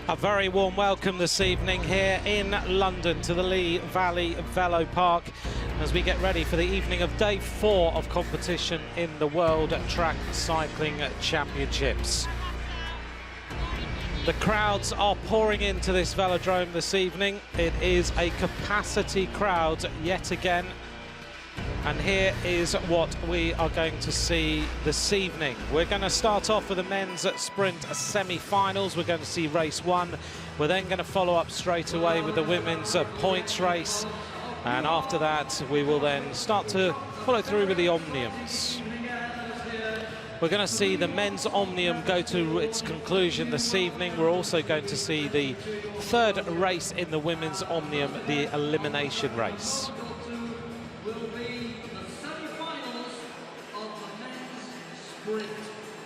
A very warm welcome this evening here in London to the Lee Valley VeloPark as we get ready for the evening of day 4 of competition in the World Track Cycling Championships. The crowds are pouring into this velodrome this evening. It is a capacity crowd yet again. And here is what we are going to see this evening. We're going to start off with the men's sprint semi-finals. We're going to see race 1. We're then going to follow up straight away with the women's points race. And after that, we will then start to follow through with the Omniums. We're going to see the men's Omnium go to its conclusion this evening. We're also going to see the third race in the women's Omnium, the Elimination race.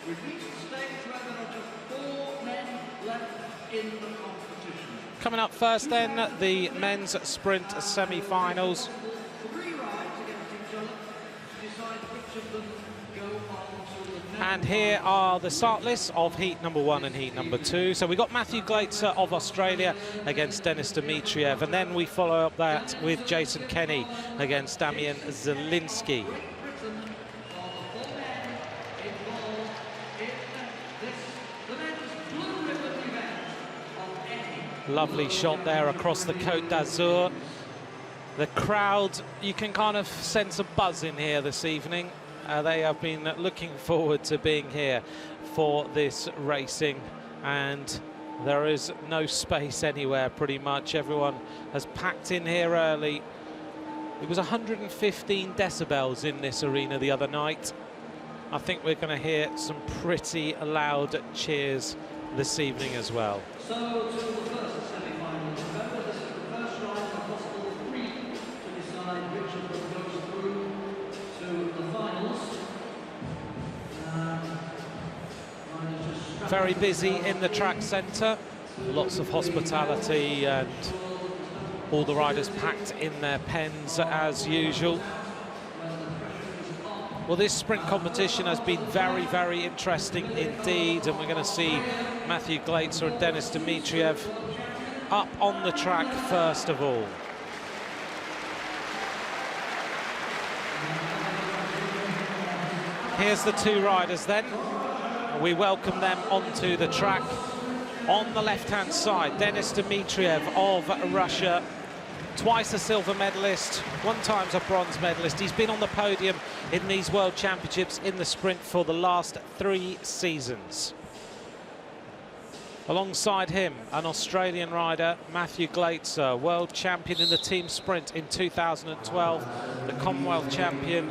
We've reached the stage where there are just 4 men left in the competition. Coming up first then, the men's sprint semi-finals. 3 rides against each other to decide which of them go on to the next. And here are the start lists of heat number 1 and heat number 2. So we got Matthew Glaetzer of Australia against Denis Dmitriev, and then we follow up that with Jason Kenny against Damian Zielinski. Lovely shot there across the Côte d'Azur. The crowd, you can kind of sense a buzz in here this evening. They have been looking forward to being here for this racing, and there is no space anywhere pretty much. Everyone has packed in here early. It was 115 decibels in this arena the other night. I think we're going to hear some pretty loud cheers this evening as well. So to the first semi-final, remember this is the first round of possible 3 to decide which of them goes through to the finals. Very busy in the track centre, lots of hospitality and all the riders packed in their pens as usual. Well, this sprint competition has been very, very interesting indeed, and we're going to see Matthew Glaetzer and Denis Dmitriev up on the track first of all. Here's the 2 riders then. We welcome them onto the track. On the left-hand side, Denis Dmitriev of Russia, twice a silver medalist, 1 time a bronze medalist. He's been on the podium in these World Championships in the sprint for the last 3 seasons. Alongside him, an Australian rider, Matthew Glaetzer, world champion in the team sprint in 2012, the Commonwealth champion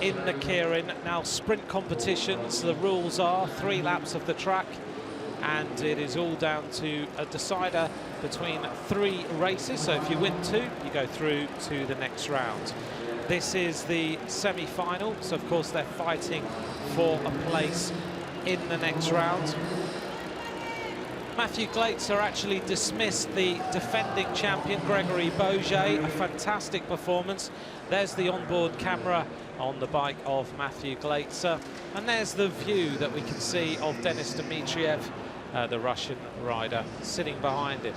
in the Keirin. Now, sprint competitions, the rules are 3 laps of the track, and it is all down to a decider between 3 races. So if you win 2, you go through to the next round. This is the semi-final, so of course they're fighting for a place in the next round. Matthew Glaetzer actually dismissed the defending champion Gregory Boget. A fantastic performance. There's the onboard camera on the bike of Matthew Glaetzer, and there's the view that we can see of Denis Dmitriev, the Russian rider, sitting behind him.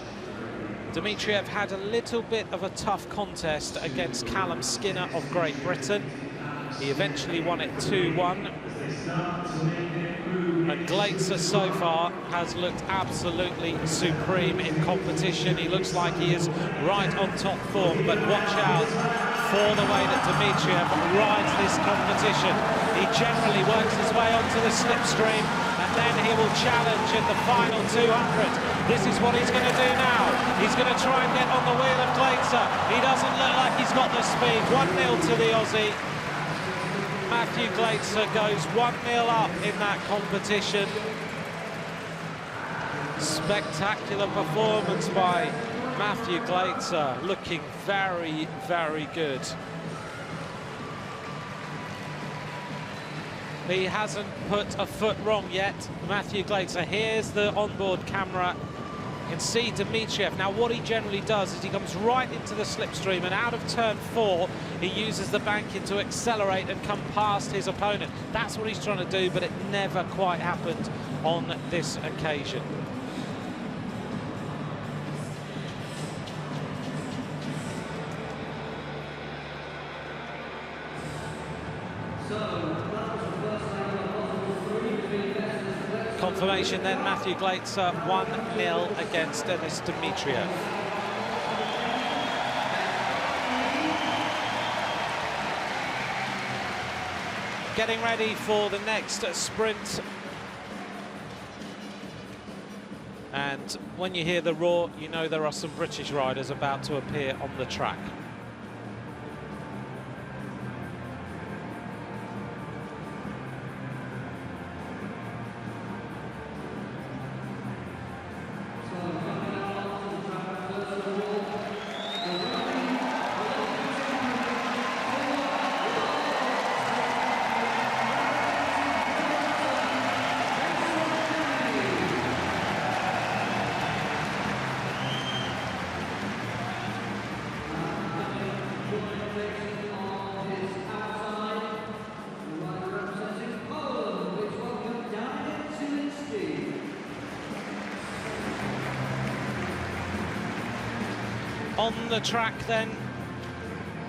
Dmitriev had a little bit of a tough contest against Callum Skinner of Great Britain. He eventually won it 2-1. And Glaetzer so far has looked absolutely supreme in competition. He looks like he is right on top form, but watch out for the way that Dmitriev rides this competition. He generally works his way onto the slipstream, and then he will challenge in the final 200. This is what he's going to do now. He's going to try and get on the wheel of Glaetzer. He doesn't look like he's got the speed. 1-0 to the Aussie. Matthew Glaetzer goes 1-0 up in that competition. Spectacular performance by Matthew Glaetzer, looking very, very good. He hasn't put a foot wrong yet, Matthew Glaetzer. Here's the onboard camera. You can see Dmitriev. Now, what he generally does is he comes right into the slipstream, and out of turn 4, he uses the banking to accelerate and come past his opponent. That's what he's trying to do, but it never quite happened on this occasion. Confirmation then, Matthew Glaetzer 1-0 against Denis Dimitriev. Getting ready for the next sprint. And when you hear the roar, you know there are some British riders about to appear on the track. On the track then,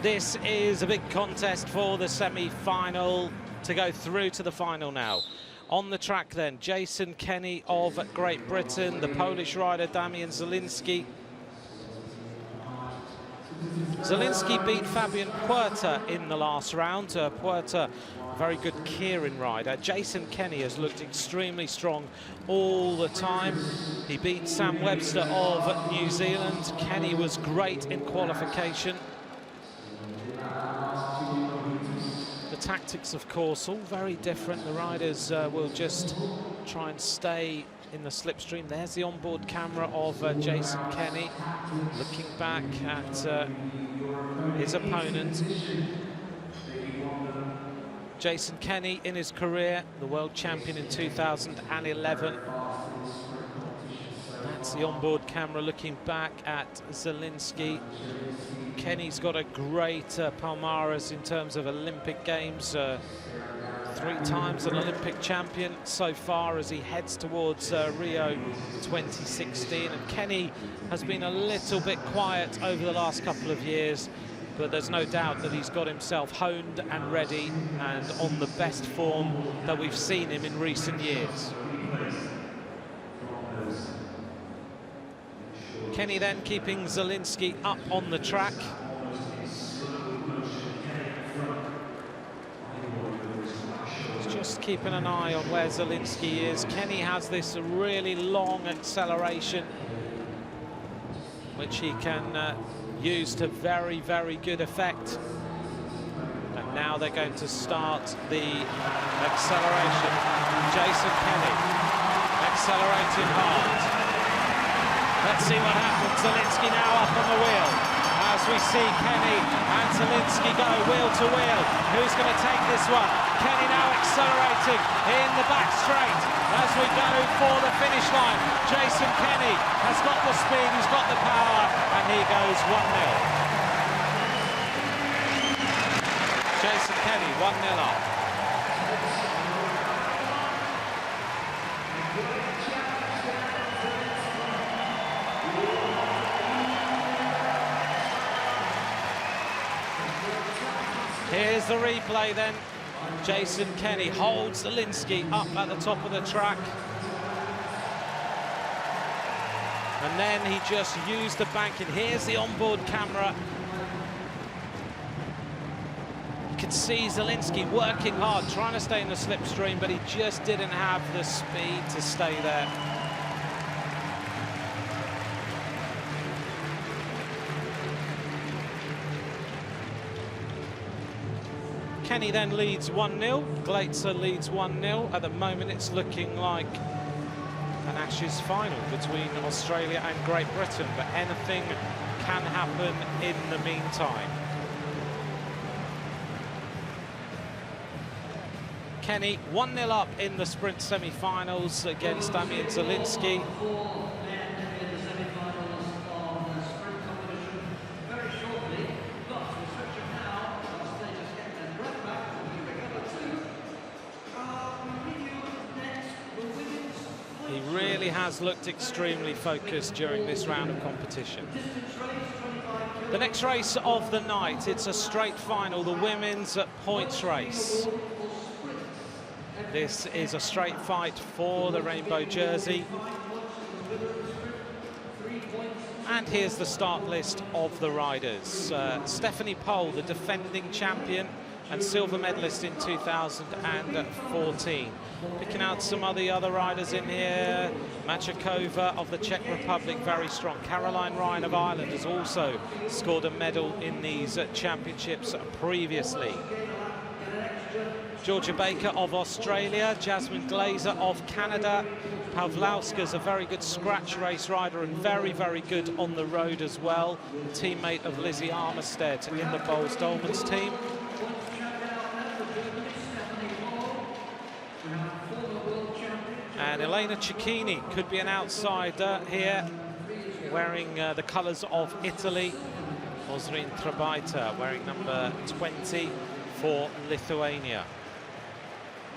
this is a big contest for the semi-final to go through to the final now. On the track then, Jason Kenny of Great Britain, the Polish rider Damian Zielinski. Zielinski beat Fabian Puerta in the last round. Puerta, a very good keirin rider. Jason Kenny has looked extremely strong all the time. He beat Sam Webster of New Zealand. Kenny was great in qualification. The tactics, of course, all very different. The riders will just try and stay in the slipstream. There's the onboard camera of Jason Kenny looking back at his opponent. Jason Kenny, in his career, the world champion in 2011. That's the onboard camera looking back at Zielinski. Kenny's got a great palmarès in terms of Olympic Games. 3 times an Olympic champion so far as he heads towards Rio 2016. And Kenny has been a little bit quiet over the last couple of years, but there's no doubt that he's got himself honed and ready and on the best form that we've seen him in recent years. Kenny then keeping Zielinski up on the track. Just keeping an eye on where Zielinski is. Kenny has this really long acceleration, which he can use to very, very good effect. And now they're going to start the acceleration. Jason Kenny accelerating hard. Let's see what happens. Zielinski now up on the wheel as we see Kenny and Zielinski go wheel to wheel. Who's going to take this one? Kenny now accelerating in the back straight as we go for the finish line. Jason Kenny has got the speed, he's got the power, and he goes 1-0. Jason Kenny 1-0 up. Here's the replay then. Jason Kenny holds Zielinski up at the top of the track. And then he just used the banking. Here's the onboard camera. You can see Zielinski working hard, trying to stay in the slipstream, but he just didn't have the speed to stay there. Kenny then leads 1-0, Glaetzer leads 1-0. At the moment it's looking like an Ashes final between Australia and Great Britain, but anything can happen in the meantime. Kenny 1-0 up in the sprint semi-finals against Damian Zielinski. Has looked extremely focused during this round of competition. The next race of the night, it's a straight final, the women's points race. This is a straight fight for the rainbow jersey. And here's the start list of the riders. Stephanie Pohl, the defending champion and silver medalist in 2014. Picking out some of the other riders in here. Machakova of the Czech Republic, very strong. Caroline Ryan of Ireland has also scored a medal in these championships previously. Georgia Baker of Australia, Jasmine Glazer of Canada. Pawlowska's a very good scratch race rider and very, very good on the road as well. Teammate of Lizzie Armistead in the Bowles-Dolmans team. And Elena Cecchini could be an outsider here, wearing the colours of Italy. Ozrin Trabaita wearing number 20 for Lithuania.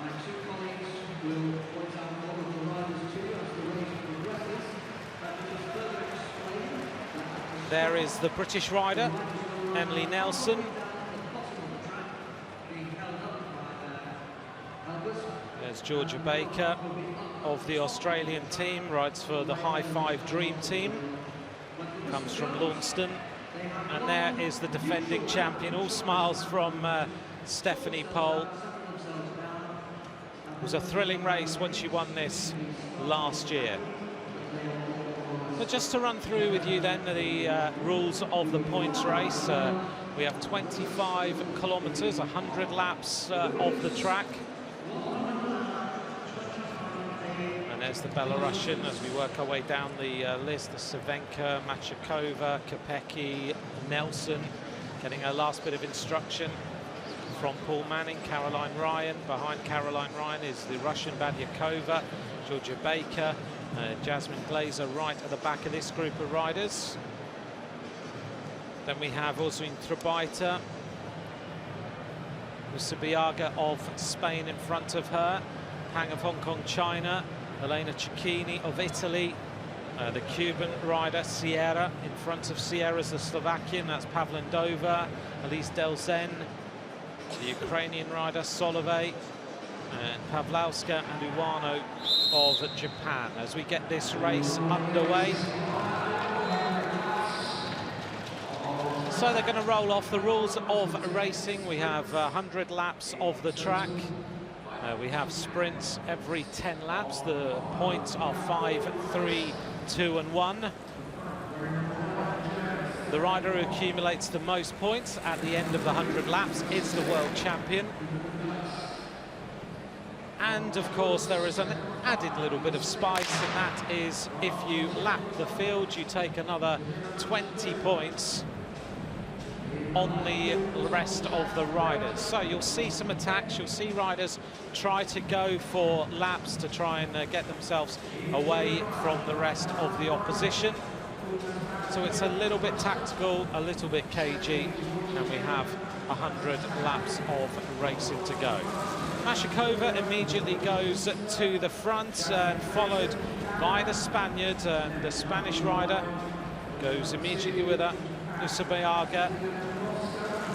My two colleagues will point out all of the riders to you as the race progresses. Let me just further explain that There is the British rider, Emily Nelson. at the bottom of the track being held up by Albus. There's Georgia Baker of the Australian team, rides for the High Five Dream Team. Comes from Launceston. And there is the defending champion, all smiles from Stephanie Pohl. It was a thrilling race when she won this last year. But just to run through with you then the rules of the points race. We have 25 kilometres, 100 laps of the track. And there's the Belarusian as we work our way down the list. The Savenka, Machakova, Kopecky, Nelson getting her last bit of instruction from Paul Manning. Caroline Ryan. Behind Caroline Ryan is the Russian Badyakova, Georgia Baker, Jasmine Glazer right at the back of this group of riders. Then we have Ozrin Trabaita, Subiaga of Spain in front of her, Pang of Hong Kong, China, Elena Cecchini of Italy, the Cuban rider Sierra. In front of Sierra's the Slovakian, that's Pavlendova, Elise Delzen, the Ukrainian rider Solovey, and Pawlowska and Uwano of Japan as we get this race underway. So they're going to roll off the rules of racing. We have 100 laps of the track. We have sprints every 10 laps. The points are 5, 3, 2 and 1. The rider who accumulates the most points at the end of the 100 laps is the world champion. And of course there is an added little bit of spice, and that is if you lap the field, you take another 20 points on the rest of the riders. So you'll see some attacks, you'll see riders try to go for laps to try and get themselves away from the rest of the opposition. So it's a little bit tactical, a little bit cagey, and we have 100 laps of racing to go. Machakova immediately goes to the front, followed by the Spaniard, and the Spanish rider goes immediately with her, Subiaga.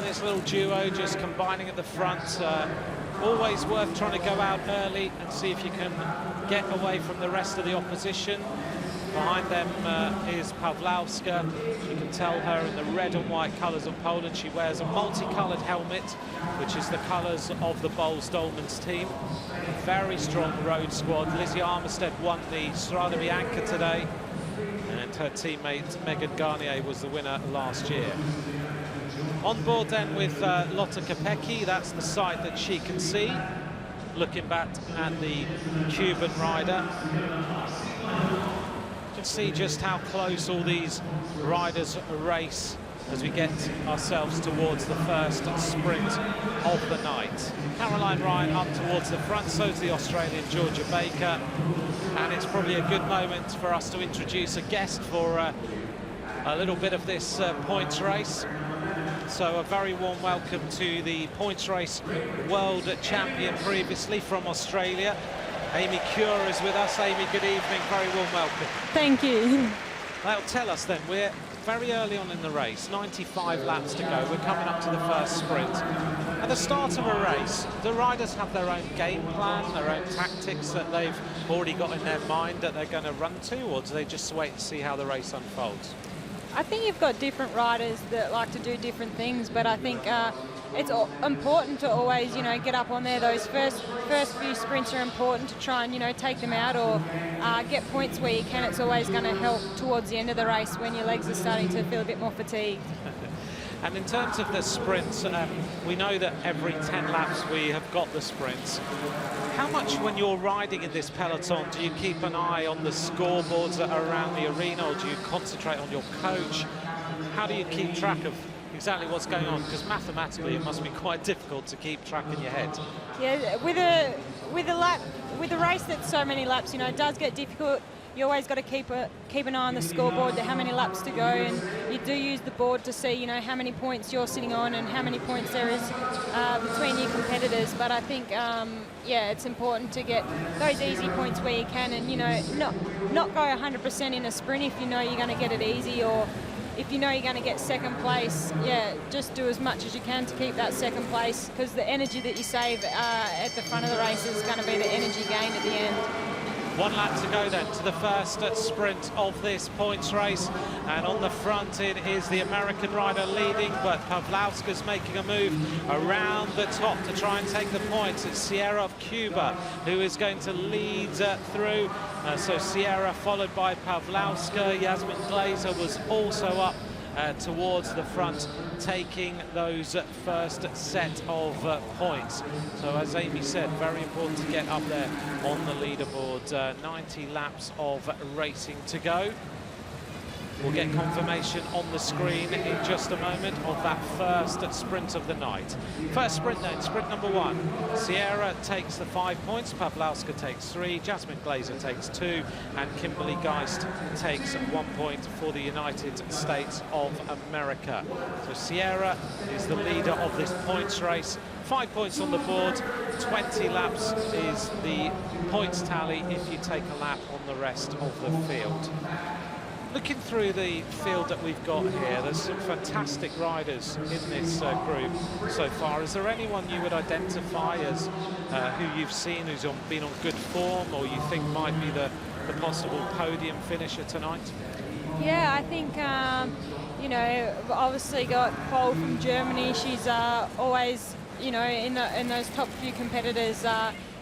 This little duo just combining at the front. Always worth trying to go out early and see if you can get away from the rest of the opposition. Behind them is Pawlowska. You can tell her in the red and white colours of Poland. She wears a multicoloured helmet, which is the colours of the Bowles-Dolmans team. Very strong road squad. Lizzie Armistead won the Strada Bianca today, and her teammate Megan Garnier was the winner last year. On board then with Lotte Kopecky, that's the sight that she can see. Looking back at the Cuban rider. You can see just how close all these riders race as we get ourselves towards the first sprint of the night. Caroline Ryan up towards the front, so's the Australian Georgia Baker. And it's probably a good moment for us to introduce a guest for a little bit of this points race. So a very warm welcome to the points race world champion previously from Australia. Amy Cure is with us. Amy, good evening, very warm welcome. Thank you. Now tell us then, we're very early on in the race, 95 laps to go. We're coming up to the first sprint. At the start of a race, the riders have their own game plan, their own tactics that they've already got in their mind that they're going to run to, or do they just wait and see how the race unfolds? I think you've got different riders that like to do different things, but I think it's important to always, you know, get up on there. Those first few sprints are important to try and, you know, take them out or get points where you can. It's always going to help towards the end of the race when your legs are starting to feel a bit more fatigued. And in terms of the sprints, we know that every 10 laps we have got the sprints. How much, when you're riding in this peloton, do you keep an eye on the scoreboards that are around the arena, or do you concentrate on your coach? How do you keep track of exactly what's going on? Because mathematically it must be quite difficult to keep track in your head. Yeah, with a race that's so many laps, you know, it does get difficult. You always got to keep an eye on the scoreboard, how many laps to go, and you do use the board to see, you know, how many points you're sitting on and how many points there is between your competitors. But I think, yeah, it's important to get those easy points where you can, and, you know, not go 100% in a sprint if you know you're going to get it easy, or if you know you're going to get second place. Yeah, just do as much as you can to keep that second place, because the energy that you save at the front of the race is going to be the energy gain at the end. 1 lap to go then to the first sprint of this points race, and on the front it is the American rider leading, but Pawlowska's making a move around the top to try and take the points. It's Sierra of Cuba who is going to lead through. So Sierra followed by Pawlowska. Jasmine Glazer was also up towards the front, taking those first set of points. So as Amy said, very important to get up there on the leaderboard. 90 laps of racing to go. We'll get confirmation on the screen in just a moment of that first sprint of the night. First sprint then, sprint number 1. Sierra takes the 5 points, Pawlowska takes 3, Jasmine Glazer takes 2, and Kimberly Geist takes 1 point for the United States of America. So Sierra is the leader of this points race. 5 points on the board, 20 laps is the points tally if you take a lap on the rest of the field. Looking through the field that we've got here, there's some fantastic riders in this group so far. Is there anyone you would identify as who you've seen who's been on good form, or you think might be the possible podium finisher tonight? Yeah, I think, you know, obviously got Pole from Germany. She's always, you know, in those top few competitors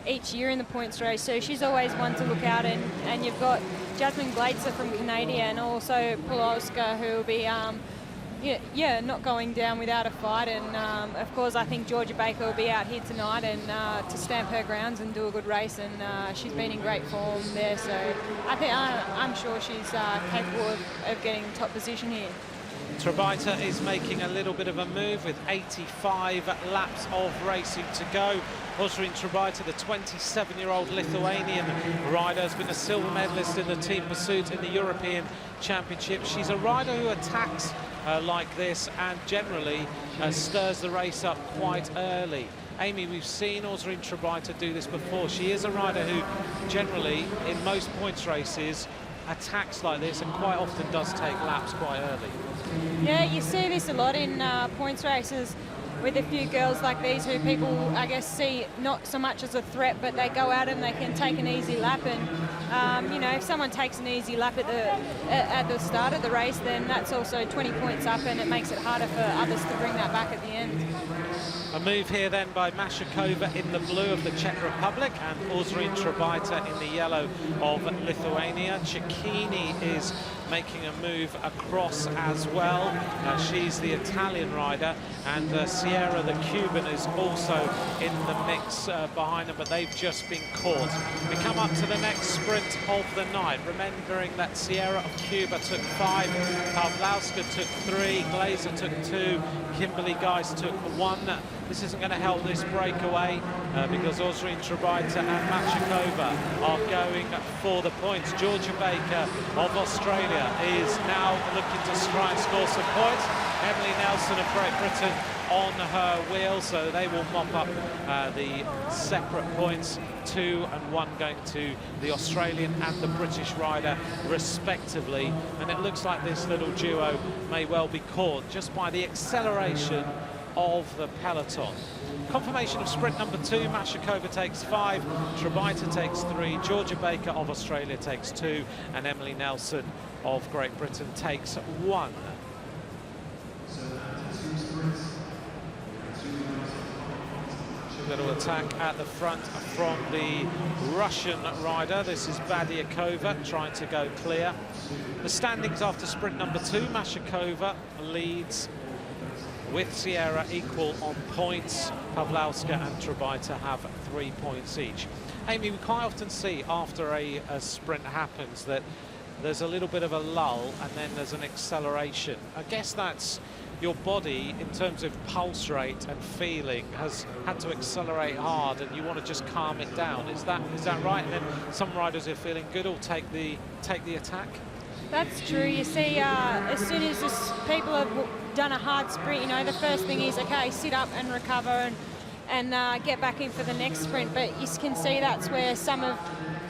each year in the points race, so she's always one to look out. And you've got Jasmine Glazer from Canada, and also Pawlowska, who will be yeah, not going down without a fight. And of course I think Georgia Baker will be out here tonight and to stamp her grounds and do a good race, and she's been in great form there, so I think I'm sure she's capable of getting top position here. Trebajta is making a little bit of a move with 85 laps of racing to go. Ozrine Trebajta, the 27-year-old Lithuanian rider, has been a silver medalist in the team pursuit in the European Championship. She's a rider who attacks like this and generally stirs the race up quite early. Amy, we've seen Ozrine Trebajta do this before. She is a rider who generally, in most points races, attacks like this and quite often does take laps quite early. Yeah, you see this a lot in points races with a few girls like these who people, I guess, see not so much as a threat, but they go out and they can take an easy lap. And you know, if someone takes an easy lap at the start of the race, then that's also 20 points up, and it makes it harder for others to bring that back at the end. A move here then by Mashakova in the blue of the Czech Republic, and Ozrine Trebajta in the yellow of Lithuania. Cecchini is making a move across as well. She's the Italian rider, and Sierra, the Cuban, is also in the mix behind them, but they've just been caught. We come up to the next sprint of the night, remembering that Sierra of Cuba took 5, Pawlowska took 3, Glazer took 2, Kimberly Geist took 1. This isn't going to help this breakaway because Ozrine Trebajta and Mashakova are going for the points. Georgia Baker of Australia is now looking to try and score some points. Emily Nelson of Great Britain on her wheel, so they will mop up the separate points, 2 and 1 going to the Australian and the British rider respectively. And it looks like this little duo may well be caught just by the acceleration of the peloton. Confirmation of sprint number 2, Mashakova takes 5, Trebita takes 3, Georgia Baker of Australia takes 2, and Emily Nelson of Great Britain takes 1. Little attack at the front from the Russian rider. This is Badiakova trying to go clear. The standings after sprint number 2, Mashakova leads with Sierra equal on points. Pawlowska and Trebita have 3 points each. Amy, we quite often see after a sprint happens that there's a little bit of a lull and then there's an acceleration. I guess that's your body, in terms of pulse rate and feeling, has had to accelerate hard, and you want to just calm it down. Is that right? And then some riders are feeling good will take the attack. That's true. You see, as soon as people have done a hard sprint, you know, the first thing is, okay, sit up and recover and get back in for the next sprint. But you can see that's where some of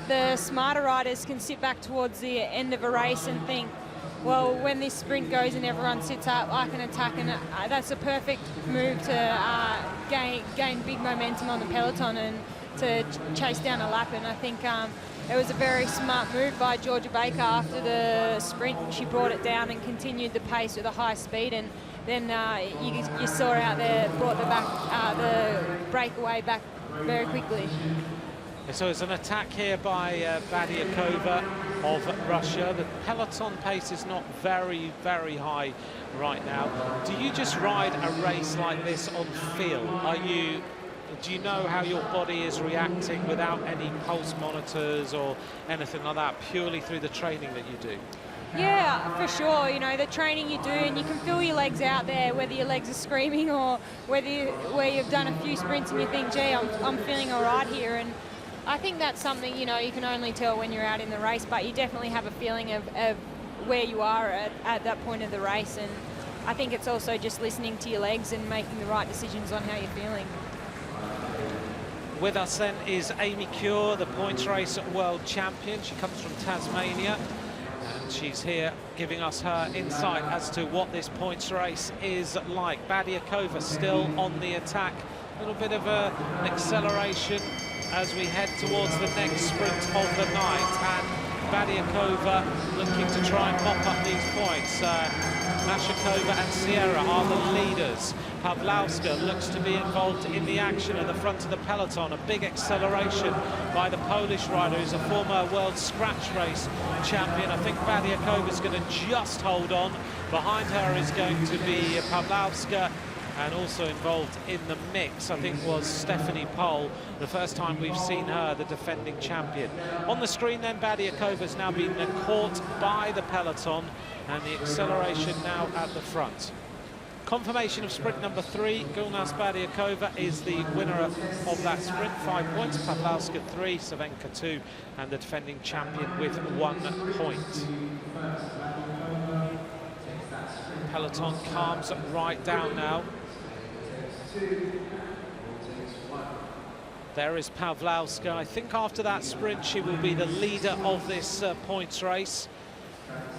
the smarter riders can sit back towards the end of a race and think, well, when this sprint goes and everyone sits up, I can attack, and that's a perfect move to gain big momentum on the peloton and to chase down a lap. And I think it was a very smart move by Georgia Baker after the sprint. She brought it down and continued the pace with a high speed, and then you saw out there, brought the breakaway back very quickly. So it's an attack here by Badiakova of Russia. The peloton pace is not very, very high right now. Do you just ride a race like this on feel? Do you know how your body is reacting without any pulse monitors or anything like that, purely through the training that you do? Yeah, for sure. You know, the training you do, and you can feel your legs out there, whether your legs are screaming or where you've done a few sprints and you think, gee, I'm feeling all right here. And I think that's something, you know, you can only tell when you're out in the race, but you definitely have a feeling of where you are at that point of the race. And I think it's also just listening to your legs and making the right decisions on how you're feeling. With us then is Amy Cure, the points race world champion. She comes from Tasmania, and she's here giving us her insight as to what this points race is like. Badiakova still on the attack. A little bit of an acceleration as we head towards the next sprint of the night, and Badiakova looking to try and mop up these points. Mashakova and Sierra are the leaders. Pawlowska looks to be involved in the action at the front of the peloton. A big acceleration by the Polish rider, who's a former world scratch race champion. I think Badiakova's going to just hold on. Behind her is going to be Pawlowska, and also involved in the mix, I think, was Stephanie Pohl, the first time we've seen her, the defending champion. On the screen then, Badiakova's now been caught by the peloton, and the acceleration now at the front. Confirmation of sprint number 3, Gulnaz Badiakova is the winner of that sprint, 5 points, Pawlowska 3, Savenka 2, and the defending champion with 1 point. Peloton calms right down now. There is Pawlowska. I think after that sprint she will be the leader of this points race.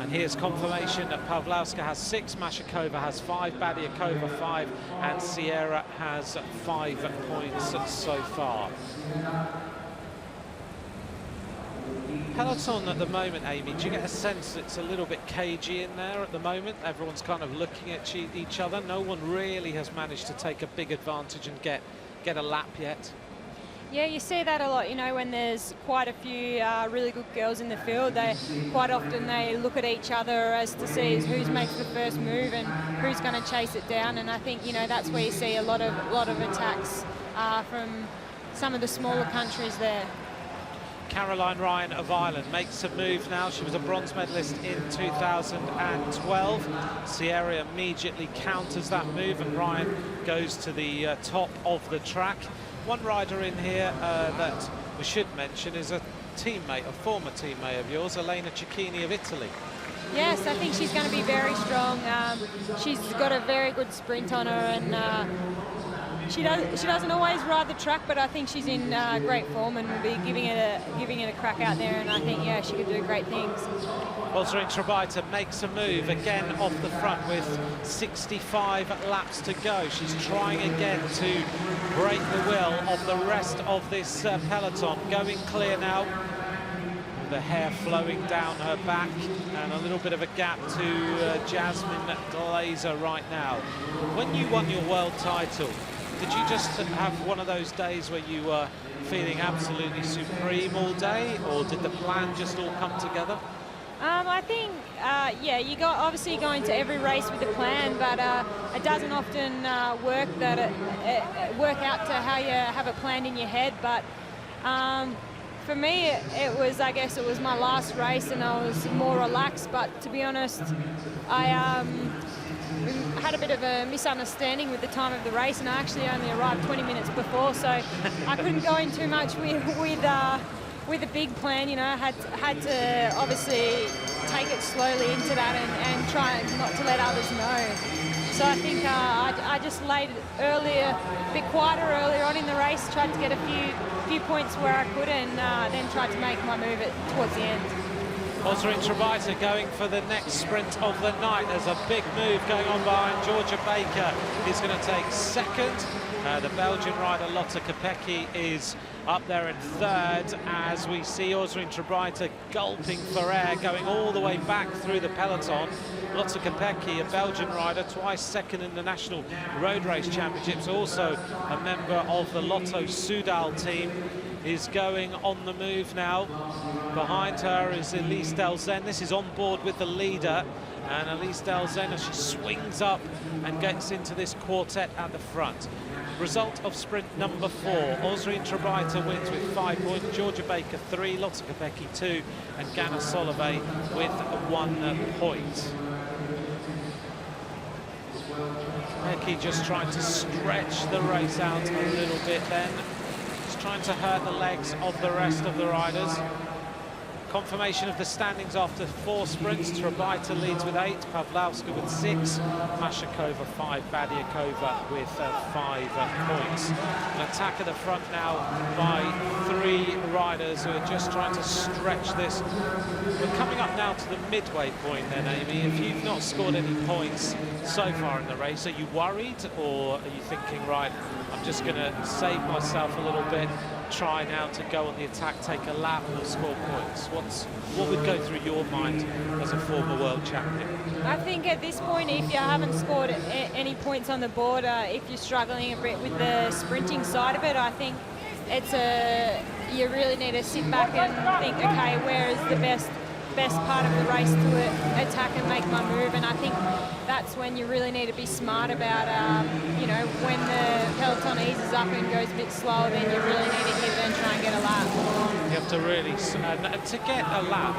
And here's confirmation that Pawlowska has 6, Mashakova has 5, Badiakova 5, and Sierra has 5 points so far. Peloton at the moment, Amy, do you get a sense it's a little bit cagey in there at the moment? Everyone's kind of looking at each other. No one really has managed to take a big advantage and get a lap yet. Yeah, you see that a lot, you know, when there's quite a few really good girls in the field. Quite often they look at each other as to see who's makes the first move and who's going to chase it down. And I think, you know, that's where you see a lot of attacks from some of the smaller countries there. Caroline Ryan of Ireland makes a move now. She was a bronze medalist in 2012. Sierra immediately counters that move, and Ryan goes to the top of the track. One rider in here that we should mention is a teammate, a former teammate of yours, Elena Cecchini of Italy. Yes, I think she's going to be very strong. She's got a very good sprint on her, and she doesn't always ride the track, but I think she's in great form and will be giving it a crack out there. And I think, yeah, she could do great things. Osrin Trebajta makes a move again off the front with 65 laps to go. She's trying again to break the will of the rest of this peloton. Going clear now. The hair flowing down her back, and a little bit of a gap to Jasmine Glazer right now. When you won your world title, did you just have one of those days where you were feeling absolutely supreme all day, or did the plan just all come together? I think, yeah, you got obviously going to every race with a plan, but it doesn't often work out to how you have it planned in your head. But for me, I guess it was my last race, and I was more relaxed. But to be honest, I had a bit of a misunderstanding with the time of the race, and I actually only arrived 20 minutes before, so I couldn't go in too much with a big plan. You know, I had to obviously take it slowly into that and try not to let others know. So I think I just laid earlier, a bit quieter earlier on in the race, tried to get a few points where I could, and then tried to make my move towards the end. Osrin Trebajta going for the next sprint of the night. There's a big move going on behind. Georgia Baker is going to take second. The Belgian rider Lotte Kopecky is up there in third, as we see Osrin Trebajta gulping for air, going all the way back through the peloton. Lotte Kopecky, a Belgian rider, twice second in the National Road Race Championships, also a member of the Lotto Soudal team, is going on the move now. Behind her is Elise Delzenne. This is on board with the leader, and Elise Delzenne, as she swings up and gets into this quartet at the front. Result of sprint number 4. Osrin Trebajta wins with 5 points, Georgia Baker 3, Lotte Kopecky 2, and Ganna Solovey with 1 point. Kopecky just trying to stretch the race out a little bit then. Just trying to hurt the legs of the rest of the riders. Confirmation of the standings after 4 sprints. Trebajta leads with 8, Pawlowska with 6, Mashakova 5, Badiakova with 5 points. An attack at the front now by 3 riders who are just trying to stretch this. We're coming up now to the midway point then, Amy. If you've not scored any points so far in the race, are you worried, or are you thinking, right, I'm just going to save myself a little bit, try now to go on the attack, take a lap and score points? What would go through your mind as a former world champion? I think at this point, if you haven't scored any points on the board, if you're struggling a bit with the sprinting side of it, I think you really need to sit back and think, okay, where is the best part of the race to attack and make my move? And I think that's when you really need to be smart about, you know, when the peloton eases up and goes a bit slower, then you really need to hit it and try and get a lap. You have to really, and to get a lap,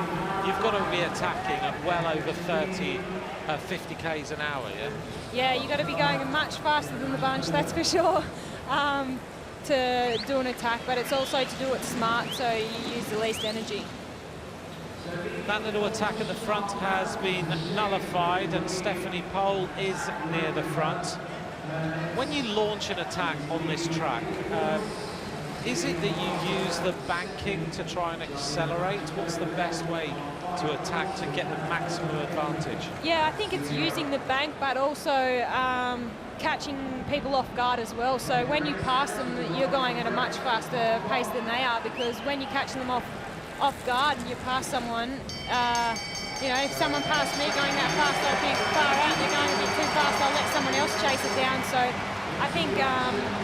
you've got to be attacking at well over 50 k's an hour, yeah? Yeah, you've got to be going much faster than the bunch, that's for sure, to do an attack, but it's also to do it smart, so you use the least energy. That little attack at the front has been nullified, and Stephanie Pohl is near the front. When you launch an attack on this track, is it that you use the banking to try and accelerate? What's the best way to attack to get the maximum advantage? Yeah, I think it's using the bank, but also catching people off guard as well. So when you pass them, you're going at a much faster pace than they are, because when you catch them off guard and you pass someone, you know, if someone passed me going that fast, I think far out, they're going a bit too fast, I'll let someone else chase it down. So I think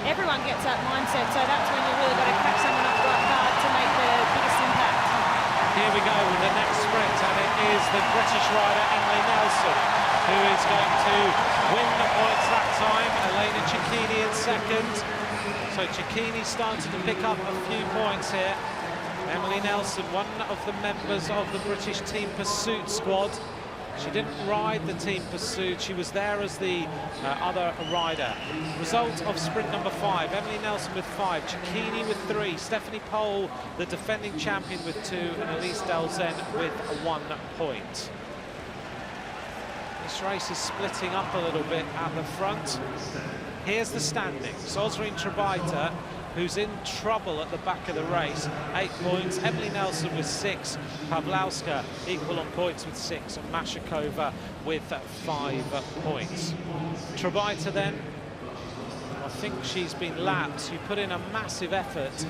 everyone gets that mindset, so that's when you really got to catch someone off guard to make the biggest impact. Here we go with the next sprint, and it is the British rider Emily Nelson who is going to win the points that time. Elena Cecchini in second. So Cecchini starting to pick up a few points here. Emily Nelson, one of the members of the British Team Pursuit squad. She didn't ride the Team Pursuit, she was there as the other rider. Result of sprint number 5, Emily Nelson with 5, Cecchini with 3, Stephanie Pohl, the defending champion, with 2, and Elise Delzenne with 1 point. This race is splitting up a little bit at the front. Here's the standings. Ozreen Trebajta, who's in trouble at the back of the race, 8 points. Emily Nelson with 6. Pawlowska equal on points with 6. And Mashakova with 5 points. Trebajta then, I think she's been lapped. She put in a massive effort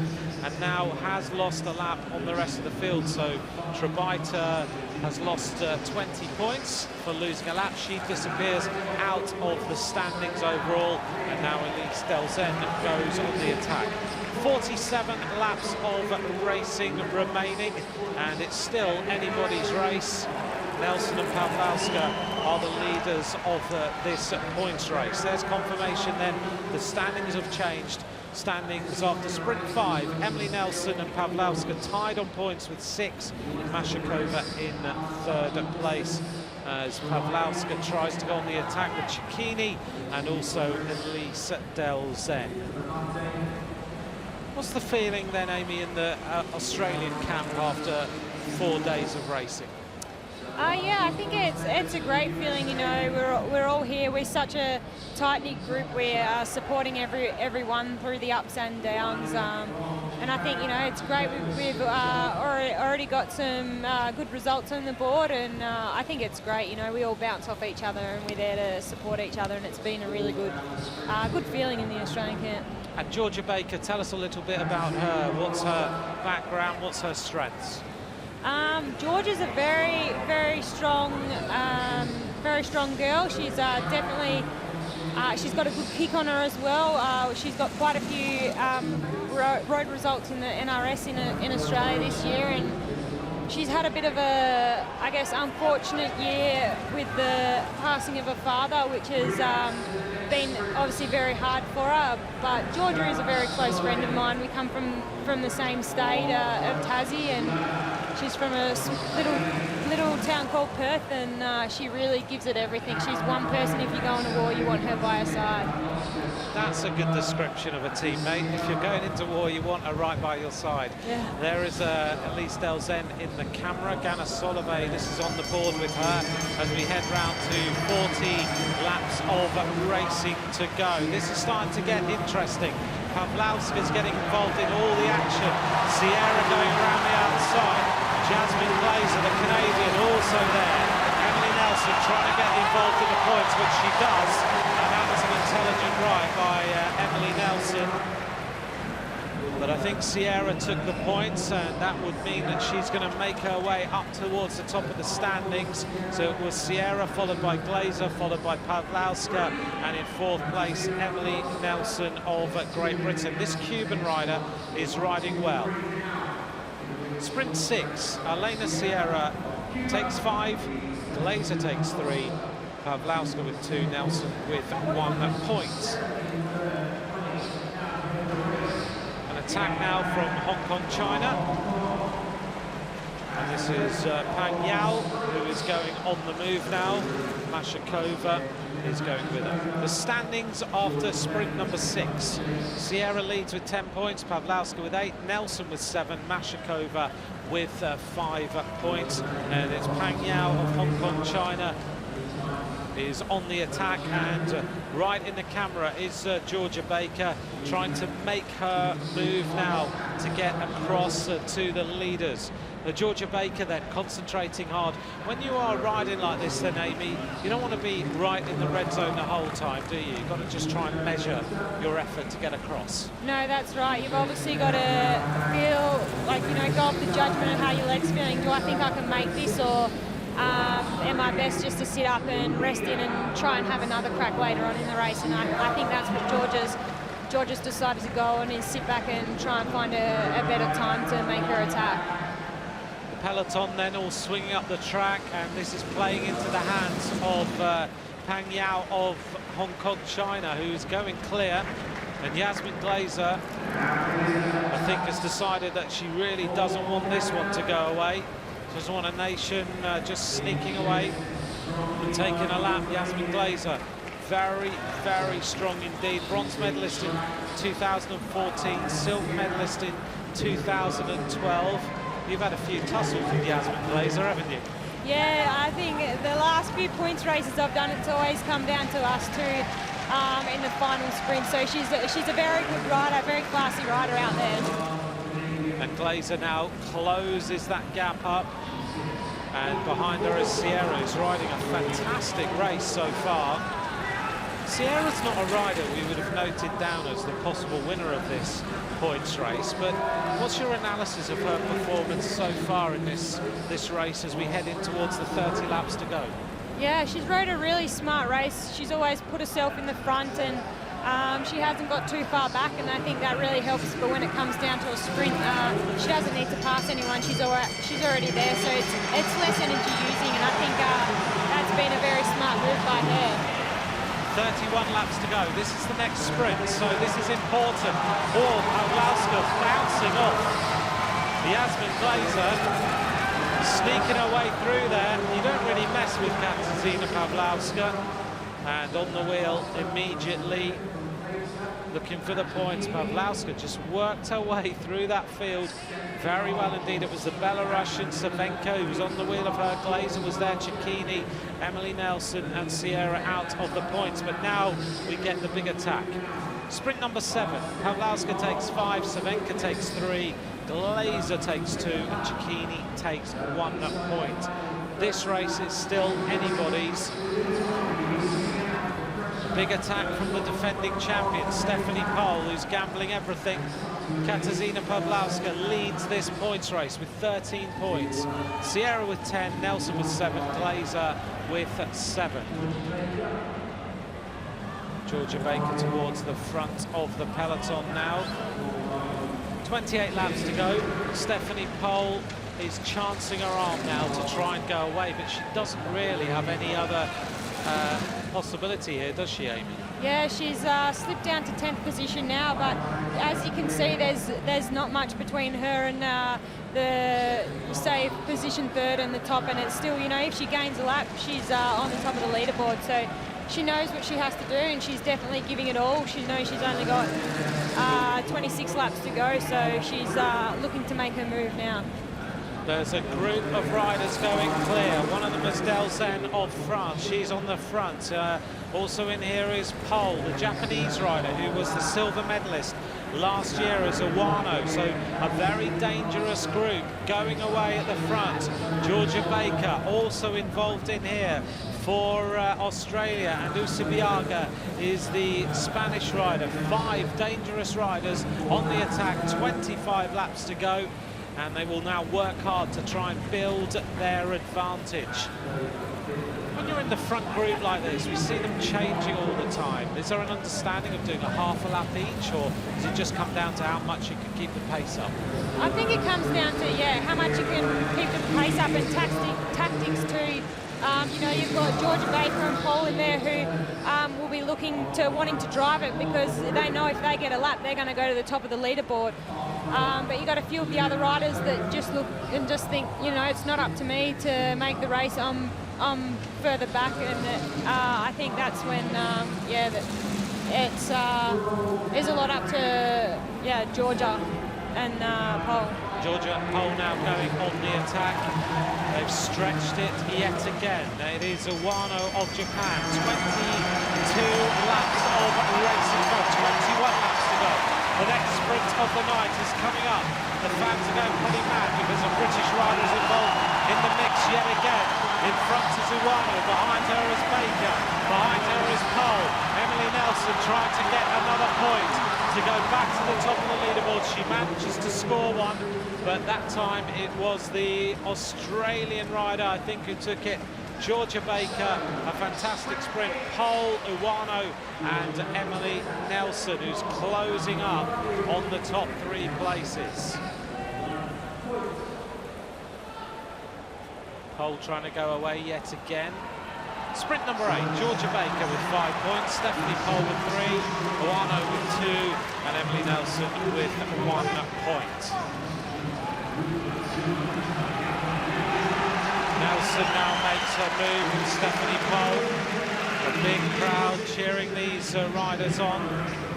and now has lost a lap on the rest of the field. So Trebajta has lost 20 points for losing a lap. She disappears out of the standings overall, and now Elise Delzen goes on the attack. 47 laps of racing remaining, and it's still anybody's race. Nelson and Pawlowska are the leaders of this points race. There's confirmation then. The standings have changed. Standings after sprint 5, Emily Nelson and Pawlowska tied on points with 6. Mashakova in 3rd place as Pawlowska tries to go on the attack with Cecchini and also Elise Delzen. What's the feeling then, Amy, in the Australian camp after 4 days of racing? Yeah, I think it's a great feeling. You know, we're all here. We're such a tight-knit group. We're supporting everyone through the ups and downs, and I think, you know, it's great. We've already got some good results on the board, and I think it's great. You know, we all bounce off each other, and we're there to support each other, and it's been a really good feeling in the Australian camp. And Georgia Baker, tell us a little bit about her. What's her background? What's her strengths? Georgia's a very strong girl. She's definitely, she's got a good kick on her as well. She's got quite a few road results in the NRS in Australia this year, and she's had a bit of a, I guess, unfortunate year with the passing of her father, which has been obviously very hard for her. But Georgia is a very close friend of mine. We come from the same state of Tassie, and she's from a little town called Perth, and she really gives it everything. She's one person, if you go on a war, you want her by your side. That's a good description of a teammate. If you're going into war, you want her right by your side. Yeah. There is Elise Delzen in the camera. Ganna Solove, this is on the board with her as we head round to 40 laps of racing to go. This is starting to get interesting. Pawlowska's getting involved in all the action. Sierra going around the outside. Jasmine Glazer, the Canadian, also there. Emily Nelson trying to get involved in the points, which she does. And that was an intelligent ride by Emily Nelson. But I think Sierra took the points, and that would mean that she's going to make her way up towards the top of the standings. So it was Sierra, followed by Glazer, followed by Pawlowska, and in 4th place, Emily Nelson of Great Britain. This Cuban rider is riding well. Sprint 6, Elena Sierra takes 5, Glazer takes 3, Pawlowska with 2, Nelson with 1 point. An attack now from Hong Kong, China. And this is Pang Yao, who is going on the move now. Mashakova is going with her. The standings after sprint number 6. Sierra leads with 10 points, Pawlowska with 8, Nelson with 7, Mashakova with 5 points. And it's Pang Yao of Hong Kong, China is on the attack, and right in the camera is Georgia Baker trying to make her move now to get across to the leaders. Georgia Baker then concentrating hard. When you are riding like this then, Amy, you don't want to be right in the red zone the whole time, do you? You've got to just try and measure your effort to get across. No, that's right. You've obviously got to feel like, you know, go off the judgment of how your leg's feeling. Do I think I can make this, or am I best just to sit up and rest in and try and have another crack later on in the race? And I think that's what Georgia's decided to go and is sit back and try and find a better time to make her attack. Peloton then all swinging up the track, and this is playing into the hands of Pang Yao of Hong Kong, China, who's going clear. And Jasmine Glazer, I think, has decided that she really doesn't want this one to go away. She doesn't want a nation just sneaking away and taking a lap. Jasmine Glazer, very, very strong indeed. Bronze medalist in 2014, silver medalist in 2012. You've had a few tussles with Jasmine Glazer, haven't you? Yeah, I think the last few points races I've done, it's always come down to us two in the final sprint. So she's a very good rider, very classy rider out there. And Glazer now closes that gap up. And behind her is Sierra, who's riding a fantastic race so far. Sierra's not a rider we would have noted down as the possible winner of this points race, but what's your analysis of her performance so far in this race as we head in towards the 30 laps to go? Yeah, she's rode a really smart race. She's always put herself in the front, and she hasn't got too far back, and I think that really helps. But when it comes down to a sprint, she doesn't need to pass anyone. She's already there, so it's less energy using, and I think that's been a very smart move by her. 31 laps to go. This is the next sprint, so this is important. Oh, Pawlowska bouncing off Yasmin Glazer, sneaking her way through there. You don't really mess with Katarzyna Pawlowska. And on the wheel immediately, looking for the points. Pawlowska just worked her way through that field very well indeed. It was the Belarusian Savenko who was on the wheel of her. Glazer was there, Cecchini, Emily Nelson and Sierra out of the points. But now we get the big attack. Sprint number 7. Pawlowska takes 5, Savenka takes 3, Glazer takes 2 and Cecchini takes 1 point. This race is still anybody's. Big attack from the defending champion, Stephanie Pohl, who's gambling everything. Katarzyna Pawlowska leads this points race with 13 points. Sierra with 10, Nelson with 7, Glazer with 7. Georgia Baker towards the front of the peloton now. 28 laps to go. Stephanie Pohl is chancing her arm now to try and go away, but she doesn't really have any other possibility here, does she, Amy? Yeah, she's slipped down to 10th position now, but as you can see, there's not much between her and the, say, position 3rd and the top, and it's still, you know, if she gains a lap, she's on the top of the leaderboard, so she knows what she has to do, and she's definitely giving it all. She knows she's only got 26 laps to go, so she's looking to make her move now. There's a group of riders going clear. One of them is Delzen of France. She's on the front. Also in here is Pohl, the Japanese rider who was the silver medalist last year as a Wano. So a very dangerous group going away at the front. Georgia Baker also involved in here for Australia, and Usubiaga is the Spanish rider. 5 dangerous riders on the attack, 25 laps to go. And they will now work hard to try and build their advantage. When you're in the front group like this, we see them changing all the time. Is there an understanding of doing a half a lap each, or does it just come down to how much you can keep the pace up? I think it comes down to, yeah, how much you can keep the pace up, and tactics too. You know, you've got Georgia Baker and Pohl in there who will be wanting to drive it, because they know if they get a lap, they're going to go to the top of the leaderboard. But you got a few of the other riders that just look and just think, you know, it's not up to me to make the race. I'm further back, and I think that's when, yeah, it's a lot up to, yeah, Georgia and Pohl. Georgia and Pohl now going on the attack. They've stretched it yet again. It is Wano of Japan. 22 laps of racing, 21 laps to go. The next sprint of the night is coming up. The fans are going pretty mad because a British rider is involved in the mix yet again. In front is Wano, behind her is Baker, behind her is Pohl. Emily Nelson trying to get another point to go back to the top of the leaderboard. She manages to score one, but that time it was the Australian rider, I think, who took it. Georgia Baker, a fantastic sprint. Pohl, Uwano and Emily Nelson, who's closing up on the top 3 places. Pohl trying to go away yet again. Sprint number 8, Georgia Baker with 5 points, Stephanie Pohl with 3, Uwano with 2 and Emily Nelson with 1 point. Nelson now makes her move with Stephanie Pohl. A big crowd cheering these riders on.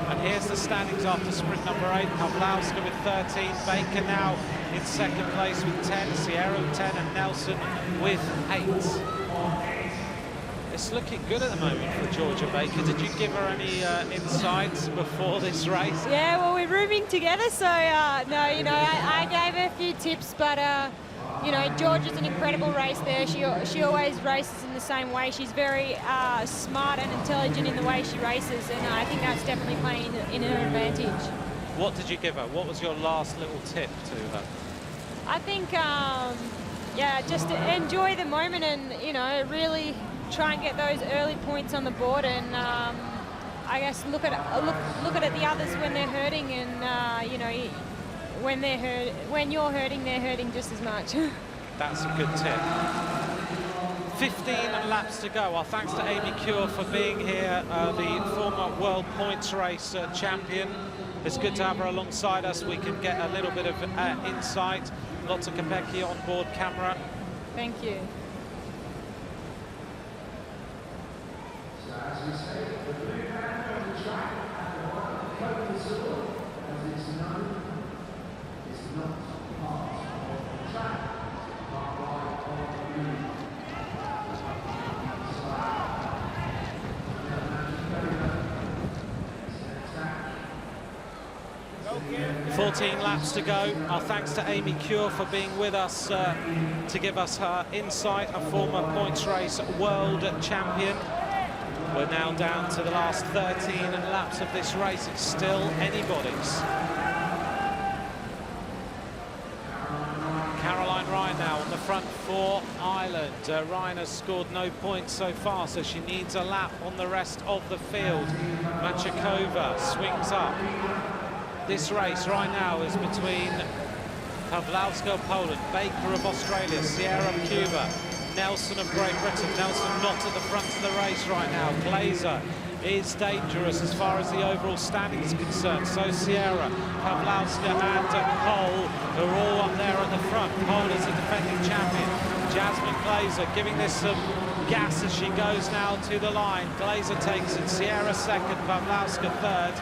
And here's the standings after sprint number 8. Pawlowska with 13. Baker now in second place with 10, Sierra with 10, and Nelson with 8. It's looking good at the moment for Georgia Baker. Did you give her any insights before this race? Yeah, well, we're rooming together, so no, you know, I gave her a few tips, but you know, Georgia's an incredible race there. She always races in the same way. She's very smart and intelligent in the way she races, and I think that's definitely playing in her advantage. What did you give her? What was your last little tip to her? I think, yeah, just enjoy the moment and, you know, really try and get those early points on the board, and I guess look at it the others when they're hurting, and you know, when you're hurting, they're hurting just as much. That's a good tip. 15 laps to go. Our thanks to Amy Cure for being here, the former World Points Race champion. It's good to have her alongside us. We can get a little bit of insight. Lots of Kopecky on board camera. Thank you. As we say, the blue band on the track at the quotas, as it's known, is not part of the track, but part of the route. 14 laps to go. Our thanks to Amy Cure for being with us to give us her insight, a former points race world champion. We're now down to the last 13 laps of this race. It's still anybody's. Caroline Ryan now on the front for Ireland. Ryan has scored no points so far, so she needs a lap on the rest of the field. Machakova swings up. This race right now is between Pawlowska of Poland, Baker of Australia, Sierra of Cuba, Nelson of Great Britain. Nelson not at the front of the race right now. Glazer is dangerous as far as the overall standing is concerned. So Sierra, Pawlowska and Cole are all up there at the front. Cole is the defending champion. Jasmine Glazer giving this some gas as she goes now to the line. Glazer takes it. Sierra second, Pawlowska third.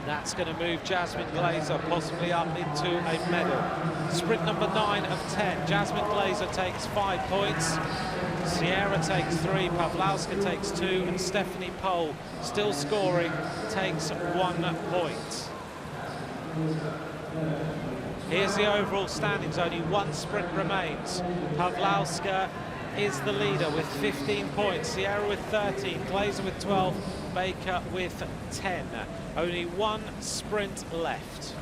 That's going to move Jasmine Glazer possibly up into a medal. Sprint number 9 of 10. Jasmine Glazer takes 5 points. Sierra takes 3, Pawlowska takes 2, and Stephanie Pohl, still scoring, takes 1 point. Here's the overall standings. Only 1 sprint remains. Pawlowska is the leader with 15 points. Sierra with 13, Glazer with 12, Baker with 10. Only 1 sprint left.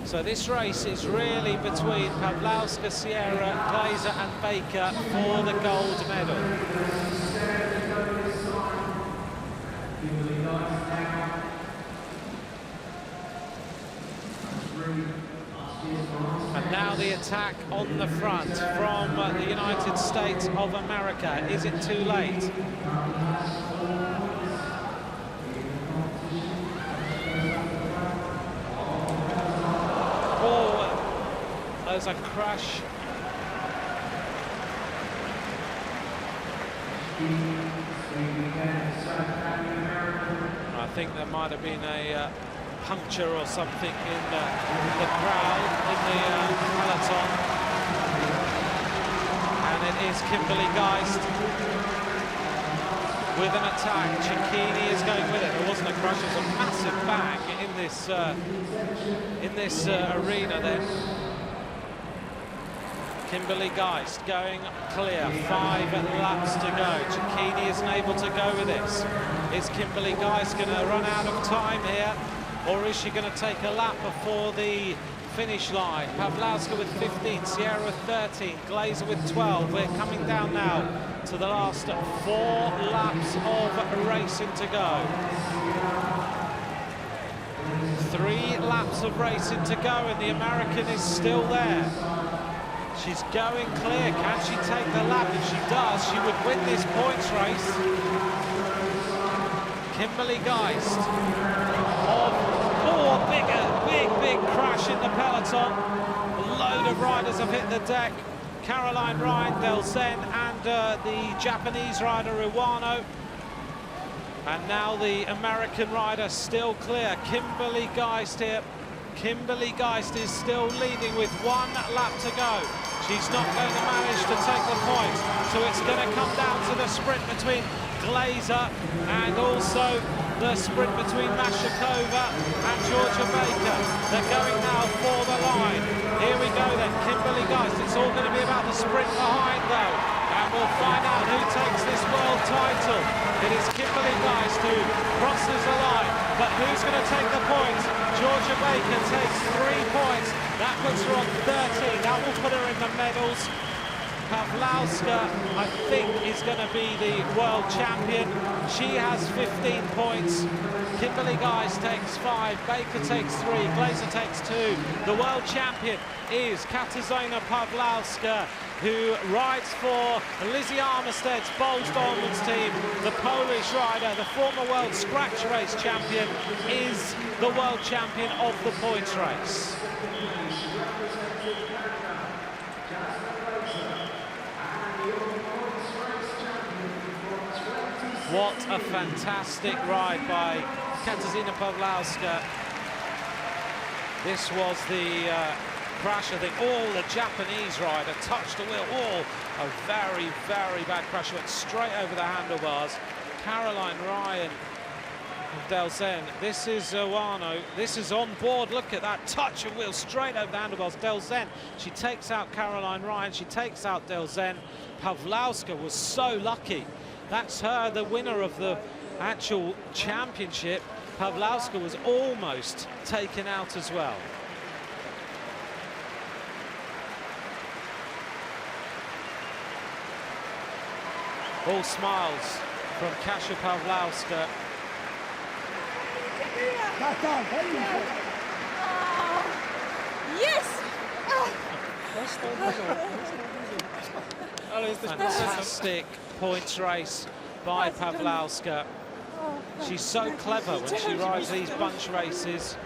So this race is really between Pawlowska, Sierra, Glazer and Baker for the gold medal. And now the attack on the front from the United States of America. Is it too late? Oh, there's a crash. I think there might have been a puncture or something in the crowd, in the peloton. And it is Kimberly Geist with an attack. Cicchini is going with it. There wasn't a crash, it was a massive bang in this arena then. Kimberly Geist going clear, 5 laps to go. Cicchini isn't able to go with this. Is Kimberly Geist going to run out of time here, or is she going to take a lap before the finish line? Pawlowska with 15, Sierra with 13, Glazer with 12. We're coming down now to the last 4 laps of racing to go. 3 laps of racing to go, and the American is still there. She's going clear. Can she take the lap? If she does, she would win this points race. Kimberly Geist. Big crash in the peloton. A load of riders have hit the deck. Caroline Ryan, Delzen, and the Japanese rider Iwano. And now the American rider still clear. Kimberly Geist here. Kimberly Geist is still leading with 1 lap to go. She's not going to manage to take the points, so it's going to come down to the sprint between Glazer and also the sprint between Mashakova and Georgia Baker. They're going now for the line. Here we go then, Kimberly Geist. It's all going to be about the sprint behind though, and we'll find out who takes this world title. It is Kimberly Geist who crosses the line, but who's going to take the points? Georgia Baker takes 3 points. That puts her on 13. That will put her in the medals. Pawlowska, I think, is going to be the world champion. She has 15 points. Kimberly Geist takes 5, Baker takes 3, Glazer takes 2. The world champion is Katarzyna Pawlowska, who rides for Lizzie Armisted's Bols Dorman's team. The Polish rider, the former world scratch race champion, is the world champion of the points race. What a fantastic ride by Katarzyna Pawlowska. This was the crash. I think all the Japanese rider touched the wheel. All a very, very bad crash. Went straight over the handlebars. Caroline Ryan of Delzen. This is Iwano. This is on board. Look at that touch of wheel straight over the handlebars. Delzen. She takes out Caroline Ryan. She takes out Delzen. Pawlowska was so lucky. That's her, the winner of the actual championship. Pawlowska was almost taken out as well. All smiles from Kasia Pawlowska. Yes! Fantastic points race by Pawlowska. She's so clever when she rides these bunch races.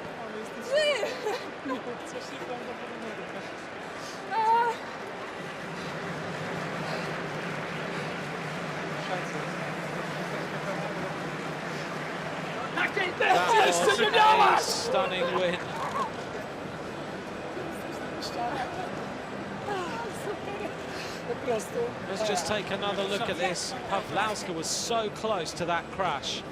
That was a stunning win. Let's just take another look at this. Pawlowska was so close to that crash.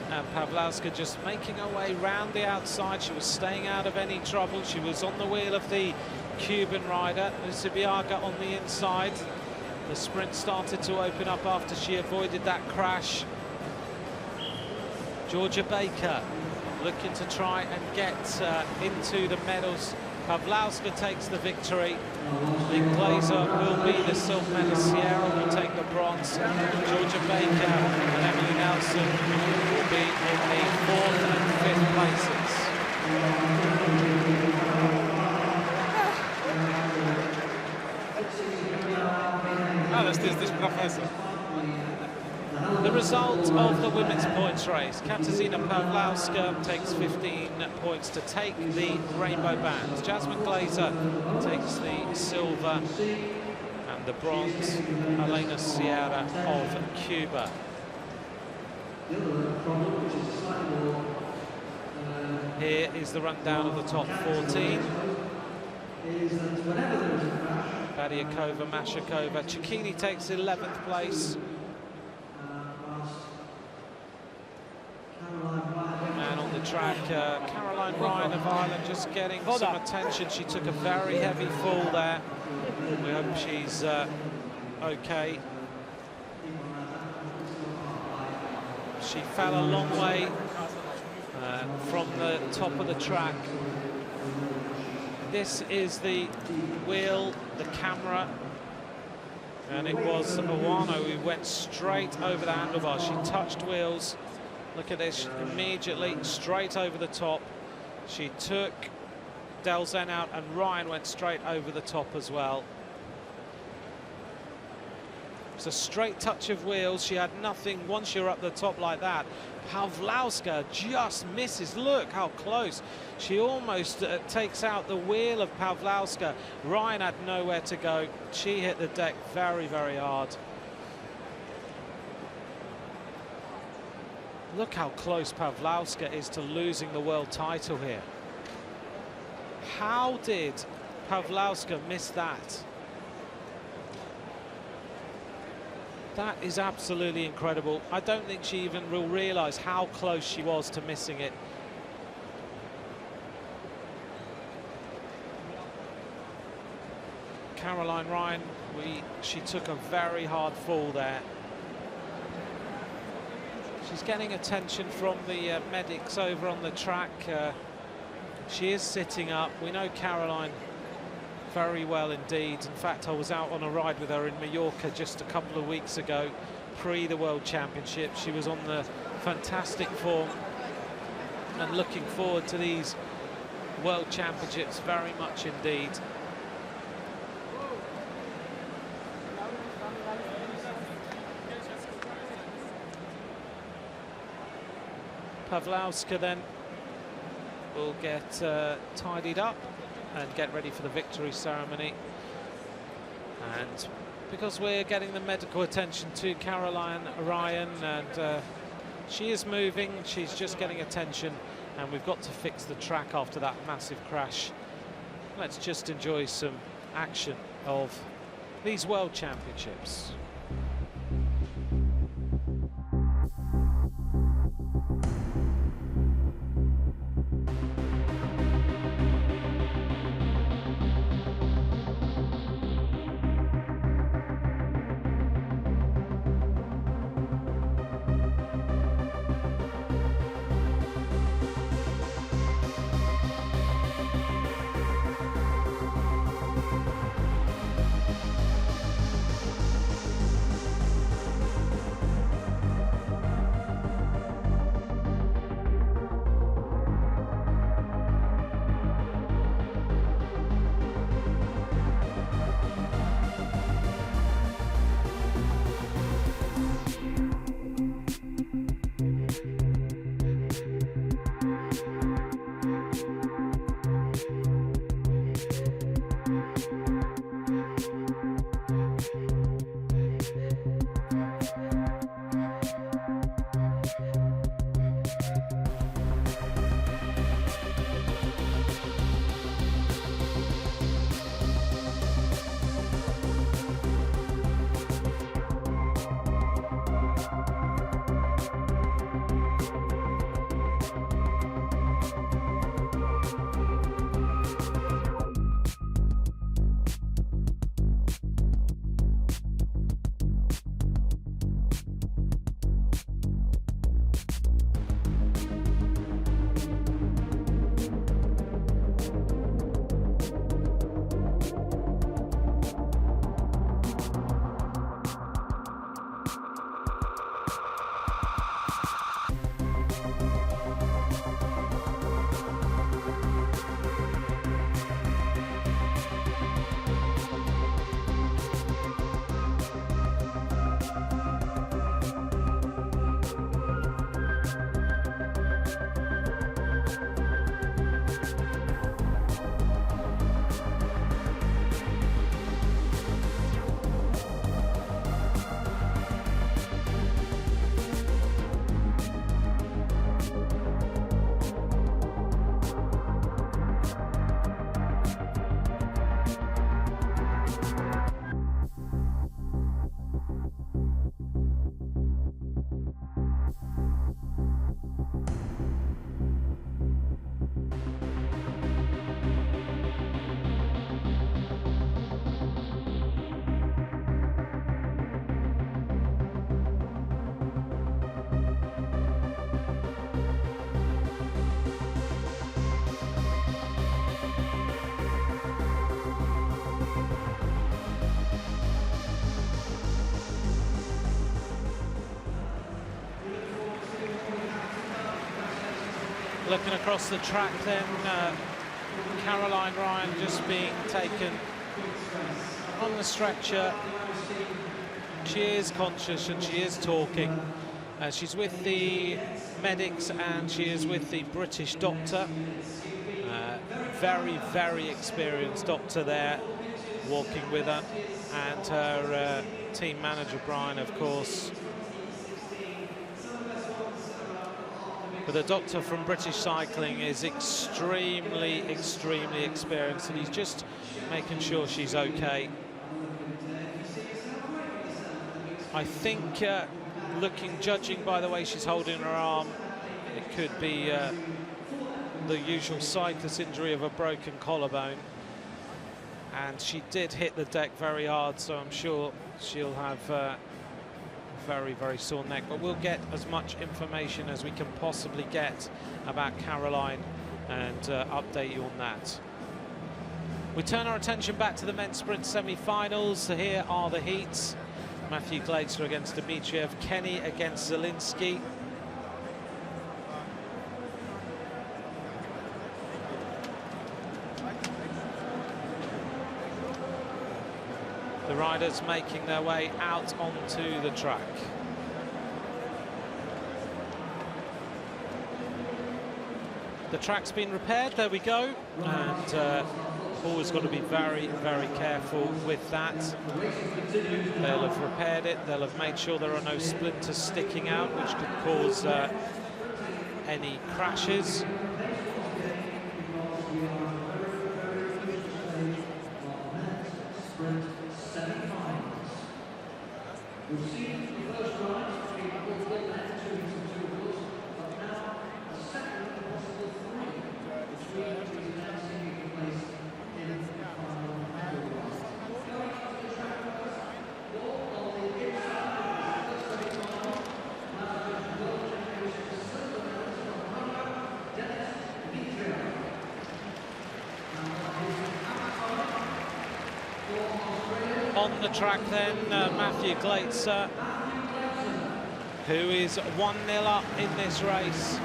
And Pawlowska just making her way round the outside. She was staying out of any trouble. She was on the wheel of the Cuban rider, Zubiaga, on the inside. The sprint started to open up after she avoided that crash. Georgia Baker looking to try and get into the medals. Pawlowska takes the victory. Lee Glazer will be the silver medal. Sierra will take the bronze. Georgia Baker and Emily Nelson will be in the 4th and 5th places. The result of the women's points race. Katarzyna Pawlowska takes 15 points to take the rainbow band. Jasmine Glazer takes the silver and the bronze. Elena Sierra of Cuba. Here is the rundown of the top 14. Badiakova, Mashakova. Cecchini takes 11th place. And on the track, Caroline Ryan of Ireland just getting some attention. She took a very heavy fall there. We hope she's okay. She fell a long way from the top of the track. This is the wheel, the camera, and it was Iwano who went straight over the handlebars. She touched wheels. Look at this, immediately straight over the top. She took Delzen out, and Ryan went straight over the top as well. It's a straight touch of wheels. She had nothing once you're up the top like that. Pawlowska just misses. Look how close. She almost takes out the wheel of Pawlowska. Ryan had nowhere to go. She hit the deck very, very hard. Look how close Pawlowska is to losing the world title here. How did Pawlowska miss that? That is absolutely incredible. I don't think she even will realise how close she was to missing it. Caroline Ryan, she took a very hard fall there. She's getting attention from the medics over on the track. She is sitting up. We know Caroline very well indeed. In fact, I was out on a ride with her in Mallorca just a couple of weeks ago, pre the World Championship. She was on the fantastic form and looking forward to these World Championships very much indeed. Pawlowska then will get tidied up and get ready for the victory ceremony. And because we're getting the medical attention to Caroline Ryan, and she is moving, she's just getting attention, and we've got to fix the track after that massive crash. Let's just enjoy some action of these World Championships. Looking across the track then, Caroline Ryan just being taken on the stretcher She is conscious and she is talking. She's with the medics and she is with the British doctor. Very, very experienced doctor there walking with her, and her team manager Brian, of course. But the doctor from British Cycling is extremely, extremely experienced, and he's just making sure she's okay. I think, judging by the way she's holding her arm, it could be the usual cyclist injury of a broken collarbone. And she did hit the deck very hard, so I'm sure she'll have very, very sore neck. But we'll get as much information as we can possibly get about Caroline and update you on that. We turn our attention back to the men's sprint semi-finals. So here are the heats. Matthew Gleitzer against Dmitriev, Kenny against Zielinski. The riders making their way out onto the track. The track's been repaired, there we go, and always got to be very, very careful with that. They'll have repaired it, they'll have made sure there are no splinters sticking out, which could cause any crashes. We've seen the first rise between Portugal and two wheels, but now a second possible three, which means now taking place in the final medal run. Going up the track first, all on the inside of the first semi-final, now the World Championship silver medalist from Hungary, Denis Dmitriev. On the track then, Matthew Gleitzer, who is 1-0 up in this race.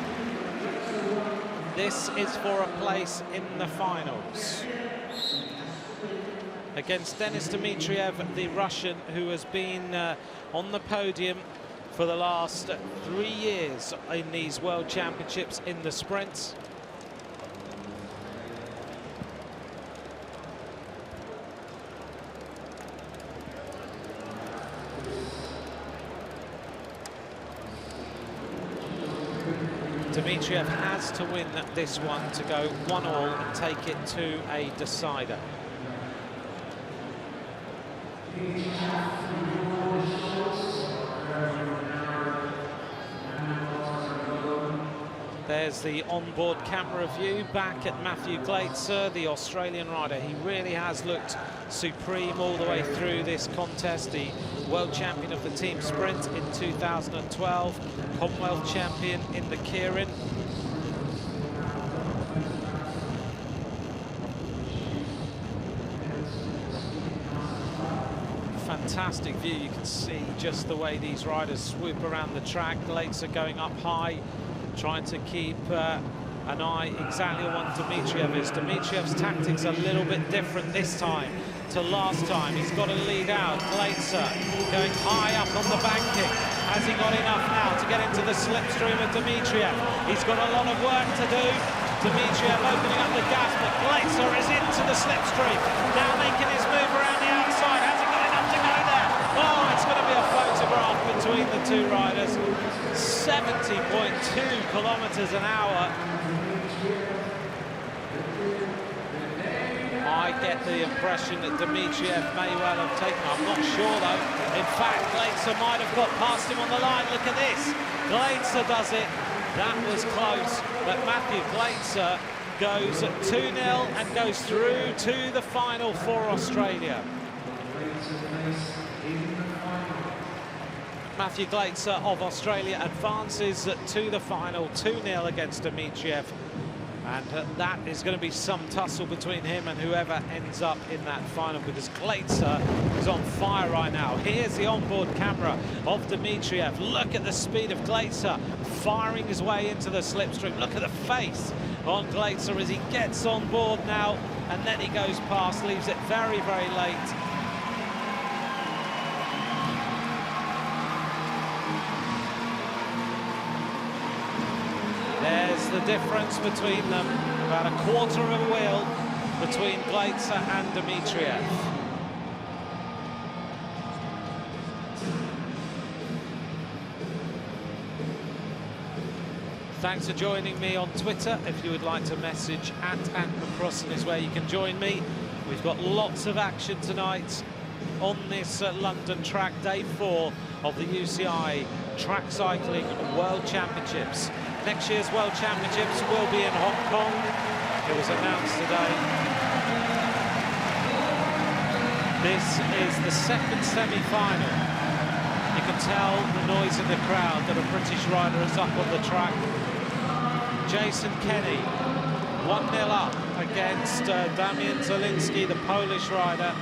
This is for a place in the finals. Against Denis Dmitriev, the Russian, who has been on the podium for the last 3 years in these World Championships in the sprints. Dmitriev has to win this one to go 1-1 and take it to a decider. There's the onboard camera view back at Matthew Gleitzer, the Australian rider. He really has looked supreme all the way through this contest. The world champion of the team sprint in 2012, Commonwealth champion in the Keirin. Fantastic view. You can see just the way these riders swoop around the track. Gleitzer going up high, trying to keep an eye exactly on Dmitriev is. Dmitriev's tactics a little bit different this time to last time. He's got to lead out. Gleitzer going high up on the banking. Has he got enough now to get into the slipstream of Dmitriev? He's got a lot of work to do. Dmitriev opening up the gas, but Gleitzer is into the slipstream. Now making his move around the outside. Has he got enough to go there? Oh, it's going to be a photograph between the two riders. 70.2 kilometers an hour. I get the impression that Dmitriev may well have taken. I'm not sure though. In fact, Gleitzer might have got past him on the line. Look at this. Gleitzer does it. That was close. But Matthew Gleitzer goes 2-0 and goes through to the final for Australia. Matthew Gleitzer of Australia advances to the final 2-0 against Dmitriev. And that is going to be some tussle between him and whoever ends up in that final, because Gleitzer is on fire right now. Here's the onboard camera of Dmitriev. Look at the speed of Gleitzer firing his way into the slipstream. Look at the face on Gleitzer as he gets on board now, and then he goes past, leaves it very, very late. difference between them, about a quarter of a wheel between Glaitzer and Dmitriev. Thanks for joining me on Twitter. If you would like to message @McCrossan is where you can join me. We've got lots of action tonight on this London track, day 4 of the UCI Track Cycling World Championships. Next year's World Championships will be in Hong Kong. It was announced today. This is the second semi-final. You can tell the noise in the crowd that a British rider is up on the track. Jason Kenny, 1-0 up against Damian Zielinski, the Polish rider.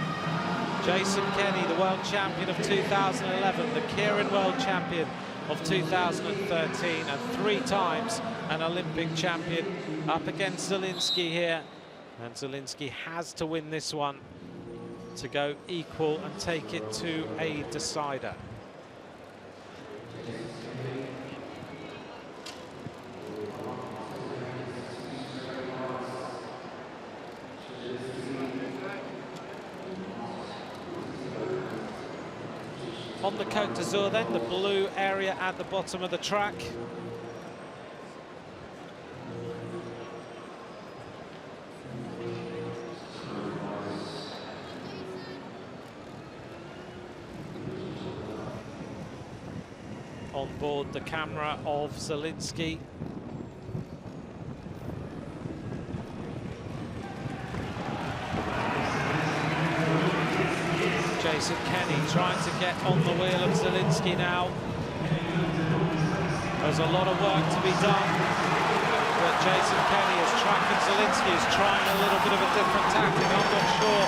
Jason Kenny, the world champion of 2011, the Keirin world champion of 2013, and 3 times an Olympic champion, up against Zielinski here. And Zielinski has to win this one to go equal and take it to a decider. On the Côte d'Azur then, the blue area at the bottom of the track. On board the camera of Zielinski. Jason Kenny trying to get on the wheel of Zielinski now. There's a lot of work to be done, but Jason Kenny is tracking Zielinski, is trying a little bit of a different tactic. I'm not sure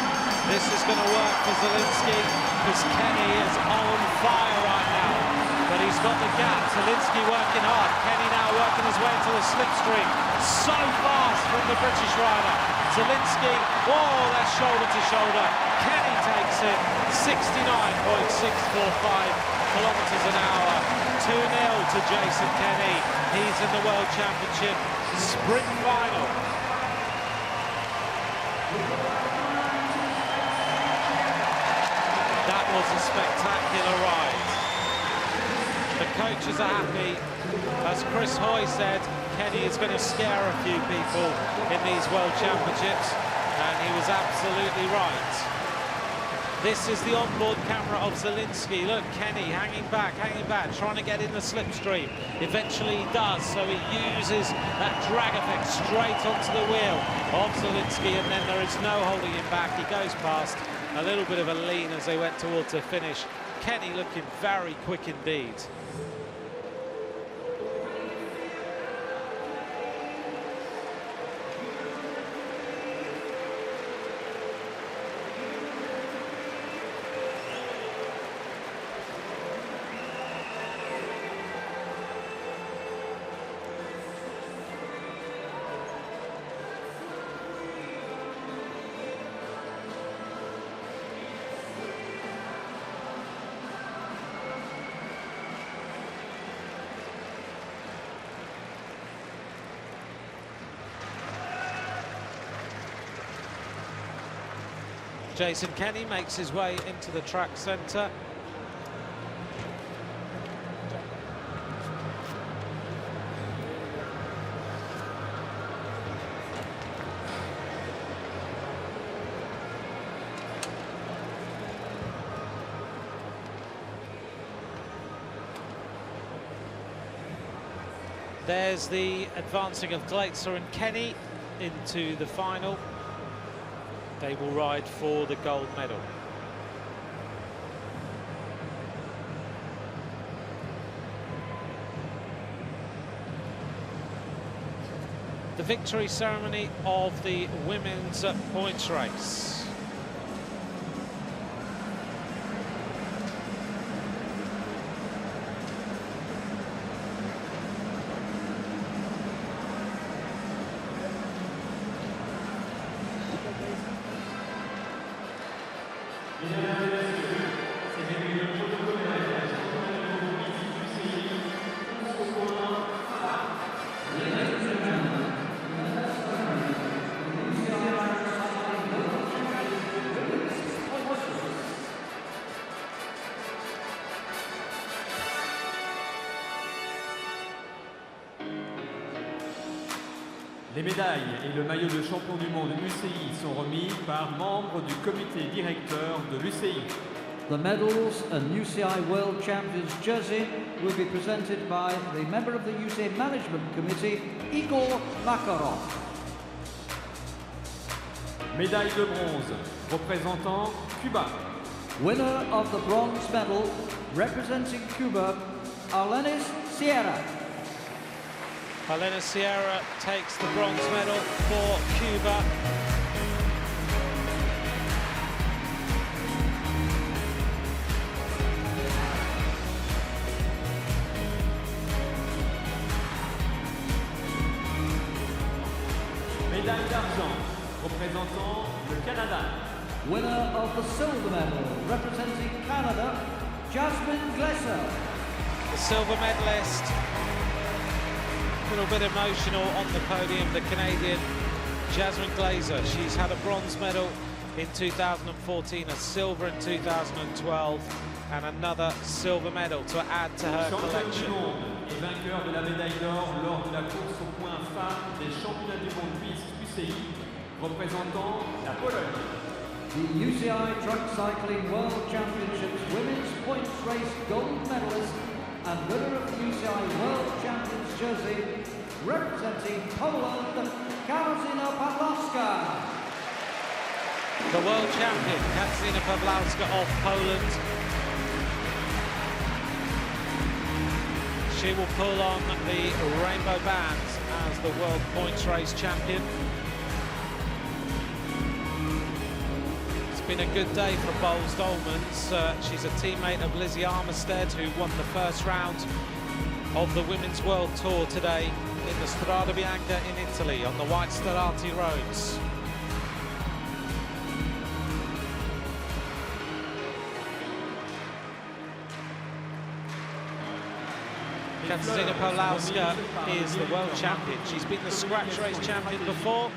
this is going to work for Zielinski, because Kenny is on fire right now, but he's got the gap. Zielinski working hard. Kenny now working his way into the slipstream. So fast from the British rider. Zielinski, whoa, that's shoulder to shoulder. Kenny takes it, 69.645 kilometers an hour. 2-0 to Jason Kenny. He's in the World Championship sprint final. That was a spectacular ride. The coaches are happy. As Chris Hoy said, Kenny is going to scare a few people in these World Championships, and he was absolutely right. This is the onboard camera of Zielinski. Look, Kenny hanging back, trying to get in the slipstream. Eventually he does, so he uses that drag effect straight onto the wheel of Zielinski, and then there is no holding him back. He goes past, a little bit of a lean as they went towards the finish. Kenny looking very quick indeed. Jason Kenny makes his way into the track centre. There's the advancing of Glaitzer and Kenny into the final. They will ride for the gold medal. The victory ceremony of the women's points race. Les médailles et le maillot de champion du monde UCI sont remis par membres du comité directeur de l'UCI. The medals and UCI World Champions jersey will be presented by the member of the UCI Management Committee, Igor Makarov. Médaille de bronze représentant Cuba. Winner of the bronze medal representing Cuba, Arlenis Sierra. Elena Sierra takes the bronze medal for Cuba. Médaille d'argent représentant le Canada. Winner of the silver medal representing Canada, Jasmine Glesser. The silver medalist, a little bit emotional on the podium, the Canadian Jasmine Glazer. She's had a bronze medal in 2014, a silver in 2012, and another silver medal to add to her Champion du collection. monde et vainqueur de la médaille d'or lors de la course au point femmes des championnats du monde UCI représentant la Pologne. The UCI Truck Cycling World Championships Women's Points Race gold medalist and winner of the UCI World Champions jersey representing Poland, Katarzyna Pawlowska. The world champion, Katarzyna Pawlowska of Poland. She will pull on the rainbow bands as the World Points Race champion. It's been a good day for Boels Dolmans. She's a teammate of Lizzie Armistead, who won the first round of the Women's World Tour today in the Strada Bianca in Italy on the white Stellati roads. Katarzyna Pawlowska is the world champion. She's been the scratch race champion before,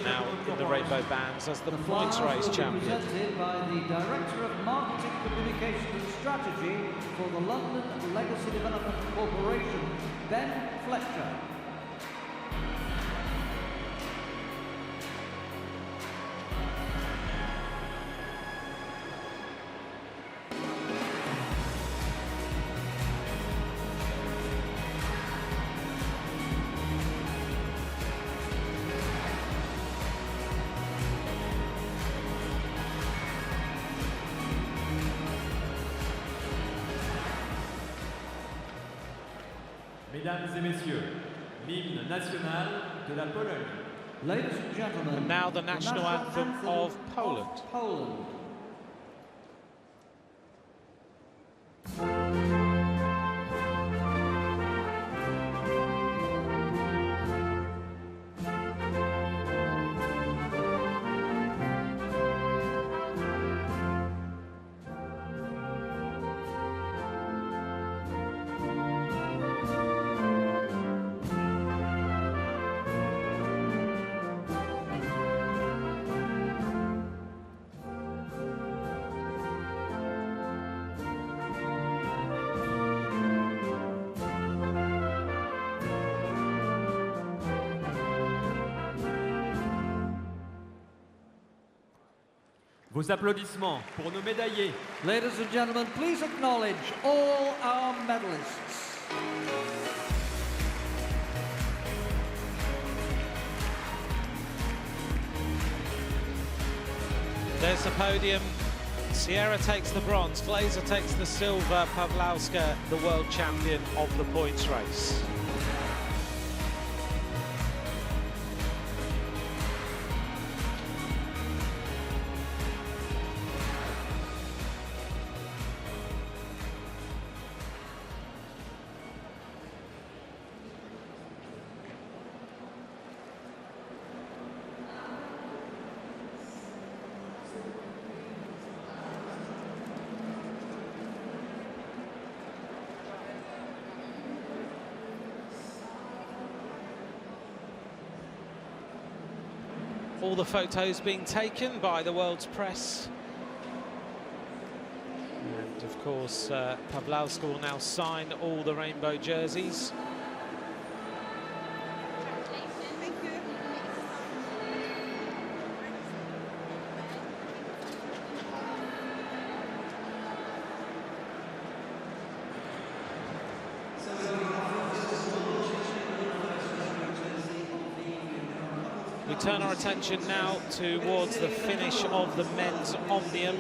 now in the rainbow bands as the points race champion. Presented by the Director of Marketing, Communication and Strategy for the London Legacy Development Corporation, Ben Fletcher. Mesdames et messieurs, l'hymne national de la Pologne. Ladies and gentlemen, And now the national anthem of Poland. Poland. Vos applaudissements pour nos médaillés. Ladies and gentlemen, please acknowledge all our medalists. There's the podium. Sierra takes the bronze, Glazer takes the silver, Pawlowska the world champion of the points race. All the photos being taken by the world's press. And of course, Pawlowska will now sign all the rainbow jerseys. turn our attention now towards the finish of the men's Omnium.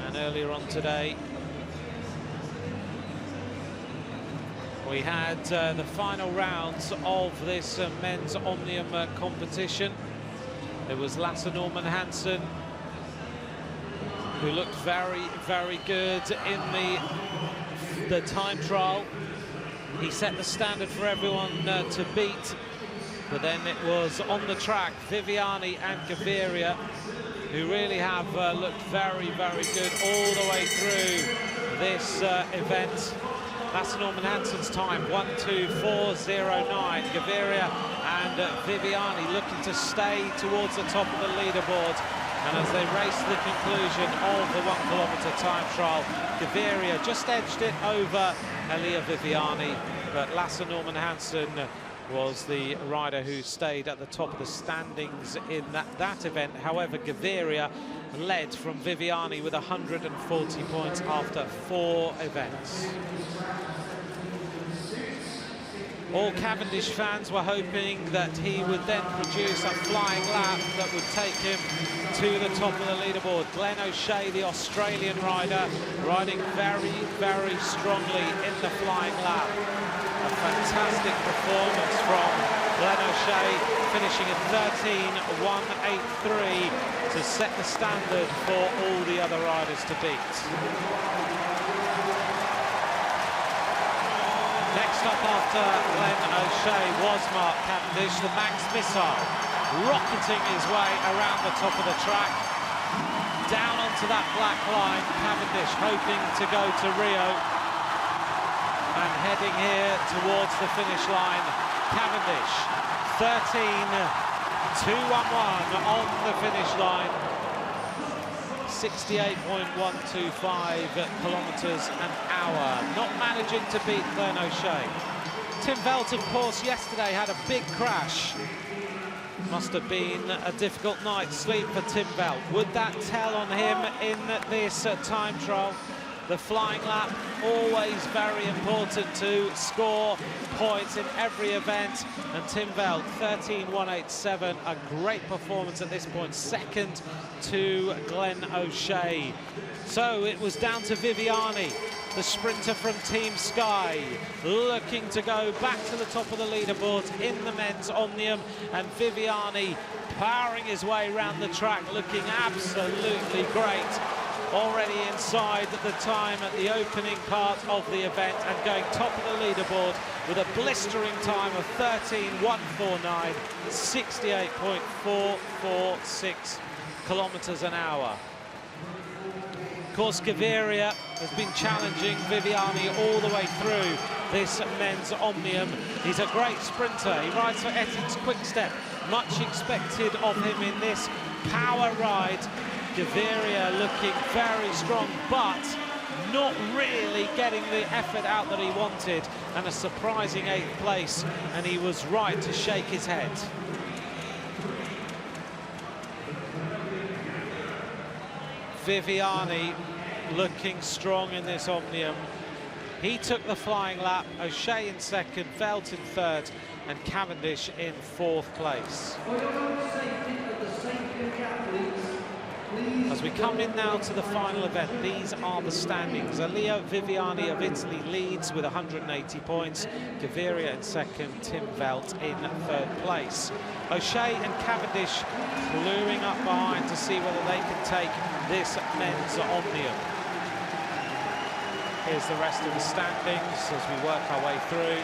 And earlier on today, we had the final rounds of this men's Omnium competition. It was Lasse Norman Hansen who looked very, very good in the time trial. He set the standard for everyone to beat, but then it was on the track Viviani and Gaviria who really have looked very, very good all the way through this event. Lasse Norman Hansen's time, 1:24.09. Gaviria and Viviani looking to stay towards the top of the leaderboard. And as they race to the conclusion of the 1 kilometre time trial, Gaviria just edged it over Elia Viviani, but Lasse Norman Hansen was the rider who stayed at the top of the standings in that event. However, Gaviria led from Viviani with 140 points after 4 events. All Cavendish fans were hoping that he would then produce a flying lap that would take him to the top of the leaderboard. Glenn O'Shea, the Australian rider, riding very, very strongly in the flying lap. A fantastic performance from Glenn O'Shea, finishing at 13.183 to set the standard for all the other riders to beat. Next up after Glenn O'Shea was Mark Cavendish, the Manx Missile, rocketing his way around the top of the track. Down onto that black line, Cavendish hoping to go to Rio. And heading here towards the finish line, Cavendish, 13.211 on the finish line. 68.125 kilometres an hour. Not managing to beat Glenn O'Shea. Tim Velt, of course, yesterday had a big crash. Must have been a difficult night's sleep for Tim Velt. Would that tell on him in this time trial? The flying lap, always very important to score points in every event. And Tim Velt, 13.187, a great performance at this point, second to Glenn O'Shea. So it was down to Viviani, the sprinter from Team Sky, looking to go back to the top of the leaderboard in the men's Omnium. And Viviani powering his way around the track, looking absolutely great. Already inside the time at the opening part of the event and going top of the leaderboard with a blistering time of 13.149, 68.446 kilometres an hour. Of course, Gaviria has been challenging Viviani all the way through this men's Omnium. He's a great sprinter. He rides for Ethics Quickstep. Much expected of him in this power ride. Gaviria looking very strong, but not really getting the effort out that he wanted, and a surprising 8th place, and he was right to shake his head. Viviani looking strong in this Omnium. He took the flying lap, O'Shea in second, Velt in third, and Cavendish in 4th place. As we come in now to the final event, these are the standings. Elia Viviani of Italy leads with 180 points. Gaviria in second, Tim Velt in 3rd place. O'Shea and Cavendish gluing up behind to see whether they can take this men's Omnium. Here's the rest of the standings as we work our way through.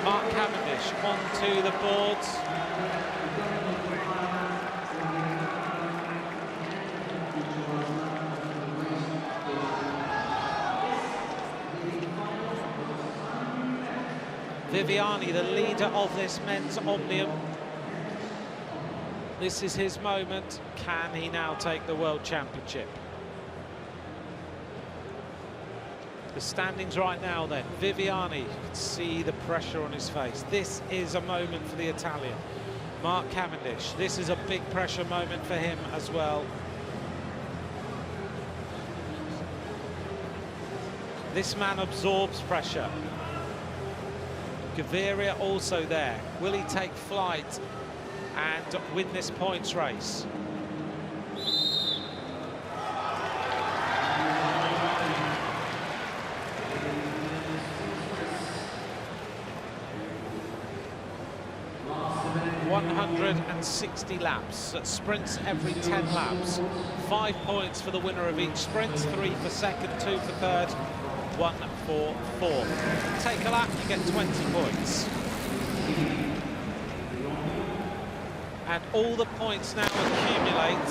Mark Cavendish onto the boards. Viviani, the leader of this men's Omnium. This is his moment. Can he now take the World Championship? The standings right now then. Viviani, you can see the pressure on his face. This is a moment for the Italian. Mark Cavendish, this is a big pressure moment for him as well. This man absorbs pressure. Gaviria also there. Will he take flight and win this points race? ...160 laps, sprints every 10 laps. 5 points for the winner of each sprint, 3 for second, 2 for third, 1 for fourth. Take a lap, you get 20 points. And all the points now accumulate,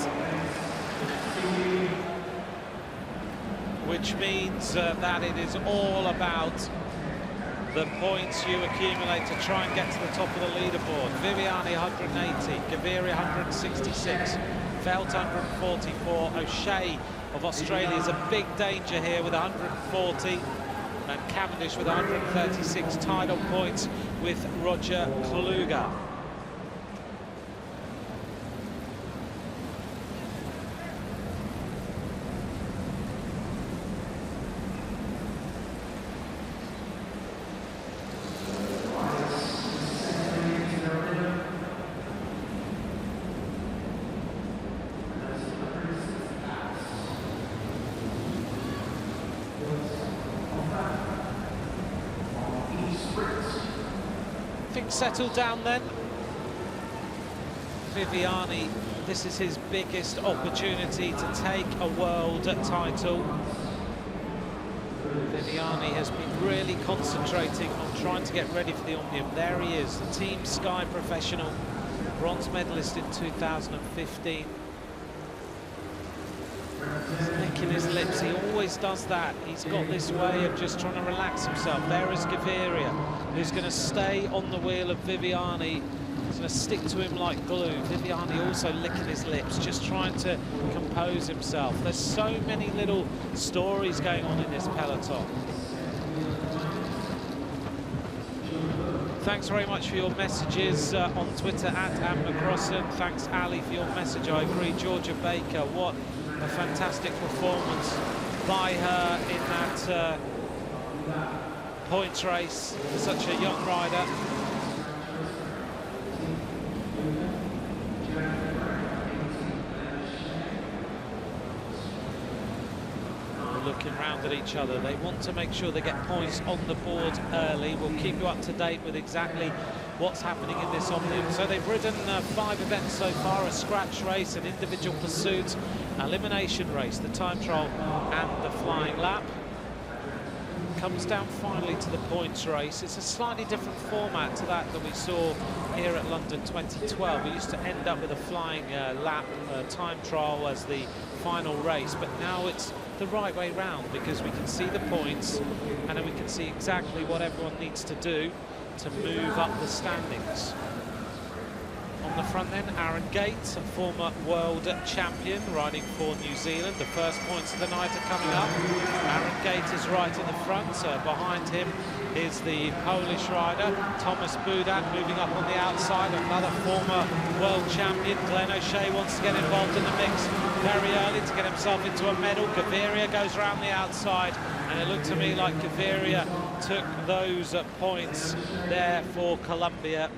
which means that it is all about the points you accumulate to try and get to the top of the leaderboard. Viviani 180, Gaviria 166, Velt 144, O'Shea of Australia is a big danger here with 140, and Cavendish with 136, tied on points with Roger Kluger. Settled down then. Viviani, this is his biggest opportunity to take a world title. Viviani has been really concentrating on trying to get ready for the Omnium. There he is, the Team Sky professional, bronze medalist in 2015. He's licking his lips, he always does that. He's got this way of just trying to relax himself. There is Gaviria, who's going to stay on the wheel of Viviani. He's going to stick to him like glue. Viviani also licking his lips, just trying to compose himself. There's so many little stories going on in this peloton. Thanks very much for your messages on Twitter @AmMcCrossan. Thanks, Ali, for your message. I agree. Georgia Baker, what a fantastic performance by her in that points race for such a young rider. Looking round at each other, they want to make sure they get points on the board early. We'll keep you up to date with exactly what's happening in this Omnium. So they've ridden 5 events so far: a scratch race, an individual pursuit, elimination race, the time trial and the flying lap. Comes down finally to the points race. It's a slightly different format to that we saw here at London 2012. We used to end up with a flying lap time trial as the final race, but now it's the right way round, because we can see the points and then we can see exactly what everyone needs to do to move up the standings. On the front then, Aaron Gate, a former world champion, riding for New Zealand. The first points of the night are coming up. Aaron Gate is right in the front. Behind him is the Polish rider, Thomas Budak, moving up on the outside. Another former world champion, Glenn O'Shea, wants to get involved in the mix very early to get himself into a medal. Gaviria goes around the outside, and it looked to me like Gaviria took those points there for Colombia.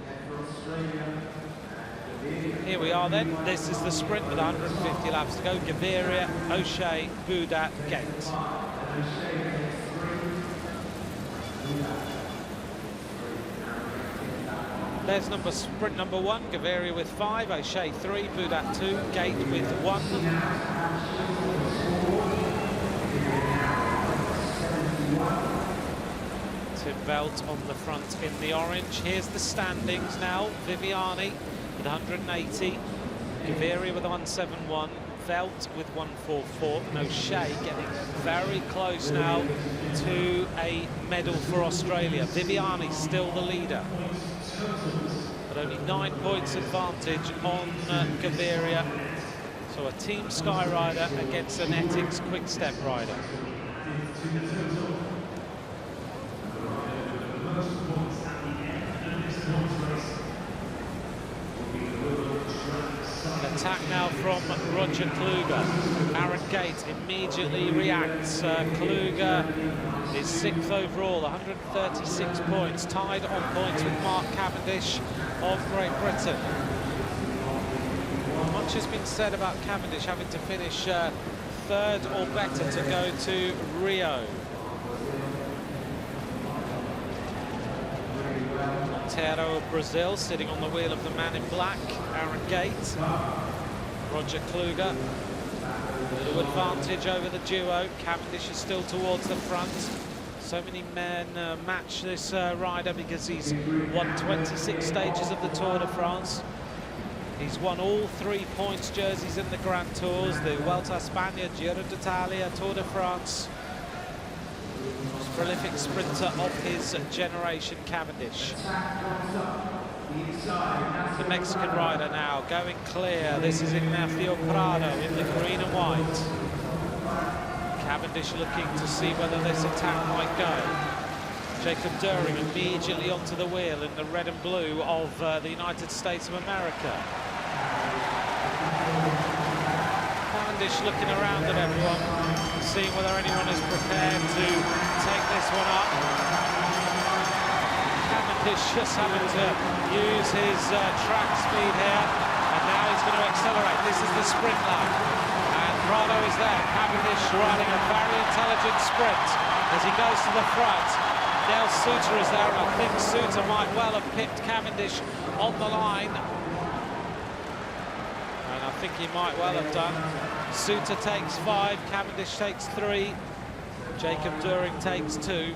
Here we are then. This is the sprint with 150 laps to go. Gaviria, O'Shea, Budak, Gate. There's sprint number 1, Gaviria with 5, O'Shea 3, Budak 2, Gate with 1. Tim Velt on the front in the orange. Here's the standings now. Viviani with 180, Gaviria with 171, Velt with 144, and O'Shea getting very close now to a medal for Australia. Viviani still the leader, but only 9 points advantage on Gaviria. So a Team Sky rider against an Ethics Quick Step rider. most points at the end of this points race will be the World Track An attack now from Roger Kluger. Aaron Gate immediately reacts. Kluger is 6th overall, 136 points, tied on points with Mark Cavendish of Great Britain. Much has been said about Cavendish having to finish 3rd or better to go to Rio. Montero of Brazil sitting on the wheel of the man in black, Aaron Gate. Roger Kluger, a little advantage over the duo. Cavendish is still towards the front. So many men match this rider because he's won 26 stages of the Tour de France. He's won all 3 points jerseys in the Grand Tours, the Vuelta a España, Giro d'Italia, Tour de France. Most prolific sprinter of his generation, Cavendish. The Mexican rider now going clear. This is Ignacio Prado in the green and white. Cavendish looking to see whether this attack might go. Jacob During immediately onto the wheel in the red and blue of the United States of America. Cavendish looking around at everyone, seeing whether anyone is prepared to take this one up. Cavendish just having to use his track speed here, and now he's going to accelerate. This is the sprint lap, and Prado is there. Cavendish riding a very intelligent sprint as he goes to the front. Dale Suter is there, and I think Suter might well have pipped Cavendish on the line. And I think he might well have done. Suter takes 5, Cavendish takes 3, Jacob During takes 2.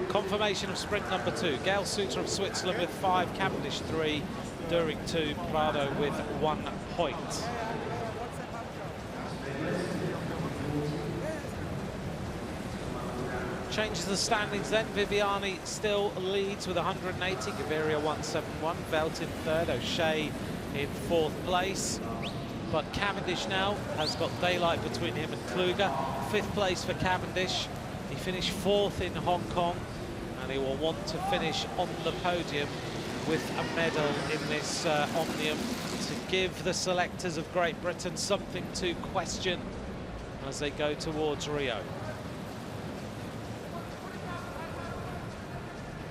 Confirmation of sprint number 2. Gail Suter of Switzerland with 5, Cavendish 3, During 2, Prado with 1 point. Changes the standings then. Viviani still leads with 180, Gaviria 171, Belt in 3rd, O'Shea in 4th place. But Cavendish now has got daylight between him and Kluger. 5th place for Cavendish. He finished 4th in Hong Kong, and he will want to finish on the podium with a medal in this Omnium to give the selectors of Great Britain something to question as they go towards Rio.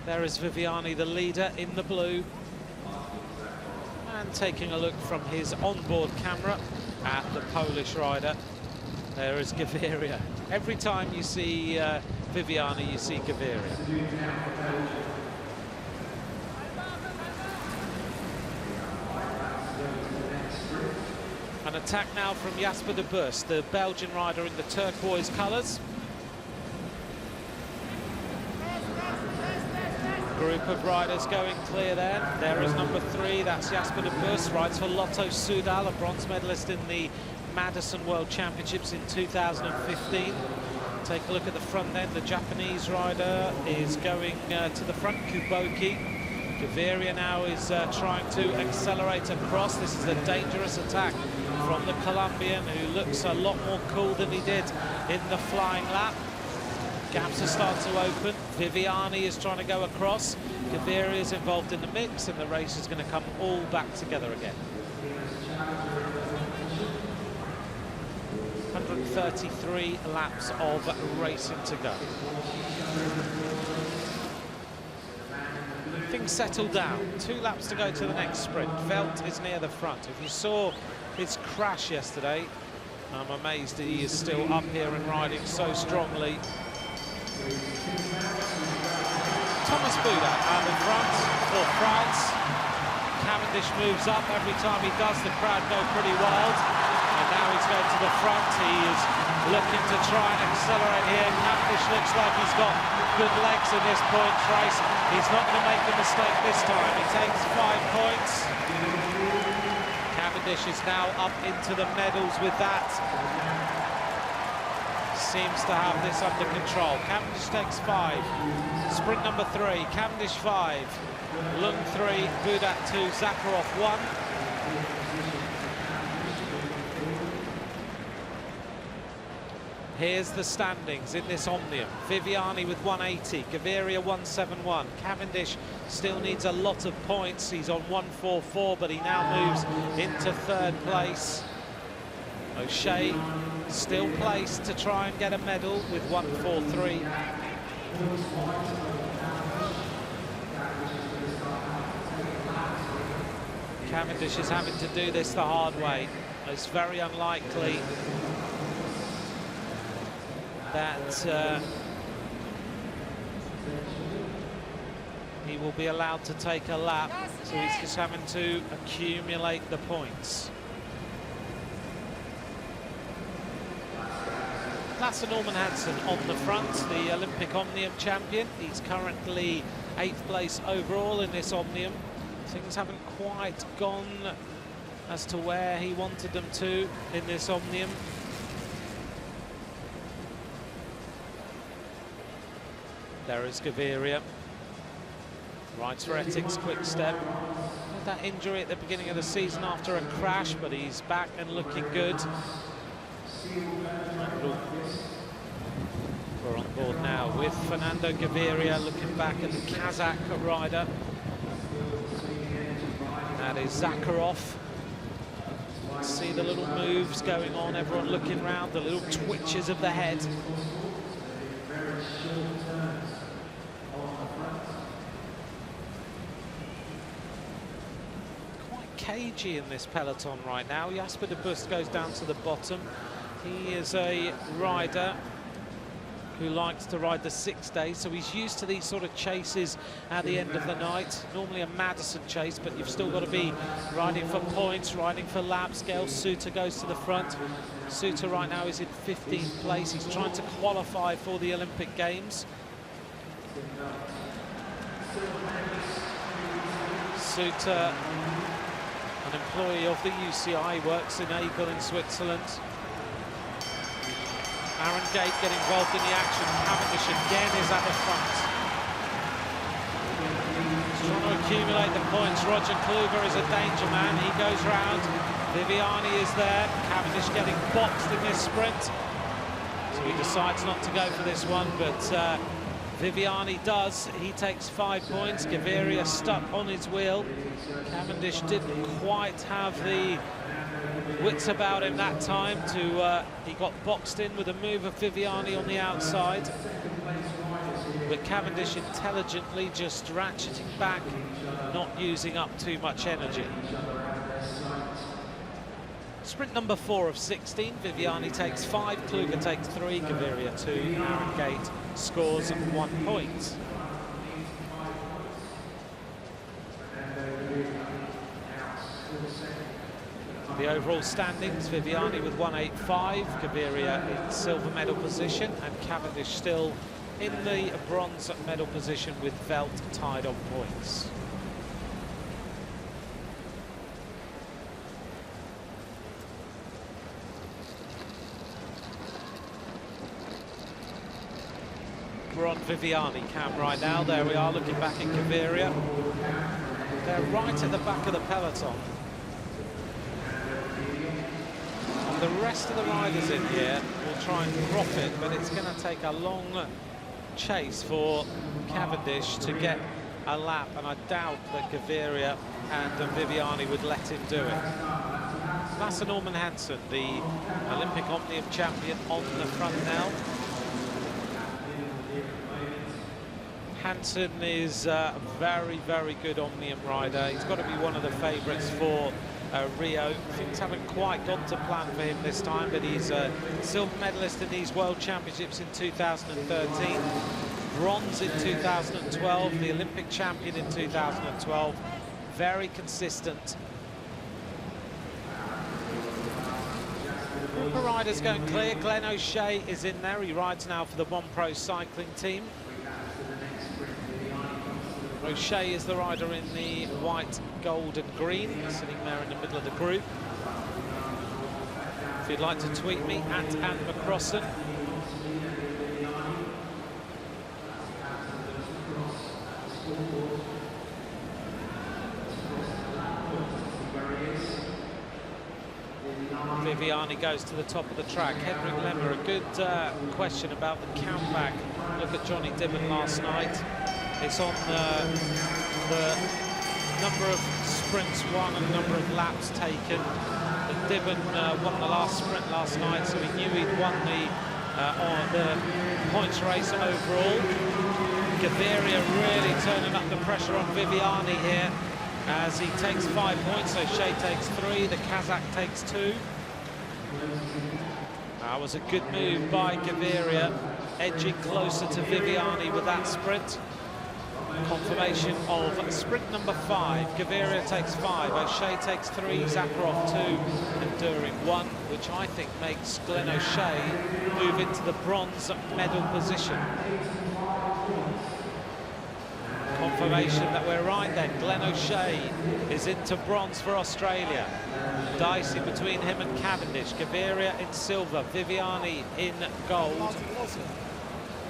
There is Viviani, the leader, in the blue. And taking a look from his onboard camera at the Polish rider, there is Gaviria. Every time you see Viviani, you see Gaviria. An attack now from Jasper de Bus, the Belgian rider in the turquoise colours. Group of riders going clear there. There is number 3, that's Jasper de Bus, rides for Lotto Soudal, a bronze medalist in the Madison World Championships in 2015. Take a look at the front then. The Japanese rider is going to the front, Kuboki. Gaviria now is trying to accelerate across. This is a dangerous attack from the Colombian, who looks a lot more cool than he did in the flying lap. Gaps are starting to open. Viviani is trying to go across. Gaviria is involved in the mix, and the race is going to come all back together again. 133 laps of racing to go. Things settle down. 2 laps to go to the next sprint. Velt is near the front. If you saw his crash yesterday, I'm amazed that he is still up here and riding so strongly. Thomas Bouda out in front for France. Cavendish moves up. Every time he does, the crowd go pretty wild. And now he's going to the front. He is looking to try and accelerate here. Cavendish looks like he's got good legs in this points race. He's not going to make the mistake this time. He takes 5 points. Cavendish is now up into the medals with that. Seems to have this under control. Cavendish takes 5. Sprint number 3, Cavendish 5, Lung 3, Budat 2, Zakharov 1. Here's the standings in this Omnium. Viviani with 180, Gaviria 171. Cavendish still needs a lot of points. He's on 144, but he now moves into third place. O'Shea still placed to try and get a medal with 143. Cavendish is having to do this the hard way. It's very unlikely that he will be allowed to take a lap, so he's just having to accumulate the points. Lasse Norman Hansen on the front, the Olympic Omnium champion. He's currently 8th place overall in this Omnium. Things haven't quite gone as to where he wanted them to in this Omnium. There is Gaviria. Rides for Ethics, quick step. Had that injury at the beginning of the season after a crash, but he's back and looking good. We're on board now with Fernando Gaviria, looking back at the Kazakh rider. That is Zakharov. See the little moves going on, everyone looking round, the little twitches of the head. Quite cagey in this peloton right now. Jasper de Bust goes down to the bottom. He is a rider who likes to ride the 6 days, so he's used to these sort of chases at the end of the night. Normally a Madison chase, but you've still got to be riding for points, riding for laps. Gail Suter goes to the front. Suter right now is in 15th place. He's trying to qualify for the Olympic Games. Suter, an employee of the UCI, works in Aigle in Switzerland. Aaron Gate getting involved in the action. Cavendish again is at the front. He's trying to accumulate the points. Roger Kluger is a danger man. He goes round. Viviani is there. Cavendish getting boxed in this sprint. So he decides not to go for this one, but Viviani does. He takes 5 points. Gaviria stuck on his wheel. Cavendish didn't quite have the wits about him that time to he got boxed in with a move of Viviani on the outside, but Cavendish intelligently just ratcheting back, not using up too much energy. Sprint number 4 of 16. Viviani takes 5, Kluger takes 3, Gaviria 2, Aaron Gate scores 1 point. The overall standings, Viviani with 185, Gaviria in silver medal position, and Cavendish still in the bronze medal position with Velt tied on points. We're on Viviani cam right now. There we are, looking back at Gaviria. They're right at the back of the peloton. The rest of the riders in here will try and profit, but it's going to take a long chase for Cavendish to get a lap, and I doubt that Gaviria and Viviani would let him do it. Lasse Norman Hansen, the Olympic Omnium champion, on the front now. Hansen is a very, very good Omnium rider. He's got to be one of the favourites for Rio. Things haven't quite gone to plan for him this time, but he's a silver medalist in these World Championships in 2013, bronze in 2012, the Olympic champion in 2012. Very consistent. All the riders going clear. Glenn O'Shea is in there. He rides now for the One Pro cycling team. O'Shea is the rider in the white, gold and green, sitting there in the middle of the group. If you'd like to tweet me, at Anne McCrossan. Viviani goes to the top of the track. Henrik Lemmer, a good question about the countback. Look at Johnny Dibben last night. It's on the number of sprints won and the number of laps taken. But Dibben won the last sprint last night, so he knew he'd won the points race overall. Gaviria really turning up the pressure on Viviani here as he takes 5 points, so O'Shea takes 3, the Kazakh takes 2. That was a good move by Gaviria, edging closer to Viviani with that sprint. Confirmation of sprint number 5. Gaviria takes 5, O'Shea takes 3, Zakharov 2, and During 1, which I think makes Glenn O'Shea move into the bronze medal position. Confirmation that we're right then. Glenn O'Shea is into bronze for Australia. Dicey between him and Cavendish. Gaviria in silver, Viviani in gold.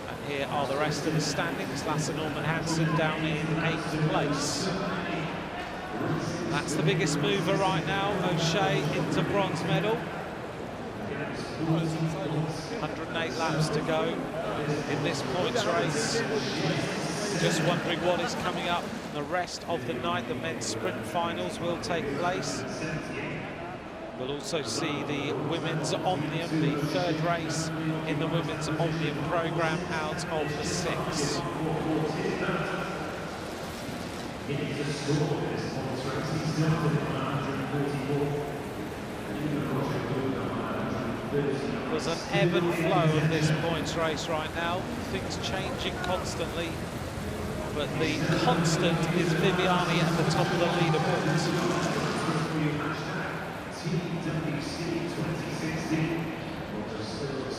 And here are the rest of the standings. Lasse Norman Hansen down in 8th place. That's the biggest mover right now. O'Shea into bronze medal. 108 laps to go in this points race. Just wondering what is coming up the rest of the night. The men's sprint finals will take place. We'll also see the women's Omnium, the 3rd race in the women's Omnium programme out of the 6. There's an ebb and flow of this points race right now. Things changing constantly. But the constant is Viviani at the top of the leaderboard.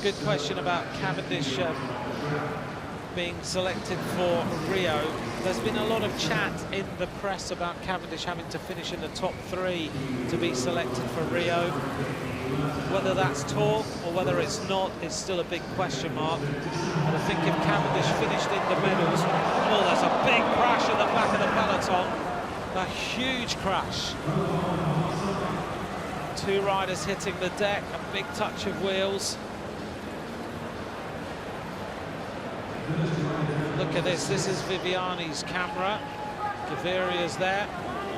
Good question about Cavendish being selected for Rio. There's been a lot of chat in the press about Cavendish having to finish in the top 3 to be selected for Rio. Whether that's talk or whether it's not is still a big question mark. And I think if Cavendish finished in the medals, oh, there's a big crash at the back of the peloton. A huge crash. 2 riders hitting the deck, a big touch of wheels. Look at this is Viviani's camera. Gaviria's there.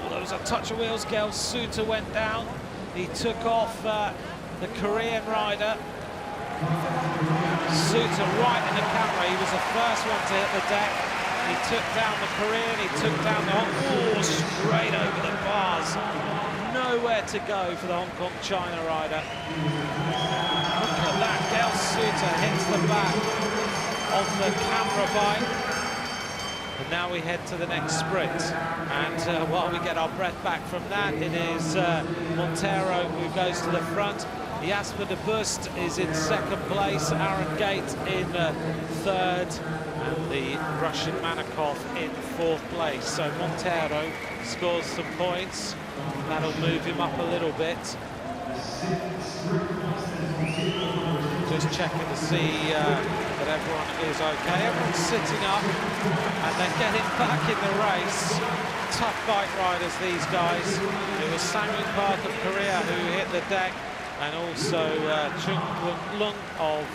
Oh, there was a touch of wheels. Gail Suter went down. He took off the Korean rider. Suter right in the camera. He was the first one to hit the deck. He took down the Korean, he took down the straight over the bars. Nowhere to go for the Hong Kong China rider. Look at that, Gail Suter hits the back of the camera bike. And now we head to the next sprint. And while we get our breath back from that, it is Montero who goes to the front. Jasper de Bust is in 2nd place, Aaron Gate in 3rd, and the Russian Manakov in 4th place. So Montero scores some points. That'll move him up a little bit. Just checking to see that everyone is okay. Everyone's sitting up and they're getting back in the race. Tough bike riders, these guys. It was Sang-Wing Park of Korea who hit the deck, and also Chung Lung of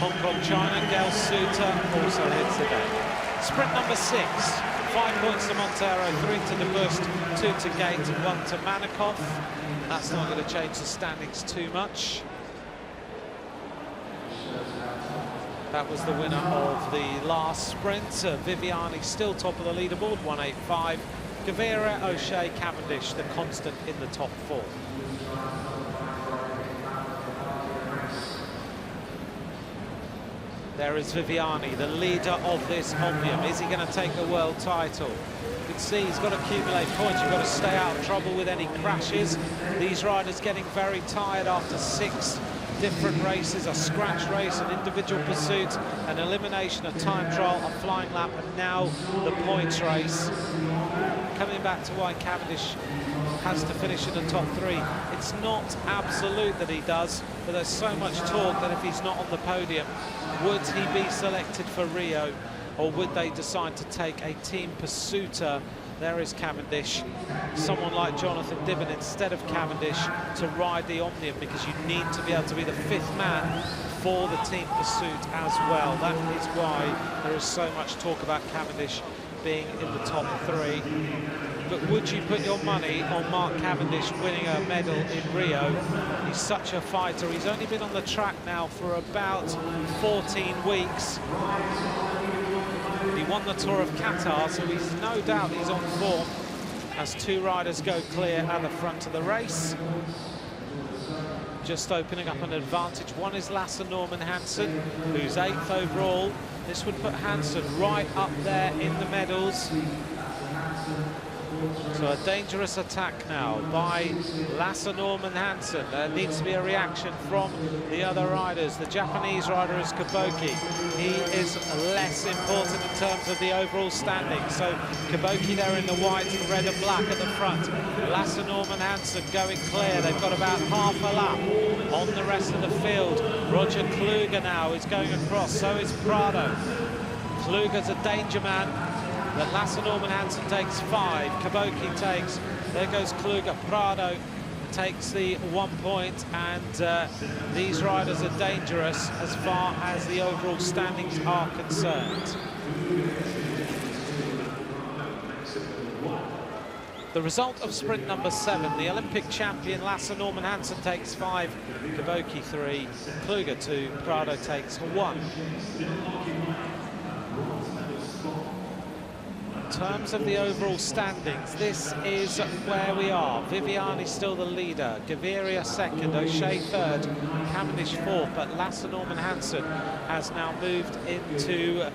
Hong Kong China. Gail Suter also hits the deck. Sprint number 6. 5 points to Montero, 3 to De Bust, 2 to Gate, 1 to Manakov. That's not going to change the standings too much. That was the winner of the last sprint. Viviani still top of the leaderboard, 185. Gaviria, O'Shea, Cavendish, the constant in the top 4. There is Viviani, the leader of this Omnium. Is he going to take the world title? You can see he's got to accumulate points. You've got to stay out of trouble with any crashes. These riders getting very tired after 6 different races, a scratch race, an individual pursuit, an elimination, a time trial, a flying lap, and now the points race. Coming back to why Cavendish has to finish in the top 3. It's not absolute that he does, but there's so much talk that if he's not on the podium, would he be selected for Rio, or would they decide to take a team pursuiter There is Cavendish. Someone like Jonathan Dibben instead of Cavendish to ride the Omnium, because you need to be able to be the 5th man for the team pursuit as well. That is why there is so much talk about Cavendish being in the top 3. But would you put your money on Mark Cavendish winning a medal in Rio? He's such a fighter. He's only been on the track now for about 14 weeks. He won the Tour of Qatar, so he's no doubt he's on form as 2 riders go clear at the front of the race. Just opening up an advantage. One is Lasse Norman Hansen, who's 8th overall. This would put Hansen right up there in the medals. So a dangerous attack now by Lasse Norman Hansen. There needs to be a reaction from the other riders. The Japanese rider is Kaboki. He is less important in terms of the overall standing. So Kaboki there in the white, red and black at the front. Lasse Norman Hansen going clear. They've got about half a lap on the rest of the field. Roger Kluge now is going across. So is Prado. Kluge's a danger man. But Lasse Norman Hansen takes 5, Kaboki takes, there goes Kluge, Prado takes the 1 point, and these riders are dangerous as far as the overall standings are concerned. The result of sprint number 7, the Olympic champion Lasse Norman Hansen takes 5, Kaboki 3, Kluge 2, Prado takes 1. In terms of the overall standings, this is where we are. Viviani's still the leader, Gaviria 2nd, O'Shea 3rd, Cavendish 4th, but Lasse Norman Hansen has now moved into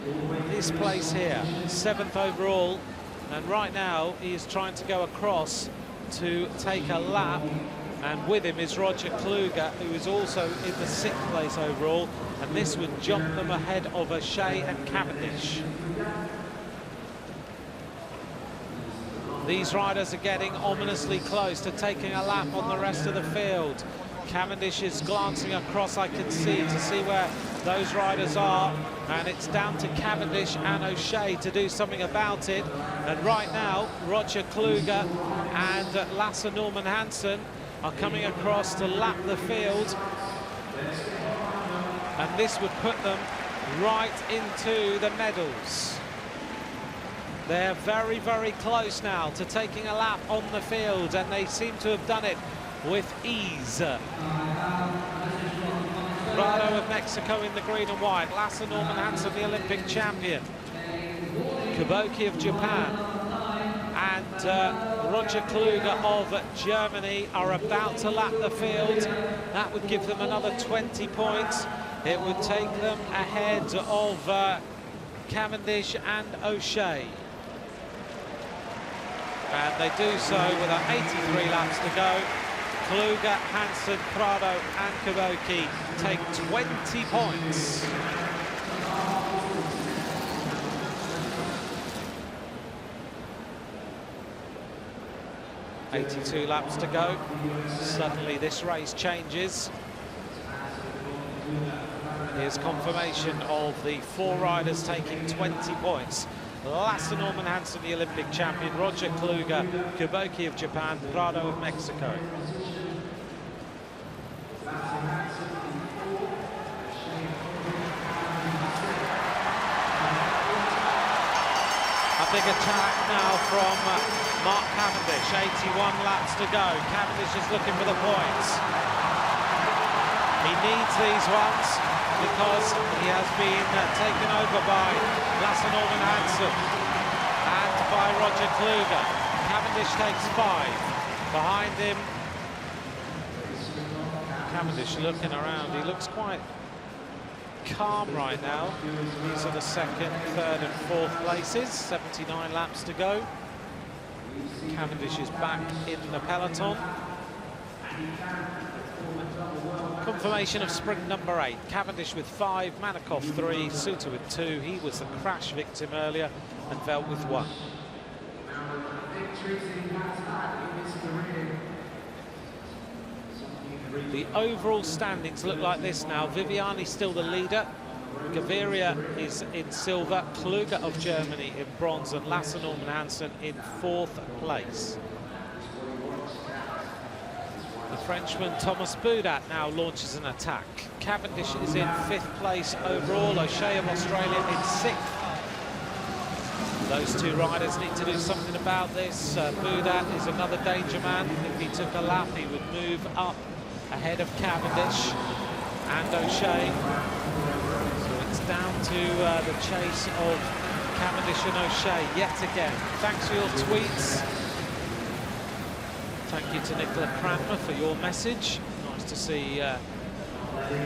this place here, 7th overall, and right now he is trying to go across to take a lap, and with him is Roger Kluge, who is also in the 6th place overall, and this would jump them ahead of O'Shea and Cavendish. These riders are getting ominously close to taking a lap on the rest of the field. Cavendish is glancing across, I can see, to see where those riders are, and it's down to Cavendish and O'Shea to do something about it. And right now, Roger Kluge and Lasse Norman Hansen are coming across to lap the field, and this would put them right into the medals. They're very, very close now to taking a lap on the field, and they seem to have done it with ease. Prado of Mexico in the green and white, Lasse Norman Hansen, the Olympic champion, Kaboki of Japan, and Roger Kluge of Germany are about to lap the field. That would give them another 20 points. It would take them ahead of Cavendish and O'Shea. And they do so with 83 laps to go. Kluge, Hansen, Prado and Kaboki take 20 points. .82 laps to go. Suddenly this race changes. Here's confirmation of the 4 riders taking 20 points. Lasse Norman Hansen, the Olympic champion, Roger Kluge, Kaboki of Japan, Prado of Mexico. A big attack now from Mark Cavendish, 81 laps to go. Cavendish is looking for the points. He needs these ones because he has been taken over by Lasse Norman Hansen and by Roger Kluge. Cavendish takes 5. Behind him, Cavendish looking around. He looks quite calm right now. These are the 2nd, 3rd and 4th places. 79 laps to go. Cavendish is back in the peloton. Confirmation of sprint number 8. Cavendish with 5, Manakov 3, Suter with 2. He was the crash victim earlier, and Velt with 1. The overall standings look like this now. Viviani's still the leader. Gaviria is in silver, Kluge of Germany in bronze, and Lasse Norman Hansen in 4th place. The Frenchman Thomas Boudat now launches an attack. Cavendish is in 5th place overall, O'Shea of Australia in 6th. Those two riders need to do something about this. Boudat is another danger man. If he took a lap, he would move up ahead of Cavendish and O'Shea. So it's down to the chase of Cavendish and O'Shea yet again. Thanks for your tweets. Thank you to Nicola Cranmer for your message. Nice to see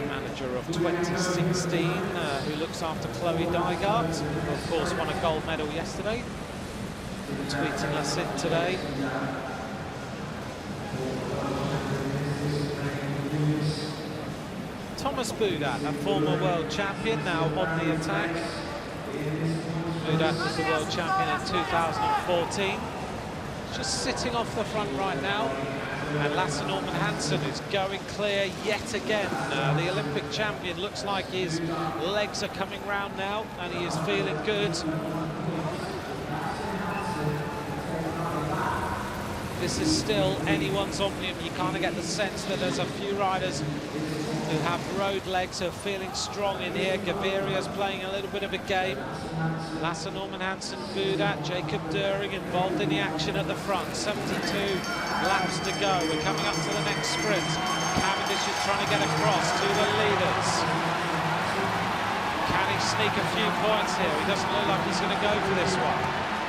manager of 2016 who looks after Chloe Dygart, who of course won a gold medal yesterday, tweeting us in today. Thomas Boudat, a former world champion, now on the attack. Boudat was the world champion in 2014. Just sitting off the front right now. And Lasse Norman Hansen is going clear yet again. The Olympic champion looks like his legs are coming round now and he is feeling good. This is still anyone's Omnium. You kind of get the sense that there's a few riders who have road legs, who are feeling strong in here. Gaviria's playing a little bit of a game. Lasse Norman Hansen, Boudat, Jacob During involved in the action at the front. 72 laps to go. We're coming up to the next sprint. Cavendish is trying to get across to the leaders. Can he sneak a few points here? He doesn't look like he's going to go for this one.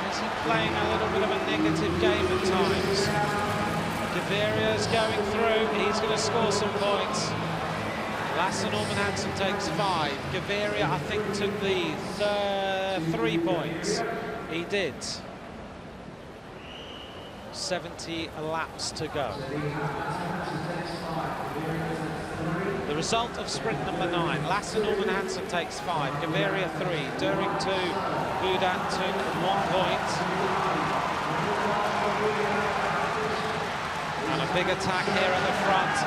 Is he playing a little bit of a negative game at times? Gaviria's going through. He's going to score some points. Lasse Norman Hansen takes 5. Gaviria, I think, took the 3 points. He did. 70 laps to go. The result of sprint number 9. Lasse Norman Hansen takes 5. Gaviria 3. During 2. Boudat took 1 point. And a big attack here at the front.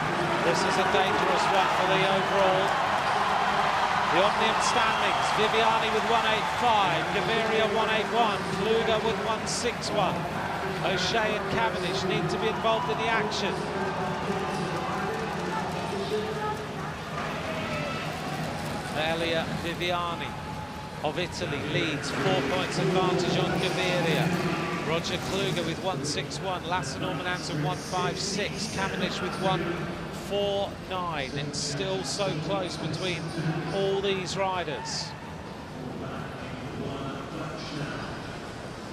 This is a dangerous one for the overall. The Omnium standings, Viviani with 185, Gaviria 181, Kluge with 161. O'Shea and Cavendish need to be involved in the action. Elia Viviani of Italy leads, 4 points advantage on Gaviria. Roger Kluge with 161, Lasse Norman Hansen 156, Cavendish with 149. It's still so close between all these riders.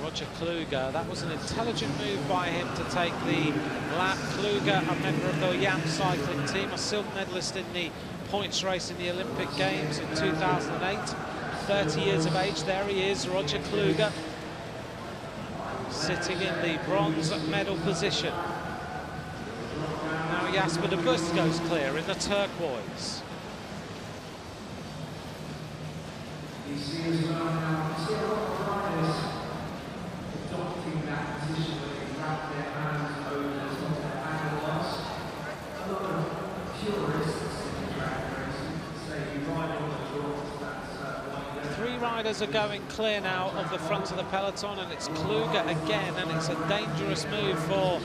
Roger Kluge, that was an intelligent move by him to take the lap. Kluge, a member of the YAM cycling team, a silver medalist in the points race in the Olympic Games in 2008. 30 years of age, there he is, Roger Kluge, sitting in the bronze medal position. Now Jasper de Bust goes clear in the turquoise. You see as well now, still a lot of riders adopting that position where they wrap their hands over the top of their handlebars. A lot of purists in drag racing say you ride on the jaws, that's like 3 riders are going clear now of the front of the peloton, and it's Kluge again, and it's a dangerous move for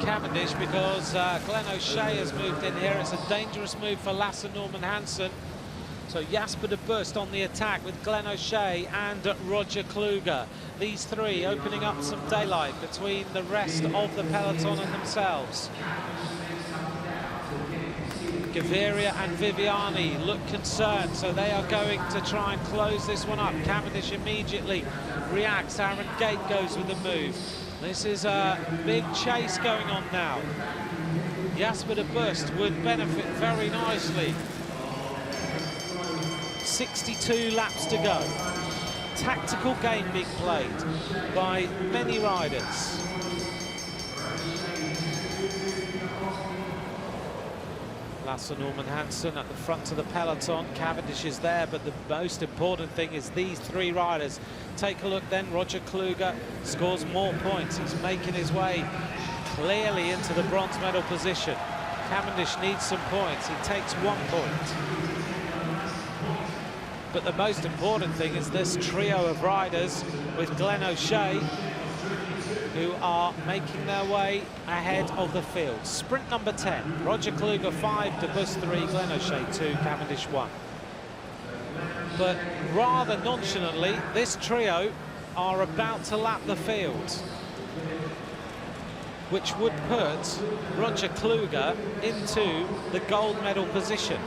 Cavendish because Glenn O'Shea has moved in here. It's a dangerous move for Lasse Norman Hansen. So Jasper de Bust on the attack with Glenn O'Shea and Roger Kluge. These 3 opening up some daylight between the rest of the peloton and themselves. Gaviria and Viviani look concerned, so they are going to try and close this one up. Cavendish immediately reacts. Aaron Gate goes with the move. This is a big chase going on now. Jasper de Bust would benefit very nicely. 62 laps to go. Tactical game being played by many riders. Lasse Norman Hansen at the front of the peloton. Cavendish is there, but the most important thing is these 3 riders. Take a look then, Roger Kluge scores more points. He's making his way clearly into the bronze medal position. Cavendish needs some points. He takes 1 point. But the most important thing is this trio of riders with Glenn O'Shea, who are making their way ahead of the field. Sprint number 10, Roger Kluger 5, De Bus 3, Glenn O'Shea 2, Cavendish 1. But rather nonchalantly, this trio are about to lap the field, which would put Roger Kluger into the gold medal position.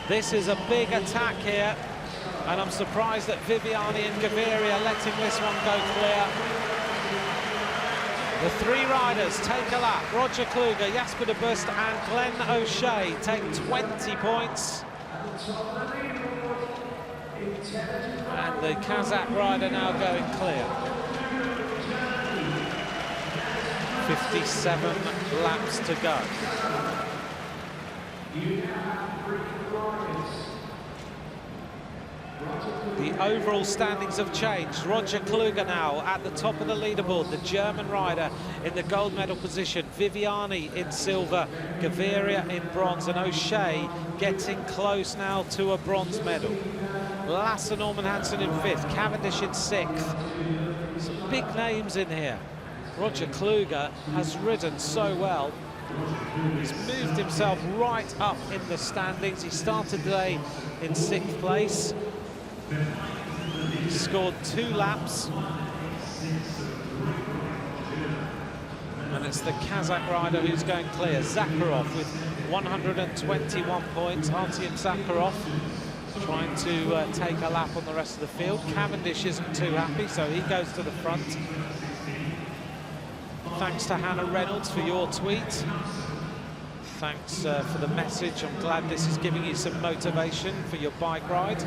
This is a big attack here, and I'm surprised that Viviani and Gaviria are letting this one go clear. The three riders take a lap. Roger Kluger, Jasper de Bust and Glenn O'Shea take 20 points. And the Kazakh rider now going clear. 57 laps to go. The overall standings have changed. Roger Kluger now at the top of the leaderboard, the German rider in the gold medal position, Viviani in silver, Gaviria in bronze, and O'Shea getting close now to a bronze medal. Lasse Norman Hansen in 5th, Cavendish in 6th. Some big names in here. Roger Kluger has ridden so well. He's moved himself right up in the standings. He started today in 6th place. He scored 2 laps. And it's the Kazakh rider who's going clear. Zakharov with 121 points. Artyom Zakharov trying to take a lap on the rest of the field. Cavendish isn't too happy, so he goes to the front. Thanks to Hannah Reynolds for your tweet. Thanks for the message. I'm glad this is giving you some motivation for your bike ride.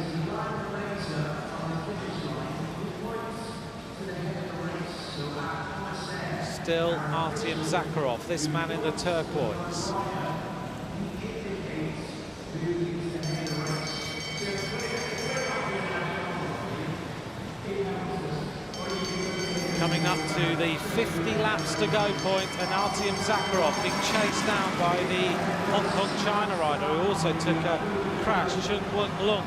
Still Artyom Zakharov, this man in the turquoise. Coming up to the 50 laps to go point, and Artyom Zakharov being chased down by the Hong Kong China rider who also took a crash, Chung Lung.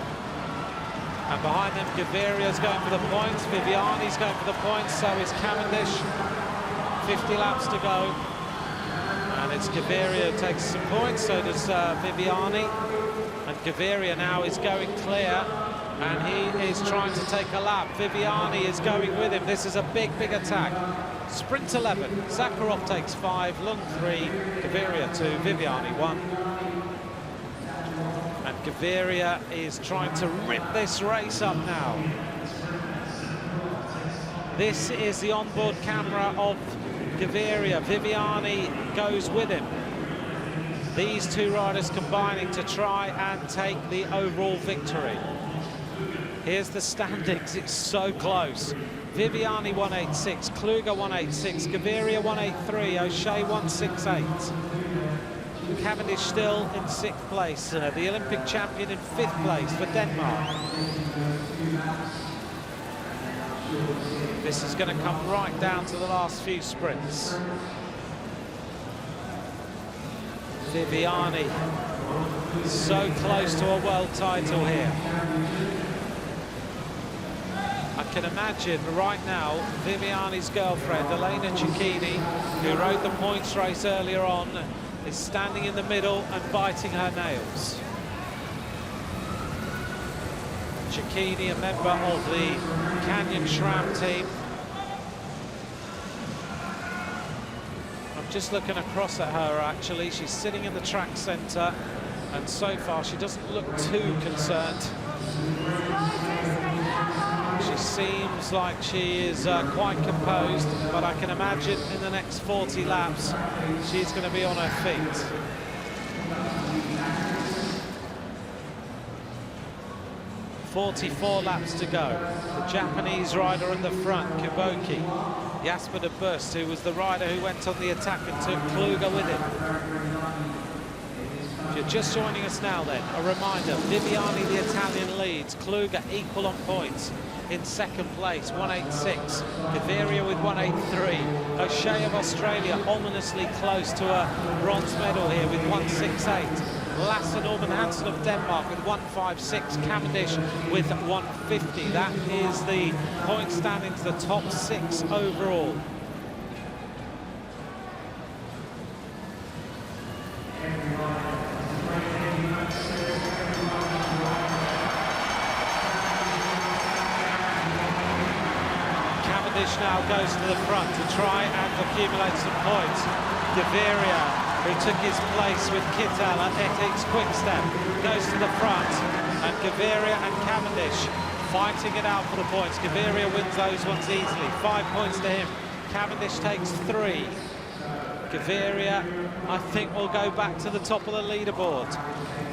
And behind them, Gaviria's going for the points, Viviani's going for the points, so is Cavendish. 50 laps to go. And it's Gaviria who takes some points, so does Viviani. And Gaviria now is going clear. And he is trying to take a lap. Viviani is going with him. This is a big, big attack. Sprint 11. Zakharov takes 5, Lung 3, Gaviria 2, Viviani 1. And Gaviria is trying to rip this race up now. This is the onboard camera of Gaviria. Viviani goes with him. These two riders combining to try and take the overall victory. Here's the standings, it's so close. Viviani 186, Kluger 186, Gaviria 183, O'Shea 168. Cavendish still in 6th place, the Olympic champion in 5th place for Denmark. This is going to come right down to the last few sprints. Viviani, so close to a world title here. I can imagine right now Viviani's girlfriend, Elena Cecchini, who rode the points race earlier on, is standing in the middle and biting her nails. Cecchini, a member of the Canyon SRAM team. I'm just looking across at her actually. She's sitting in the track centre, and so far she doesn't look too concerned. She seems like she is quite composed, but I can imagine in the next 40 laps she's going to be on her feet. "44 laps to go. The Japanese rider in the front, Kuboki. Jasper de Bust, who was the rider who went on the attack and took Kluger with him. If you're just joining us now then, a reminder, Viviani the Italian leads, Kluger equal on points. In 2nd place, 186. Gaviria with 183. O'Shea of Australia ominously close to a bronze medal here with 168. Lasse Norman Hansen of Denmark with 156, Cavendish with 150. That is the point standings, the top 6 overall. Cavendish now goes to the front to try and accumulate some points. Gaviria, who took his place with Kittel at Ethics Quickstep, goes to the front, and Gaviria and Cavendish fighting it out for the points. Gaviria wins those ones easily, 5 points to him. Cavendish takes 3. Gaviria, I think, will go back to the top of the leaderboard.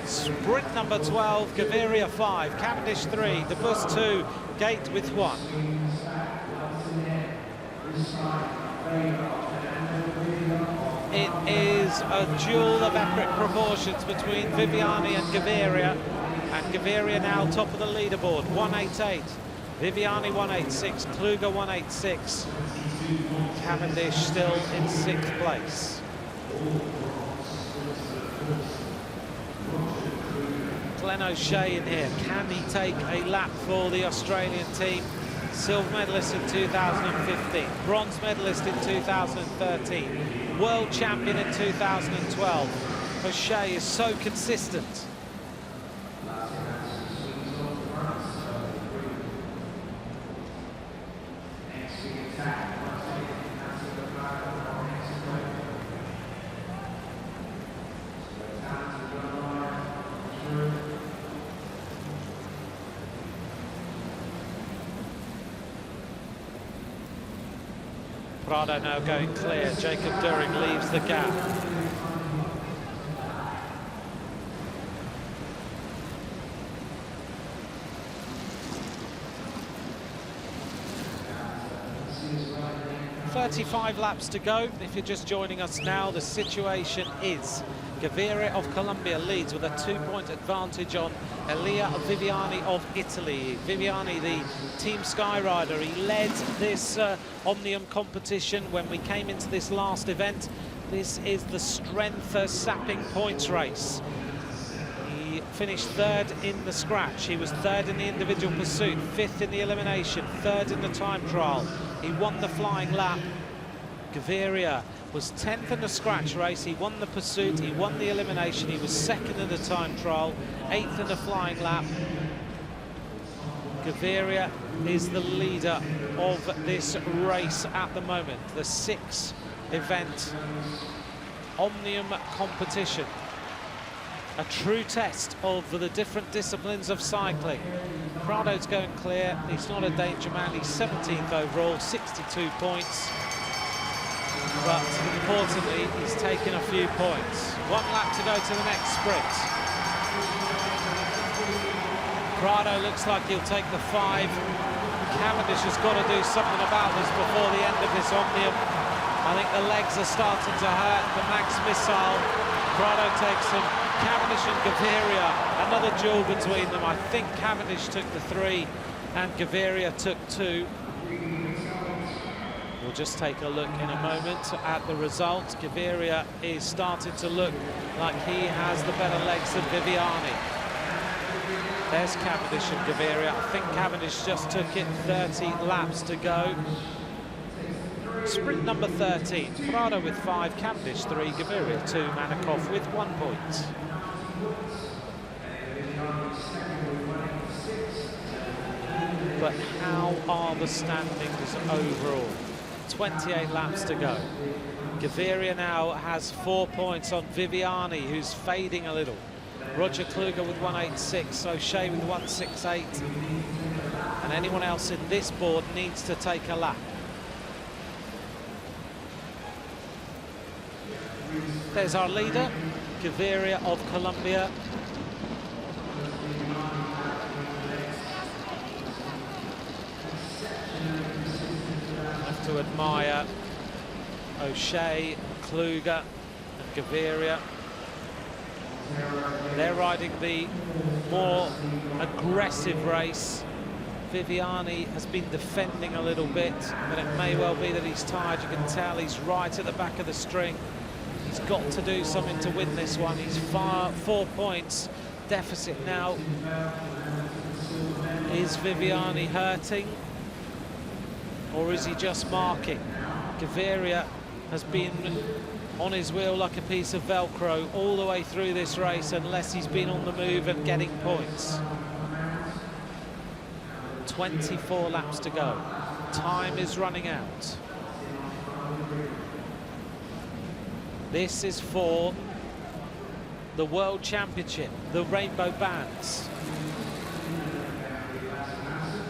Sprint number 12, Gaviria 5, Cavendish 3, De Bus 2, Gate with 1. It is a duel of epic proportions between Viviani and Gaviria now top of the leaderboard, 188. Viviani 186, Kluge 186. Cavendish still in 6th place. Glenn O'Shea in here. Can he take a lap for the Australian team? Silver medalist in 2015, bronze medalist in 2013, world champion in 2012. O'Shea is so consistent. Prado now going clear. Jacob During leaves the gap. "35 laps to go." If you're just joining us now, the situation is Gaviria of Colombia leads with a 2-point advantage on Elia Viviani of Italy. Viviani, the Team Skyrider, he led this Omnium competition when we came into this last event. This is the strength sapping points race. He finished 3rd in the scratch. He was 3rd in the individual pursuit, 5th in the elimination, 3rd in the time trial. He won the flying lap. Gaviria was 10th in the scratch race. He won the pursuit, he won the elimination, he was 2nd in the time trial, 8th in the flying lap. Gaviria is the leader of this race at the moment, the 6th event Omnium competition. A true test of the different disciplines of cycling. Prado's going clear, he's not a danger man, he's 17th overall, 62 points. But importantly, he's taken a few points. 1 lap to go to the next sprint. Prado looks like he'll take the 5. Cavendish has got to do something about this before the end of this Omnium. I think the legs are starting to hurt. The Max Missile, Prado takes him. Cavendish and Gaviria, another duel between them. I think Cavendish took the 3 and Gaviria took 2. We'll just take a look in a moment at the results. Gaviria is starting to look like he has the better legs than Viviani. There's Cavendish and Gaviria. I think Cavendish just took it, 30 laps to go. Sprint number 13, Prado with 5, Cavendish 3, Gaviria 2, Manakov with 1 point. But how are the standings overall? 28 laps to go. Gaviria now has 4 points on Viviani, who's fading a little. Roger Kluge with 186, O'Shea with 168. And anyone else in this board needs to take a lap. There's our leader, Gaviria of Colombia. Have to admire O'Shea, Kluge and Gaviria. They're riding the more aggressive race. Viviani has been defending a little bit, but it may well be that he's tired. You can tell he's right at the back of the string. He's got to do something to win this one. He's 4 points deficit now. Is Viviani hurting, or is he just marking? Gaviria has been on his wheel like a piece of Velcro all the way through this race, unless he's been on the move and getting points. 24 laps to go. Time is running out. This is for the World Championship, the Rainbow Bands.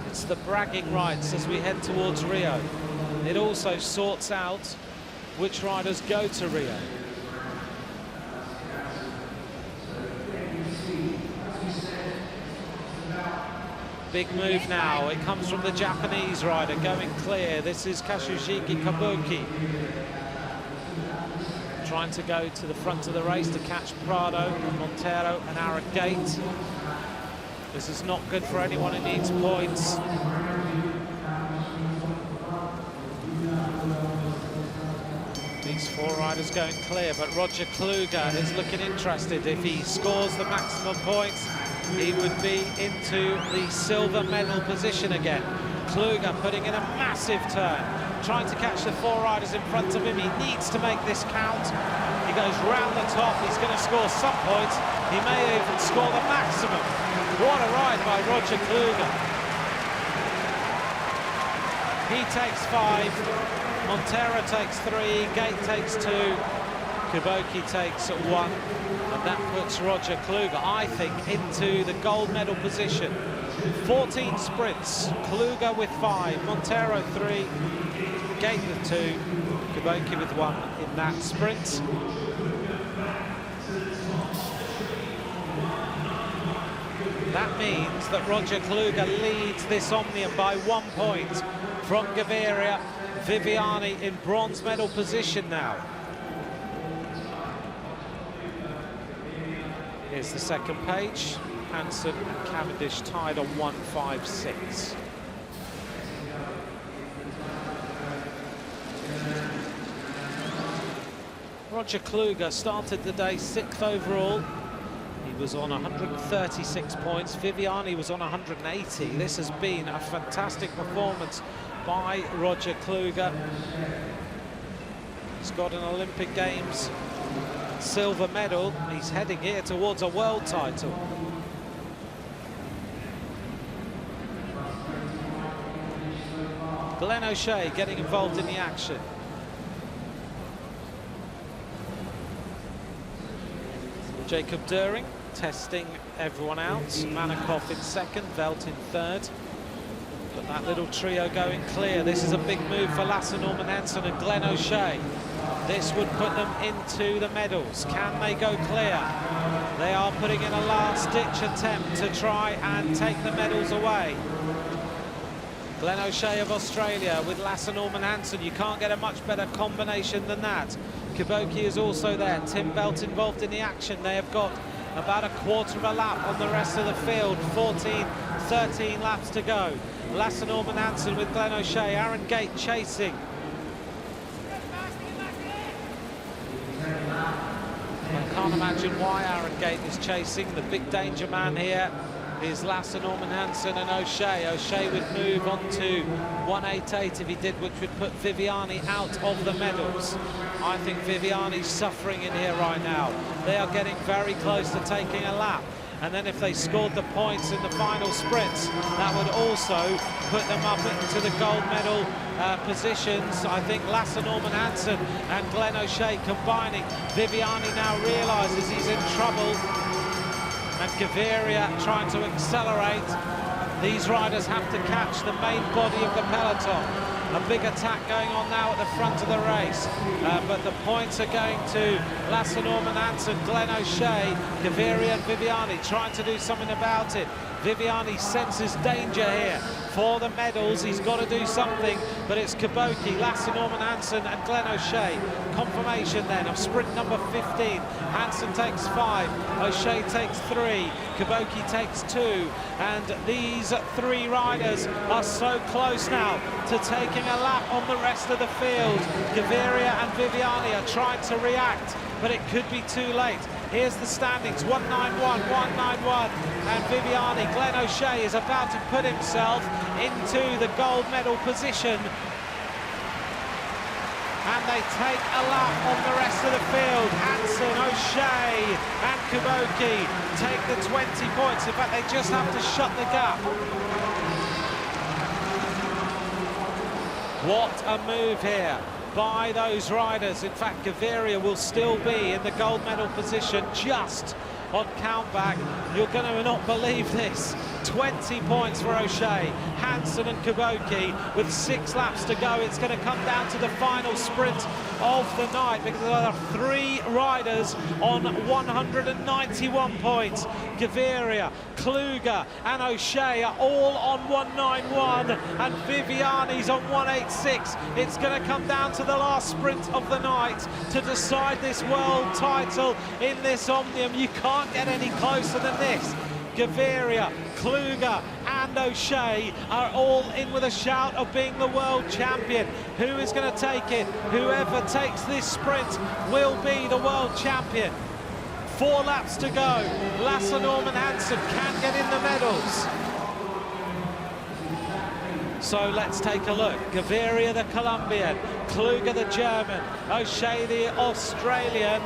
It's the bragging rights as we head towards Rio. It also sorts out which riders go to Rio. Big move now. It comes from the Japanese rider going clear. This is Kazushiki Kabuki. Trying to go to the front of the race to catch Prado, Montero and Aaron Gate. This is not good for anyone who needs points. These 4 riders going clear, but Roger Kluge is looking interested. If he scores the maximum points, he would be into the silver medal position again. Kluge putting in a massive turn, trying to catch the 4 riders in front of him. He needs to make this count. He goes round the top. He's going to score some points. He may even score the maximum. What a ride by Roger Kluge. He takes 5. Montero takes 3. Gate takes 2. Kuboki takes 1. And that puts Roger Kluge, I think, into the gold medal position. 14 sprints. Kluge with 5. Montero 3. Gate with 2. Kuboki with 1 in that sprint. That means that Roger Kluge leads this Omnium by 1 point from Gaviria. Viviani in bronze medal position now. Here's the second page. Hansen and Cavendish tied on 1.56. Roger Kluge started the day 6th overall. He was on 136 points. Viviani was on 180. This has been a fantastic performance by Roger Kluge. He's got an Olympic Games silver medal. He's heading here towards a world title. Glenn O'Shea getting involved in the action. Jacob During testing everyone out. Manakov in 2nd, Velt in 3rd. But that little trio going clear. This is a big move for Lasse Norman Hansen and Glenn O'Shea. This would put them into the medals. Can they go clear? They are putting in a last-ditch attempt to try and take the medals away. Glenn O'Shea of Australia with Lasse Norman Hansen. You can't get a much better combination than that. Kuboki is also there. Tim Belt involved in the action. They have got about a quarter of a lap on the rest of the field. 14, 13 laps to go. Lasse Norman Hansen with Glenn O'Shea. Aaron Gate chasing. I can't imagine why Aaron Gate is chasing. The big danger man here is Lasse Norman Hansen and O'Shea. O'Shea would move on to 188 if he did, which would put Viviani out of the medals. I think Viviani's suffering in here right now. They are getting very close to taking a lap. And then if they scored the points in the final sprints, that would also put them up into the gold medal positions. I think Lasse Norman Hansen and Glenn O'Shea combining. Viviani now realises he's in trouble. And Gaviria trying to accelerate. These riders have to catch the main body of the peloton. A big attack going on now at the front of the race. But the points are going to Lasse Norman Hansen, Glenn O'Shea, Gaviria and Viviani trying to do something about it. Viviani senses danger here. for the medals. He's got to do something, but it's Kuboki, Lasse Norman Hansen and Glenn O'Shea. Confirmation then of sprint number 15. Hansen takes 5, O'Shea takes 3, Kuboki takes 2, and these 3 riders are so close now to taking a lap on the rest of the field. Gaviria and Viviani are trying to react, but it could be too late. Here's the standings, 191, 191, and Viviani, Glenn O'Shea is about to put himself into the gold medal position. And they take a lap on the rest of the field. Hansen, O'Shea and Kuboki take the 20 points. In fact, they just have to shut the gap. What a move here by those riders. In fact, Gaviria will still be in the gold medal position just on countback. You're going to not believe this. 20 points for O'Shea, Hansen and Kuboki with 6 laps to go. It's going to come down to the final sprint of the night because there are 3 riders on 191 points. Gaviria, Kluger and O'Shea are all on 191 and Viviani's on 186. It's going to come down to the last sprint of the night to decide this world title in this Omnium. You can't get any closer than this. Gaviria, Kluger and O'Shea are all in with a shout of being the world champion. Who is going to take it? Whoever takes this sprint will be the world champion. 4 laps to go. Lasse Norman Hansen can get in the medals. So let's take a look. Gaviria the Colombian, Kluger the German, O'Shea the Australian.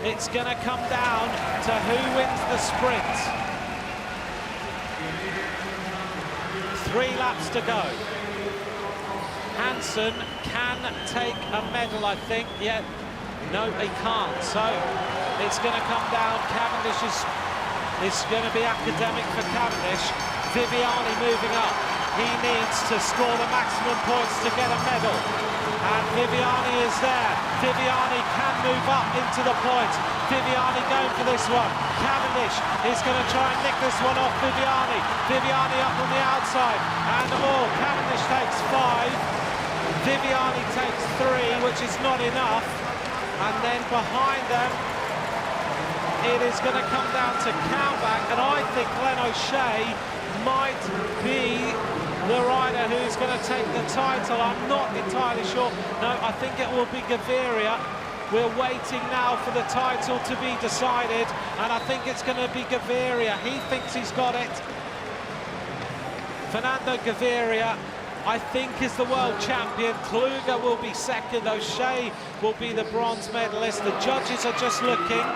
It's going to come down to who wins the sprint. 3 laps to go. Hansen can take a medal, I think. Yeah, no, he can't. So it's going to come down. Cavendish is going to be academic for Cavendish. Viviani moving up. He needs to score the maximum points to get a medal. And Viviani is there. Viviani can move up into the points. Viviani going for this one. Cavendish is going to try and nick this one off Viviani. Viviani up on the outside. And Cavendish takes 5. Viviani takes 3, which is not enough. And then behind them, it is going to come down to countback. And I think Glenn O'Shea might be the rider who's going to take the title. I'm not entirely sure. No, I think it will be Gaviria. We're waiting now for the title to be decided, and I think it's going to be Gaviria. He thinks he's got it. Fernando Gaviria, I think, is the world champion. Kluger will be second. O'Shea will be the bronze medalist. The judges are just looking.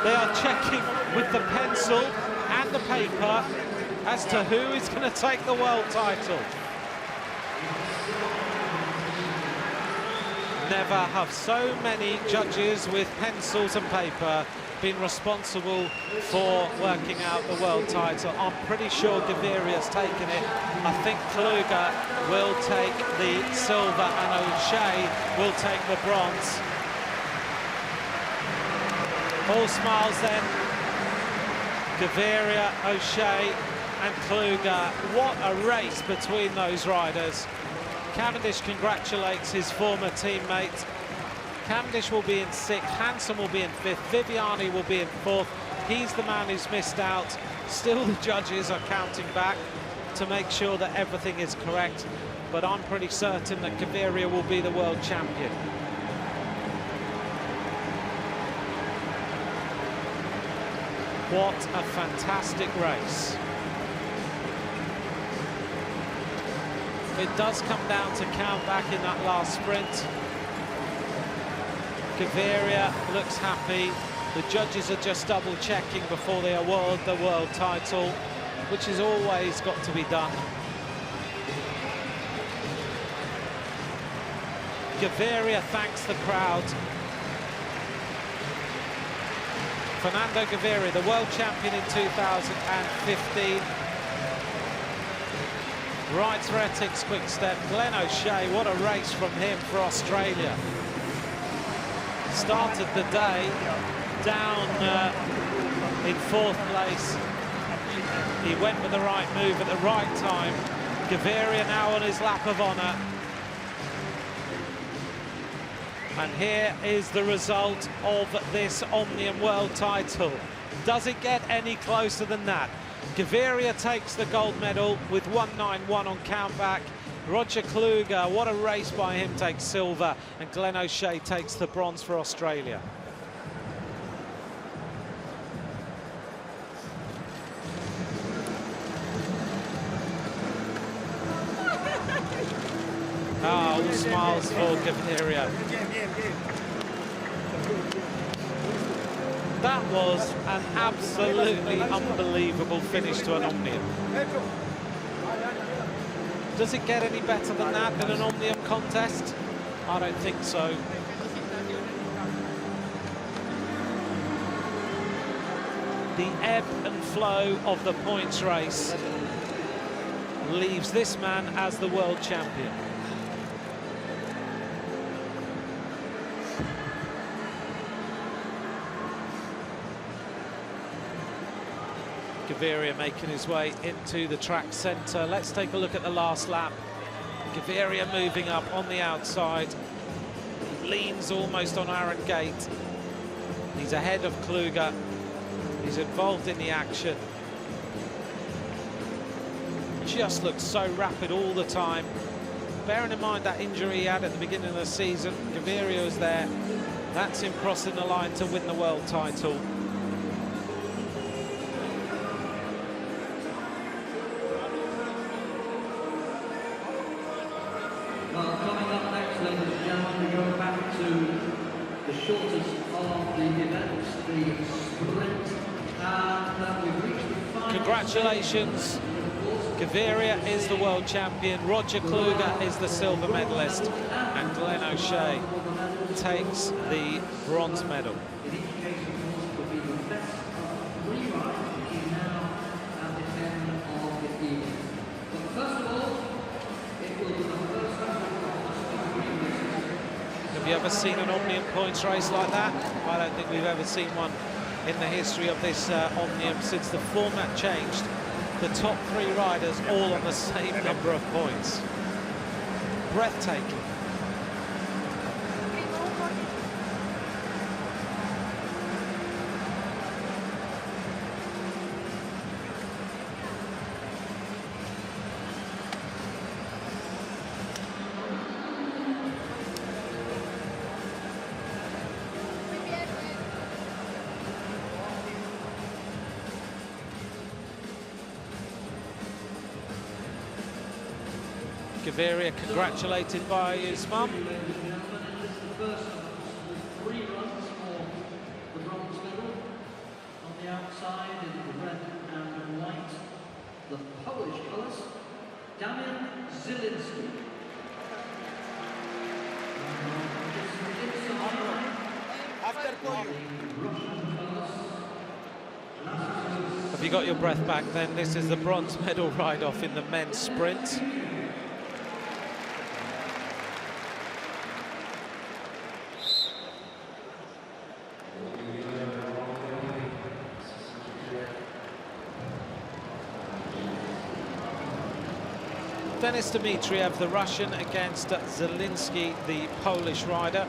They are checking with the pencil and the paper as to who is going to take the world title. Never have so many judges with pencils and paper been responsible for working out the world title. I'm pretty sure Gaviria's taken it. I think Kluger will take the silver and O'Shea will take the bronze. All smiles then. Gaviria, O'Shea and Kluger. What a race between those riders. Cavendish congratulates his former teammate. Cavendish will be in 6th, Hansen will be in 5th, Viviani will be in 4th. He's the man who's missed out. Still the judges are counting back to make sure that everything is correct, but I'm pretty certain that Gaviria will be the world champion. What a fantastic race. It does come down to countback in that last sprint. Gaviria looks happy. The judges are just double checking before they award the world title, which has always got to be done. Gaviria thanks the crowd. Fernando Gaviria, the world champion in 2015. Rides for Ethics Quick Step. Glenn O'Shea, what a race from him for Australia. Started the day down in 4th place. He went with the right move at the right time Gaviria now on his lap of honour. And here is the result of this Omnium World title. Does it get any closer than that? Gaviria takes the gold medal with 191 on countback. Roger Kluge, what a race by him, takes silver, and Glenn O'Shea takes the bronze for Australia. All smiles for Gaviria. That was an absolutely unbelievable finish to an Omnium. Does it get any better than that in an Omnium contest? I don't think so. The ebb and flow of the points race leaves this man as the world champion. Gaviria making his way into the track centre. Let's take a look at the last lap. Gaviria moving up on the outside. Leans almost on Aaron Gate. He's ahead of Kluge. He's involved in the action. Just looks so rapid all the time. Bearing in mind that injury he had at the beginning of the season, Gaviria was there. That's him crossing the line to win the world title. Well, coming up next, ladies and gentlemen, we go back to the shortest of the events, the sprint, and we've reached the final. Congratulations. Gaviria is the world champion, Roger Kluge is the silver medalist, and Glenn O'Shea takes the bronze medal. In each case, of course, it will be the best of 3 rides between now and the end of the evening. But first of all, it will be the first time Have you ever seen an Omnium points race like that? I don't think we've ever seen one in the history of this Omnium since the format changed. The top 3 riders all on the same number of points. Breathtaking. Gaviria congratulated by his mum. Ladies and gentlemen, and this is the first of 3 runs for the bronze medal. On the outside in the red and white, the Polish colours, Damian Zielinski. Have you got your breath back then? This is the bronze medal ride-off in the men's sprint. Denis Dmitriev, the Russian, against Zielinski, the Polish rider.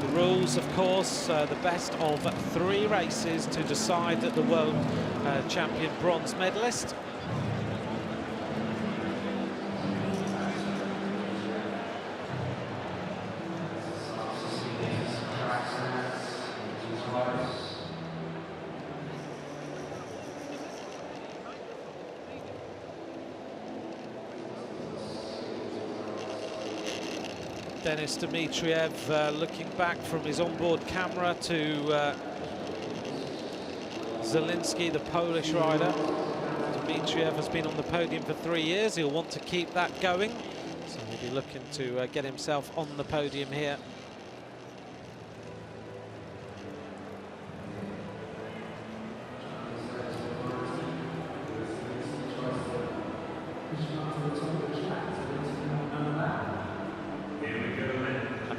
The rules, of course, the best of 3 races to decide the world champion bronze medalist. Denis Dmitriev looking back from his onboard camera to Zielinski, the Polish rider. Dmitriev has been on the podium for 3 years. He'll want to keep that going. So he'll be looking to get himself on the podium here.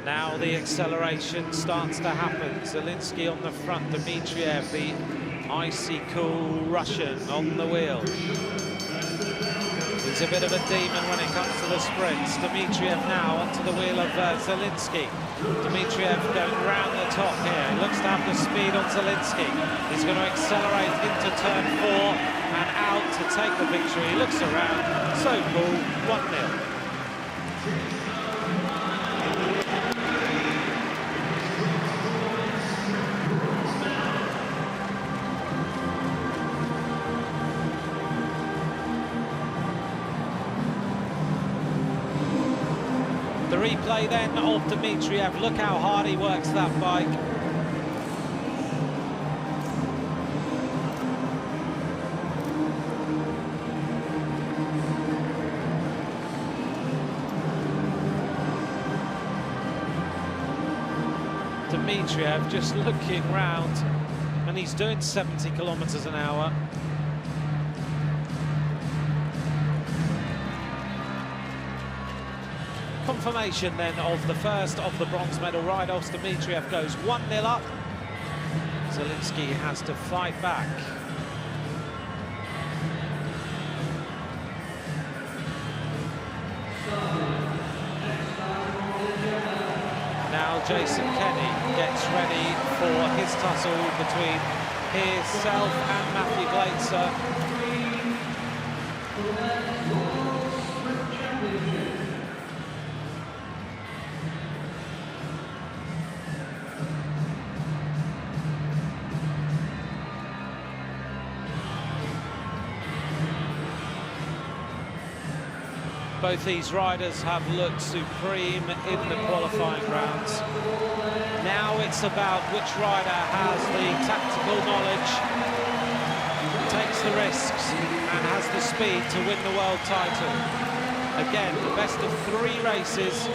Now the acceleration starts to happen. Zielinski on the front, Dmitriev, the Icy cool Russian on the wheel. He's a bit of a demon when it comes to the sprints. Dmitriev now onto the wheel of Zelinsky. Dmitriev going round the top here. He looks to have the speed on Zelinsky. He's going to accelerate into turn 4 and out to take the victory. He looks around. So cool. 1-0. The replay then of Dmitriev. Look how hard he works that bike. Dmitriev just looking round, and he's doing 70 kilometers an hour. Confirmation then of the first of the bronze medal ride-offs. Dmitriev goes 1-0 up. Zelinsky has to fight back. Now Jason Kenny gets ready for his tussle between himself and Matthew Gleitzer. Both these riders have looked supreme in the qualifying rounds. Now it's about which rider has the tactical knowledge, takes the risks, and has the speed to win the world title. Again, the best of 3 races.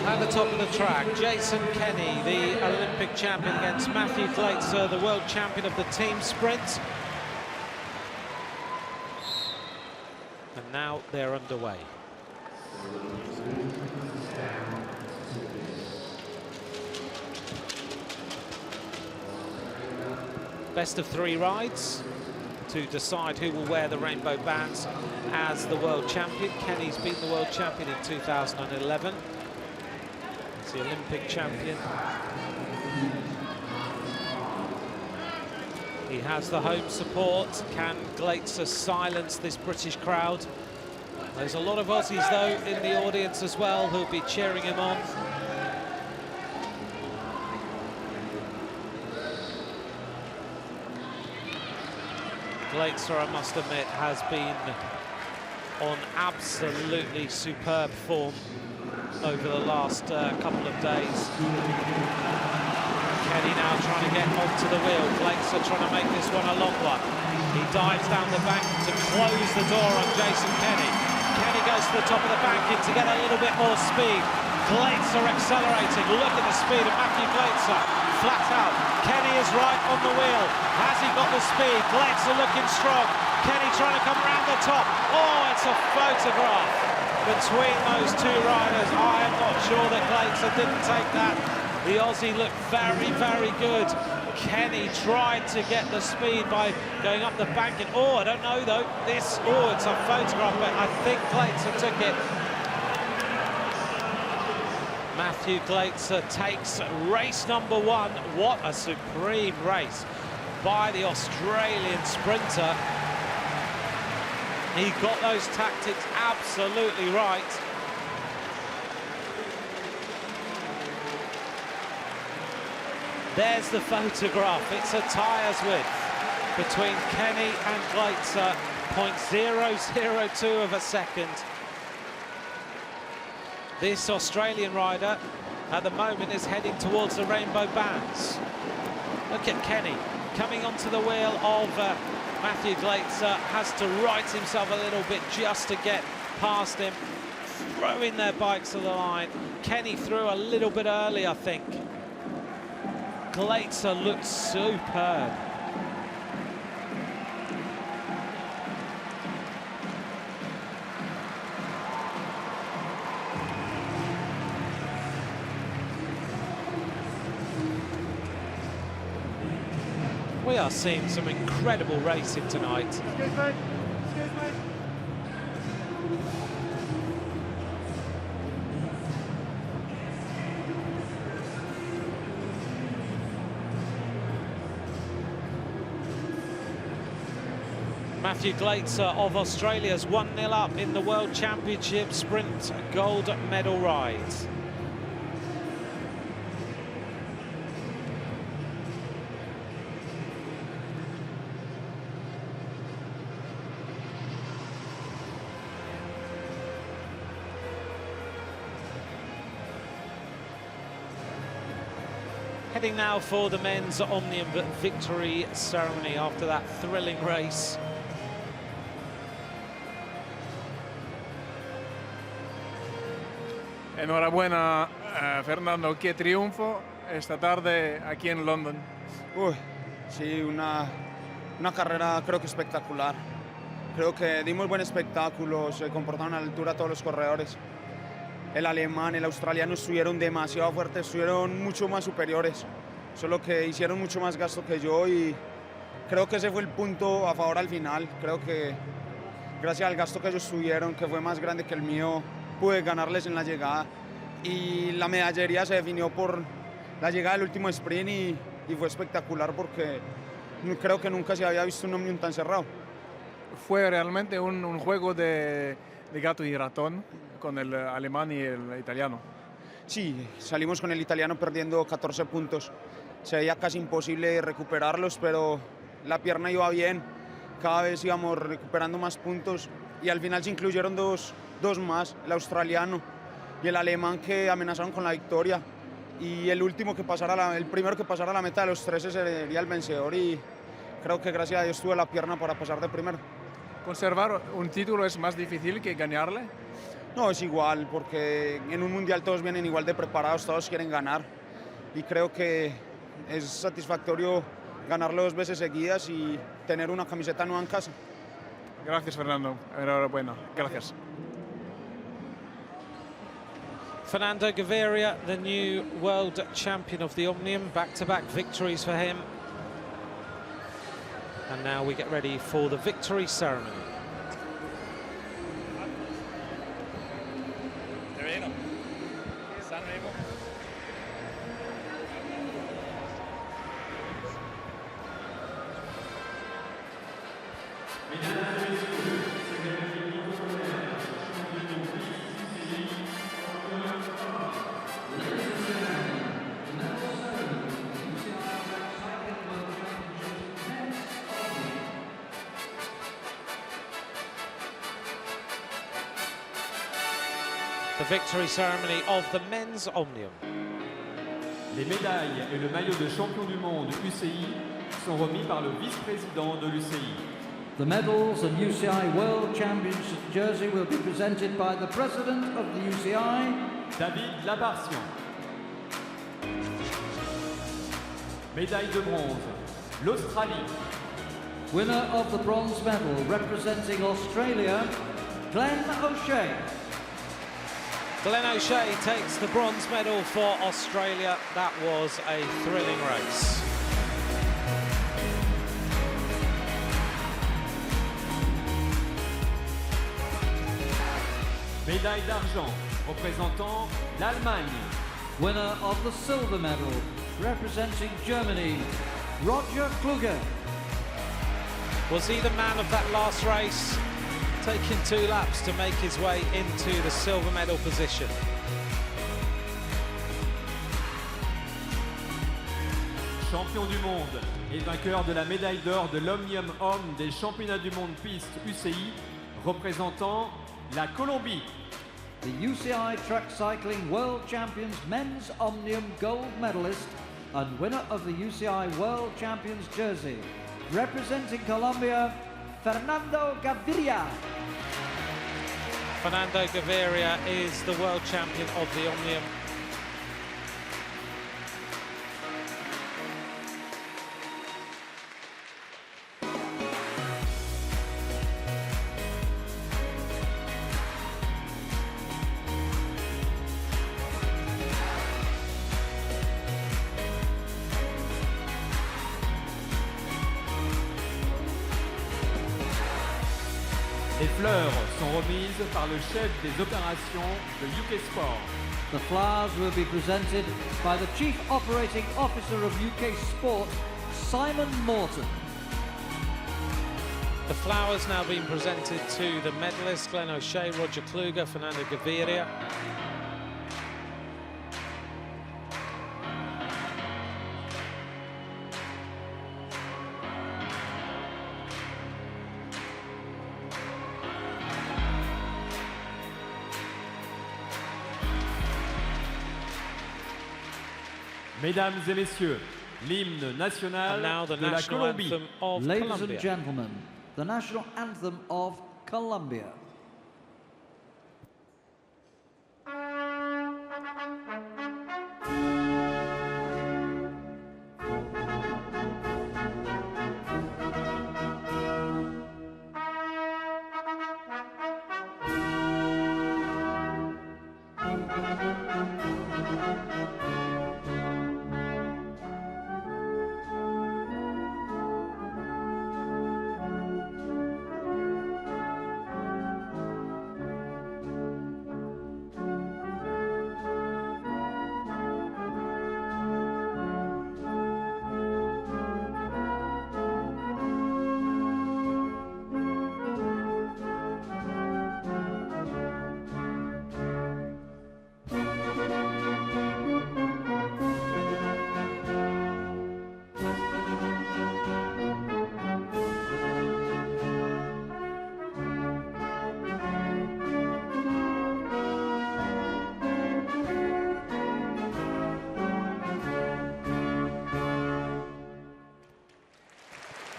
At the top of the track, Jason Kenny, the Olympic champion, against Matthew Gleitzer, the world champion of the team sprint. And now they're underway. Best of 3 rides to decide who will wear the rainbow bands as the world champion. Kenny's been the world champion in 2011. The Olympic champion. He has the home support. Can Gleitzer silence this British crowd? There's a lot of Aussies though in the audience as well who'll be cheering him on. Gleitzer, I must admit, has been on absolutely superb form over the last couple of days. Kenny now trying to get onto the wheel. Gleitzer trying to make this one a long one. He dives down the bank to close the door on Jason Kenny. Kenny goes to the top of the bank to get a little bit more speed. Gleitzer accelerating. Look at the speed of Matthew Gleitzer. Flat out. Kenny is right on the wheel. Has he got the speed? Gleitzer looking strong. Kenny trying to come around the top. Oh, it's a photograph between those 2 riders. I am not sure that Gleitzer didn't take that. The Aussie looked very, very good. Kenny tried to get the speed by going up the bank. And, oh, I don't know, though. It's a photograph, but I think Gleitzer took it. Matthew Gleitzer takes race number 1. What a supreme race by the Australian sprinter. He got those tactics absolutely right. There's the photograph. It's a tyres width between Kenny and Gleitzer, 0.002 of a second. This Australian rider at the moment is heading towards the rainbow bands. Look at Kenny coming onto the wheel of Matthew Gleitzer, has to right himself a little bit just to get past him, throwing their bikes to the line. Kenny threw a little bit early, I think. Gleitzer looks superb. We are seeing some incredible racing tonight. Excuse me. Excuse me. Matthew Glaetzer of Australia's 1-0 up in the World Championship Sprint gold medal ride. Heading now for the men's Omnium victory ceremony after that thrilling race. Enhorabuena, Fernando, qué triunfo esta tarde aquí en London. Uy, sí, una carrera creo que espectacular. Creo que dimos buen espectáculo, se comportaron a la altura todos los corredores. El alemán, el australiano estuvieron demasiado fuertes, estuvieron mucho más superiores, solo que hicieron mucho más gasto que yo y creo que ese fue el punto a favor al final. Creo que gracias al gasto que ellos tuvieron, que fue más grande que el mío, pude ganarles en la llegada y la medallería se definió por la llegada del último sprint y fue espectacular porque creo que nunca se había visto un Omnium tan cerrado. Fue realmente un juego de gato y ratón con el alemán y el italiano. Sí, salimos con el italiano perdiendo 14 puntos. Se veía casi imposible recuperarlos, pero la pierna iba bien. Cada vez íbamos recuperando más puntos y al final se incluyeron dos más, el australiano y el alemán, que amenazaron con la victoria. Y el primero que pasara la meta de los 13 sería el vencedor y creo que gracias a Dios tuve la pierna para pasar de primero. ¿Conservar un título es más difícil que ganarle? No, es igual, porque en un mundial todos vienen igual de preparados, todos quieren ganar y creo que es satisfactorio ganarlo 2 veces seguidas y tener una camiseta nueva en casa. Gracias, Fernando. Enhorabuena. Gracias. Fernando Gaviria, the new world champion of the Omnium, back-to-back victories for him. And now we get ready for the victory ceremony. The victory ceremony of the men's Omnium. Les médailles et le maillot de champion du monde UCI sont remis par le vice-président de l'UCI. The medals and UCI World Championship jersey will be presented by the president of the UCI, David Labarcian. Médaille de bronze, l'Australie. winner of the bronze medal representing Australia, Glenn O'Shea. Glenn O'Shea takes the bronze medal for Australia. That was a thrilling race. Médaille d'argent représentant l'Allemagne. Winner of the silver medal representing Germany, Roger Kluge. Was he the man of that last race? Taking 2 laps to make his way into the silver medal position. Champion du monde et vainqueur de la médaille d'or de l'Omnium Homme des championnats du monde piste UCI, représentant la Colombie. The UCI Truck Cycling World Champions Men's Omnium Gold Medalist and winner of the UCI World Champions jersey, representing Colombia, Fernando Gaviria. Fernando Gaviria is the world champion of the Omnium. Les fleurs sont remises par le chef des opérations de UK Sport. The flowers will be presented by the Chief Operating Officer of UK Sport, Simon Morton. The flowers now being presented to the medalists, Glenn O'Shea, Roger Kluger, Fernando Gaviria. Mesdames et messieurs, l'hymne national And now the de la national Colombie. anthem of Ladies Colombia. and gentlemen, the national anthem of Colombia.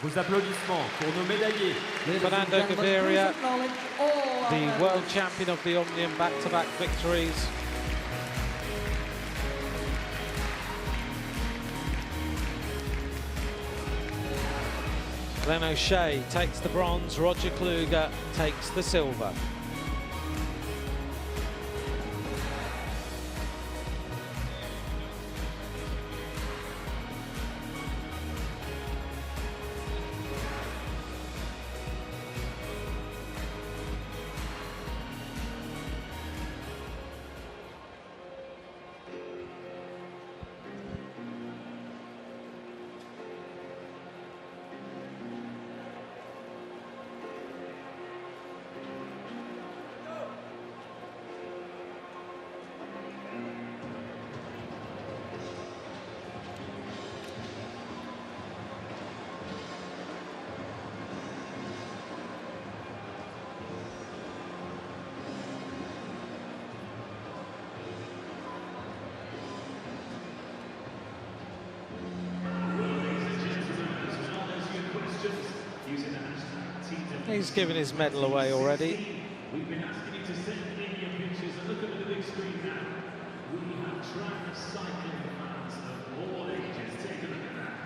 Vos applaudissements pour nos médaillés. Ladies and Fernando gentlemen, please Gaviria, acknowledge all our the members. world champion of the Omnium, back-to-back victories. Glenn O'Shea takes the bronze, Roger Kluger takes the silver. He's given his medal away already. We've been asking you to send in your pictures and look up at the big screen now. We have track cycling fans of all ages. Take a look at that.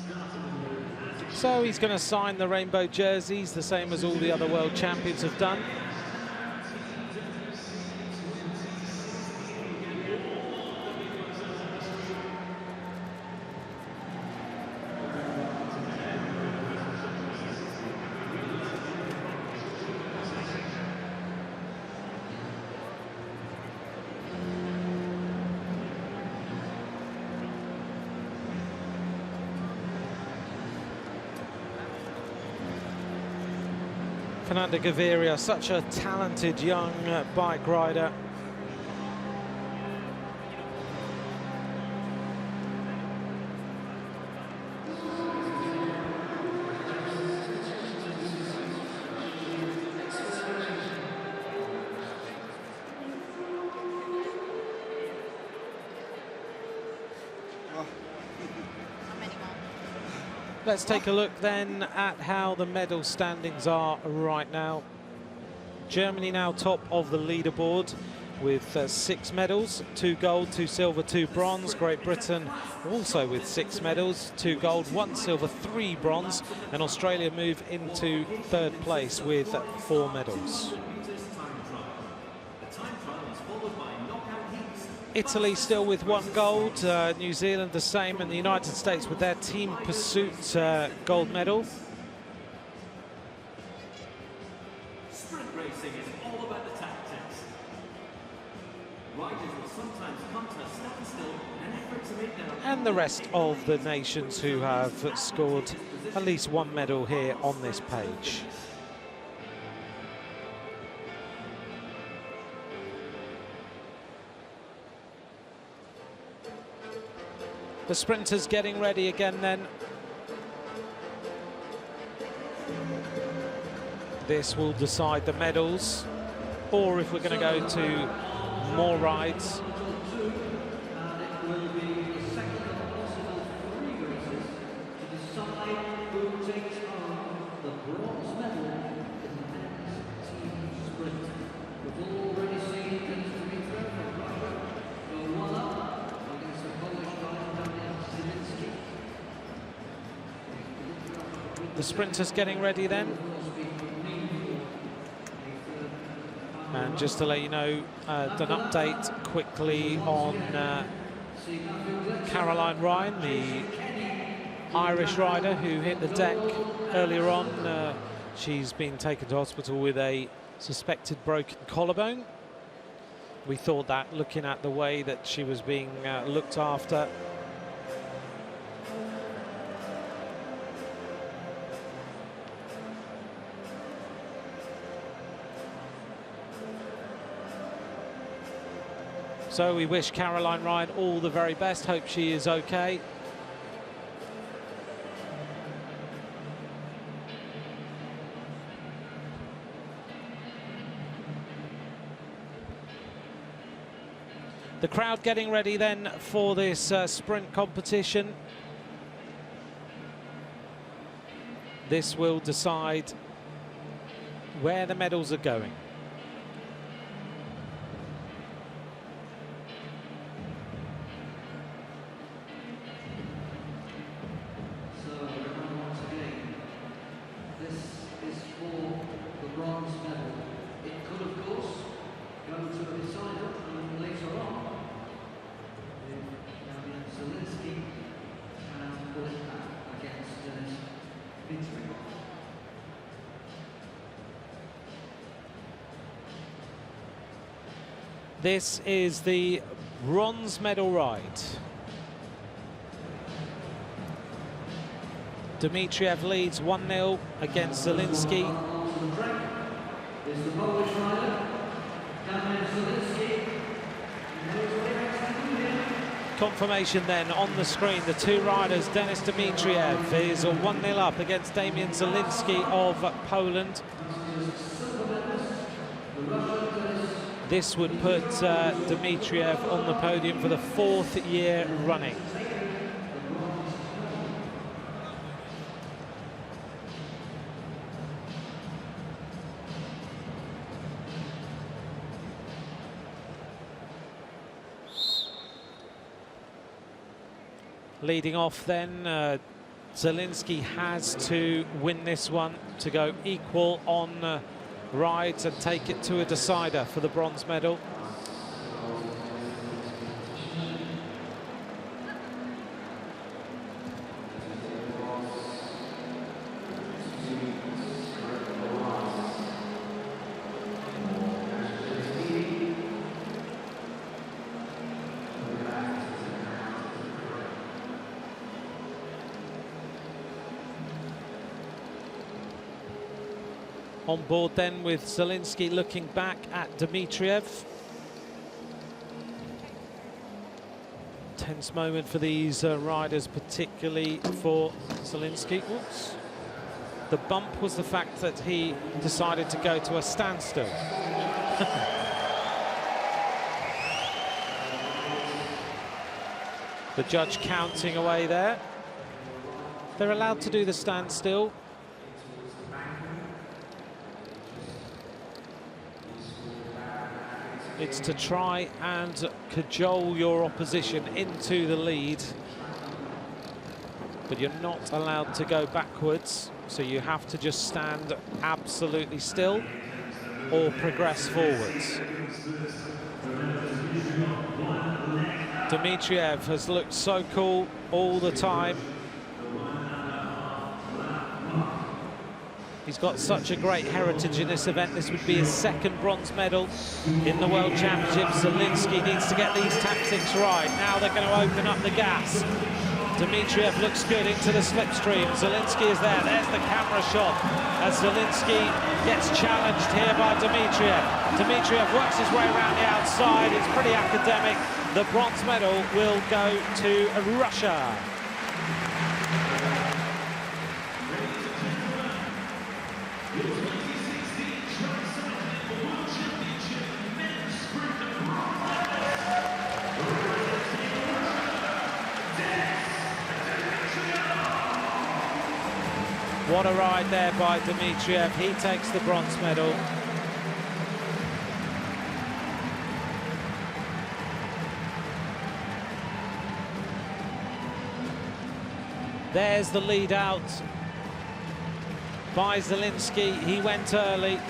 Starting with So he's going to sign the rainbow jerseys, the same as all the other world champions have done. Fernando Gaviria, such a talented young bike rider. Let's take a look then at how the medal standings are right now. Germany now top of the leaderboard with 6 medals, 2 gold, 2 silver, 2 bronze. Great Britain also with 6 medals, 2 gold, 1 silver, 3 bronze. And Australia move into 3rd place with 4 medals. Italy still with 1 gold, New Zealand the same, and the United States with their team pursuit gold medal. and the rest of the nations who have scored at least one medal here on this page. The sprinters getting ready again then. This will decide the medals, or if we're going to go to more rides. And it will be the second of possible 3 races to decide who takes home the bronze medal in the men's team sprint. We've already seen Dennis Dimitrov from Russia go 1 up against the Polish rider Damian Zielinski. The sprinters getting ready then. And just to let you know, an update quickly on Caroline Ryan, the Irish rider who hit the deck earlier on. She's been taken to hospital with a suspected broken collarbone. We thought that, looking at the way that she was being looked after. So we wish Caroline Ryan all the very best. Hope she is okay. The crowd getting ready then for this sprint competition. This will decide where the medals are going. This is the bronze medal ride. Dimitriev leads 1-0 against Zielinski. Confirmation then on the screen, the 2 riders. Denis Dimitriev is 1-0 up against Damian Zielinski of Poland. This would put Dimitriev on the podium for the 4th year running. Leading off then, Zielinski has to win this one to go equal on rides and take it to a decider for the bronze medal. On board then with Zielinski looking back at Dimitriev. Tense moment for these riders, particularly for Zielinski. Oops. The bump was the fact that he decided to go to a standstill. The judge counting away there. They're allowed to do the standstill. It's to try and cajole your opposition into the lead. But you're not allowed to go backwards, so you have to just stand absolutely still or progress forwards. Dimitriev has looked so cool all the time. He's got such a great heritage in this event. This would be his second bronze medal in the World Championships. Zielinski needs to get these tactics right. Now they're going to open up the gas. Dmitriev looks good into the slipstream. Zielinski is there. There's the camera shot as Zielinski gets challenged here by Dmitriev. Dmitriev works his way around the outside. It's pretty academic. The bronze medal will go to Russia. What a ride there by Dmitriev. He takes the bronze medal. There's the lead out by Zielinski. He went early.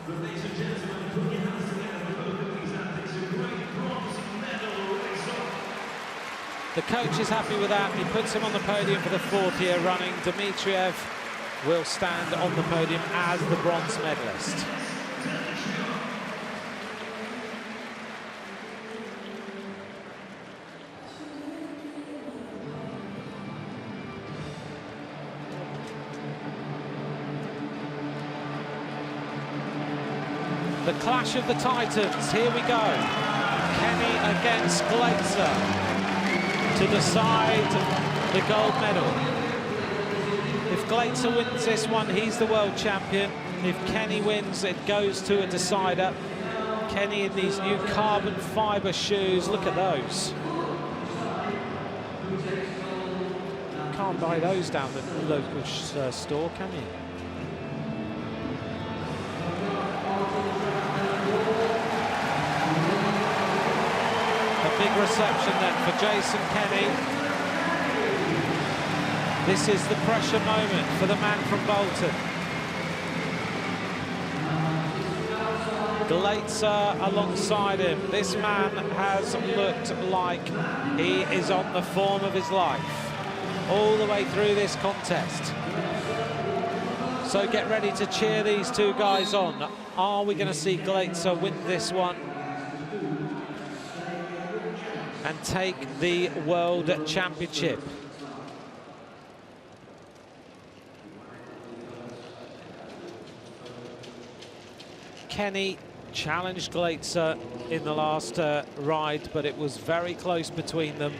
But ladies and gentlemen, put your hands together for both of these athletes. A great bronze medal race on. The coach is happy with that. He puts him on the podium for the 4th year running. Dmitriev will stand on the podium as the bronze medalist. The clash of the titans, here we go. Kenny against Glazer to decide the gold medal. If Glazer wins this one, he's the world champion. If Kenny wins, it goes to a decider. Kenny in these new carbon fiber shoes, look at those. Can't buy those down the local store, can you? Big reception then for Jason Kenny. This is the pressure moment for the man from Bolton. Glazer alongside him. This man has looked like he is on the form of his life all the way through this contest. So get ready to cheer these two guys on. Are we going to see Glazer win this one and take the World Championship? Kenny challenged Glazer in the last ride, but it was very close between them.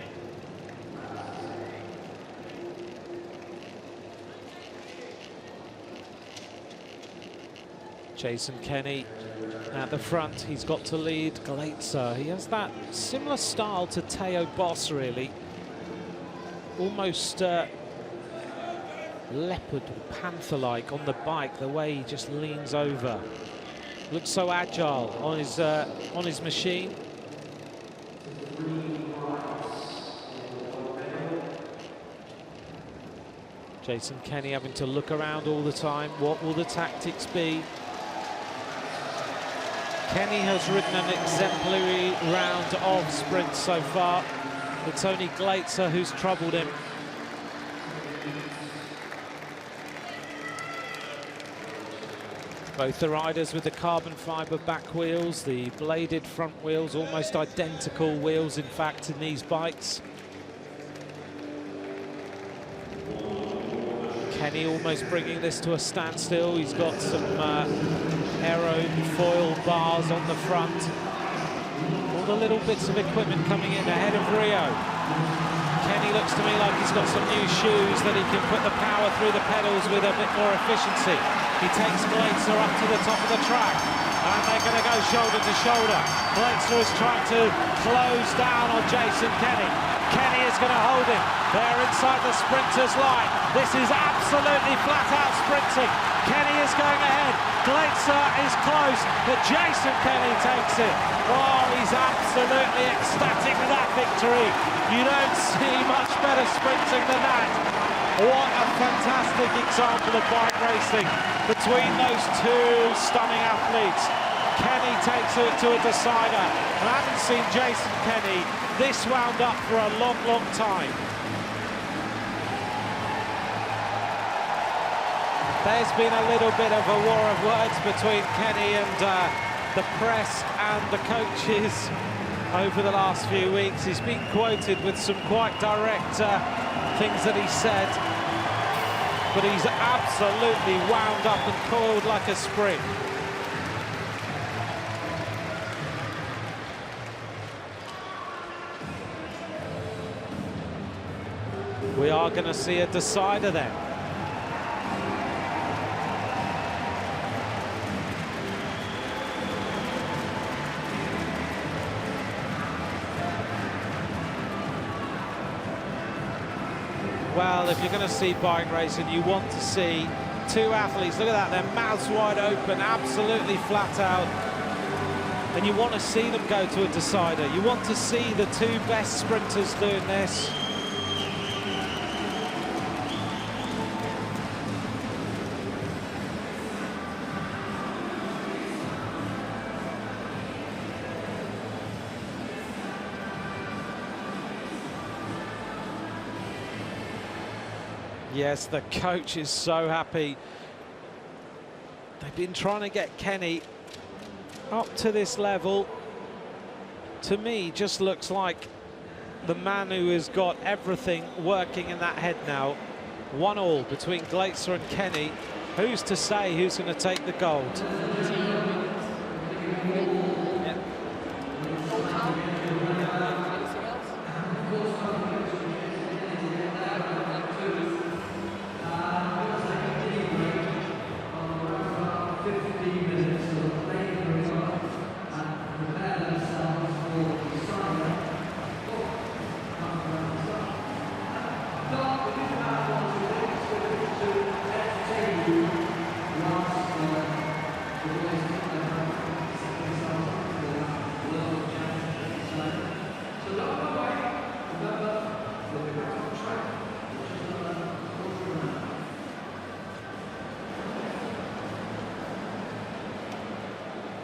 Jason Kenny at the front, he's got to lead Glazer. He has that similar style to Theo Boss, really. Almost leopard, panther-like on the bike, the way he just leans over. Looks so agile on his machine. Jason Kenny having to look around all the time. What will the tactics be? Kenny has ridden an exemplary round of sprints so far. It's only Glazer who's troubled him. Both the riders with the carbon fibre back wheels, the bladed front wheels, almost identical wheels, in fact, in these bikes. Kenny almost bringing this to a standstill. He's got some aero foil bars on the front. All the little bits of equipment coming in ahead of Rio. Kenny looks to me like he's got some new shoes that he can put the power through the pedals with a bit more efficiency. He takes Glazer up to the top of the track, and they're going to go shoulder to shoulder. Glazer is trying to close down on Jason Kenny. Kenny is going to hold him. They're inside the sprinter's line. This is absolutely flat-out sprinting. Kenny is going ahead. Glazer is close, but Jason Kenny takes it. Oh, he's absolutely ecstatic with that victory. You don't see much better sprinting than that. What a fantastic example of bike racing between those two stunning athletes. Kenny takes it to a decider. I haven't seen Jason Kenny this wound up for a long, long time. There's been a little bit of a war of words between Kenny and the press and the coaches over the last few weeks. He's been quoted with some quite direct things that he said, but he's absolutely wound up and coiled like a spring. We are going to see a decider then. Well, if you're going to see bike racing, you want to see two athletes. Look at that, their mouths wide open, absolutely flat out. And you want to see them go to a decider. You want to see the two best sprinters doing this. Yes, the coach is so happy. They've been trying to get Kenny up to this level. To me, just looks like the man who has got everything working in that head now. 1-1 between Glaetzer and Kenny. Who's to say who's going to take the gold?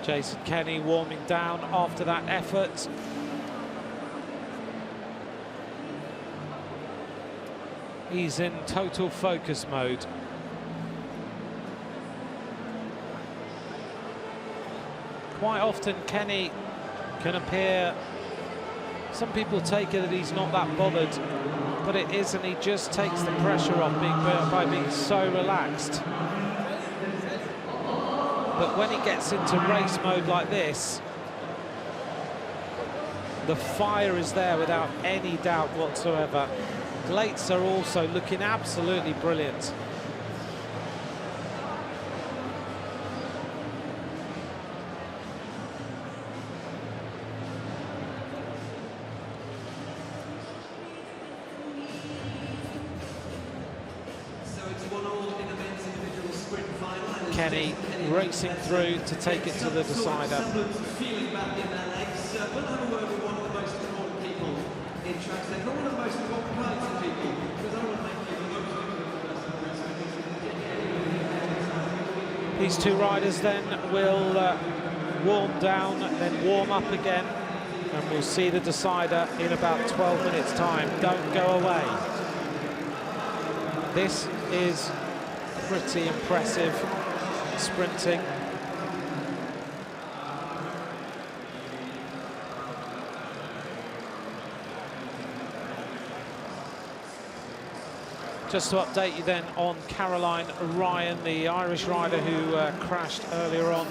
Jason Kenny warming down after that effort. He's in total focus mode. Quite often Kenny can appear, some people take it that he's not that bothered, but it isn't. He just takes the pressure off by being so relaxed. But when he gets into race mode like this, the fire is there without any doubt whatsoever. Glaetzer also looking absolutely brilliant. Kenny racing through to take it to the decider. Feeling back in their legs, but have a word with one of the most important people in track today, not one of the most important pilots people, because I want to make you the most. These two riders then will warm down, then warm up again, and we'll see the decider in about 12 minutes' time. Don't go away. This is pretty impressive sprinting. Just to update you then on Caroline Ryan, the Irish rider who crashed earlier on.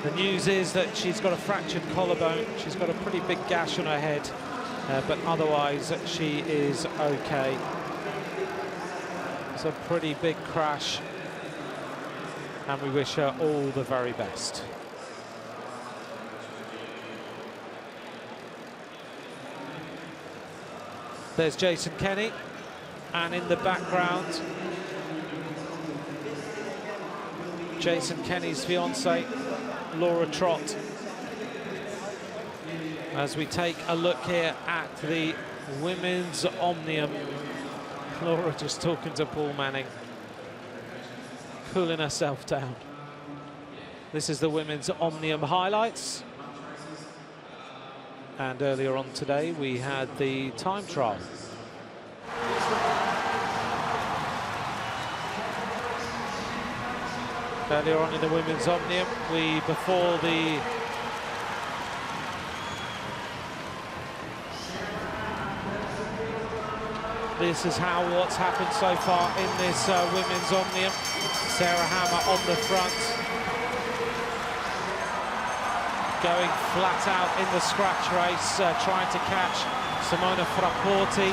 The news is that she's got a fractured collarbone. She's got a pretty big gash on her head, but otherwise she is okay. It's a pretty big crash, and we wish her all the very best. There's Jason Kenny, and in the background, Jason Kenny's fiancée, Laura Trott. As we take a look here at the women's Omnium. Laura just talking to Paul Manning, cooling herself down. This is the women's Omnium highlights. And earlier on today, we had the time trial. Earlier on in the women's Omnium, before the this is what's happened so far in this women's Omnium. Sarah Hammer on the front, going flat out in the scratch race, trying to catch Simona Frapporti.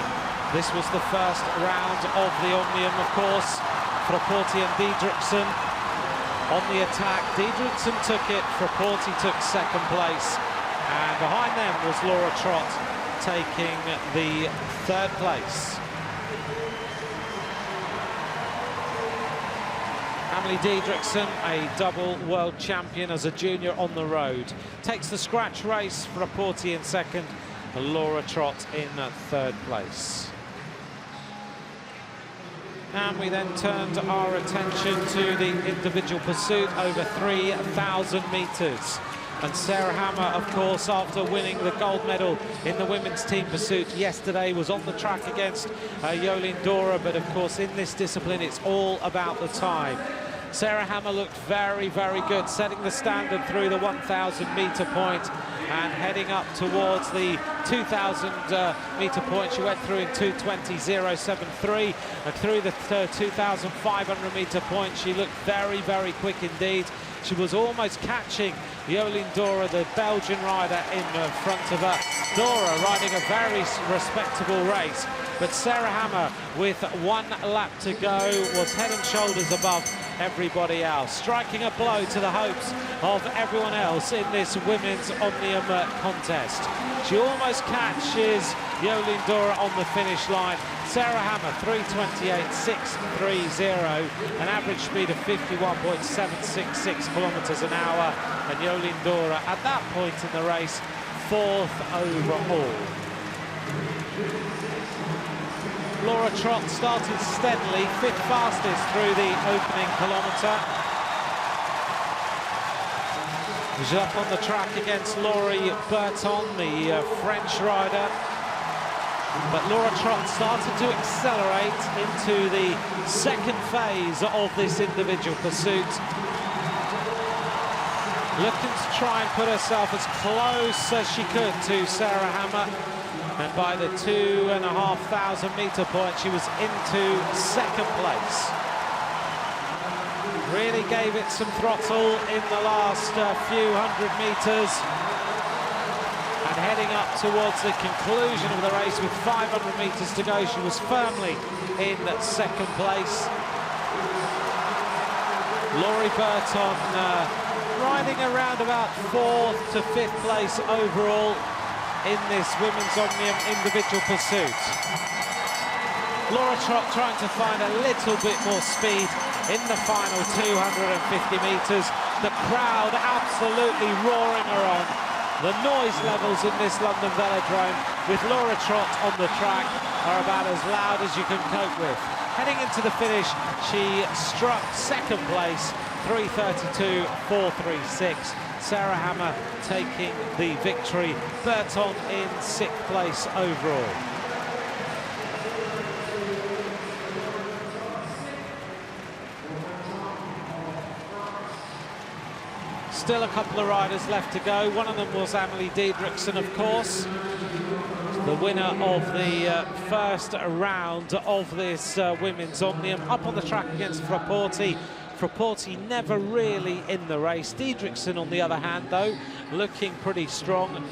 This was the first round of the Omnium, of course. Frapporti and Didriksen on the attack. Didriksen took it, Frapporti took second place. And behind them was Laura Trott taking the third place. Emily Didriksen, a double world champion as a junior on the road, takes the scratch race. Frapporti in second, Laura Trott in third place. And we then turned our attention to the individual pursuit over 3,000 metres. And Sarah Hammer, of course, after winning the gold medal in the women's team pursuit yesterday, was on the track against Jolien Dora. But of course, in this discipline, it's all about the time. Sarah Hammer looked very, very good, setting the standard through the 1,000 metre point and heading up towards the 2,000 metre point. She went through in 2:20.073, and through the 2,500 metre point, she looked very, very quick indeed. She was almost catching Jolien Dora, the Belgian rider, in front of her. Dora riding a very respectable race, but Sarah Hammer, with 1 lap to go, was head and shoulders above everybody else, striking a blow to the hopes of everyone else in this women's Omnium contest. She almost catches Jolien Dora on the finish line. Sarah Hammer, 3:28.630, an average speed of 51.766 kilometres an hour, and Jolien Dora, at that point in the race, 4th overall. Laura Trott started steadily, 5th fastest through the opening kilometre. She's up on the track against Laurie Berton, the French rider. But Laura Trott started to accelerate into the second phase of this individual pursuit, looking to try and put herself as close as she could to Sarah Hammer. And by the 2,500 metre point, she was into second place. Really gave it some throttle in the last few hundred metres. And heading up towards the conclusion of the race with 500 metres to go, she was firmly in second place. Laurie Berton riding around about 4th to 5th place overall in this women's Omnium individual pursuit. Laura Trott trying to find a little bit more speed in the final 250 metres. The crowd absolutely roaring her on. The noise levels in this London Velodrome with Laura Trott on the track are about as loud as you can cope with. Heading into the finish, she struck second place, 3:32.436. Sarah Hammer taking the victory. Berton in 6th place overall. Still a couple of riders left to go. One of them was Emily Didriksen, of course, the winner of the first round of this women's Omnium. Up on the track against Frapporti. Frapporti never really in the race. Didriksen, on the other hand, though, looking pretty strong.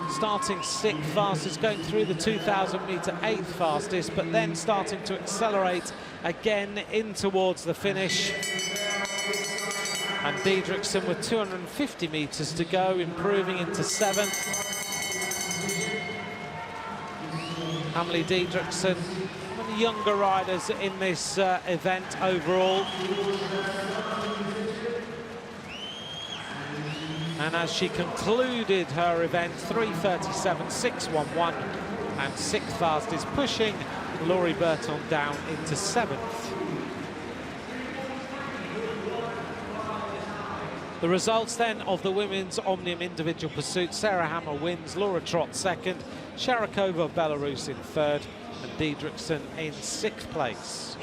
Starting 6th fastest, going through the 2,000 metre 8th fastest, but then starting to accelerate again in towards the finish. And Didriksen with 250 metres to go, improving into 7th. Emily Didriksen, one of the younger riders in this event overall. And as she concluded her event, 3:37.611 and 6th fastest, pushing Laurie Berton down into 7th. The results then of the women's Omnium individual pursuit: Sarah Hammer wins, Laura Trott second, Sharakova of Belarus in third, and Diedrichsen in sixth place.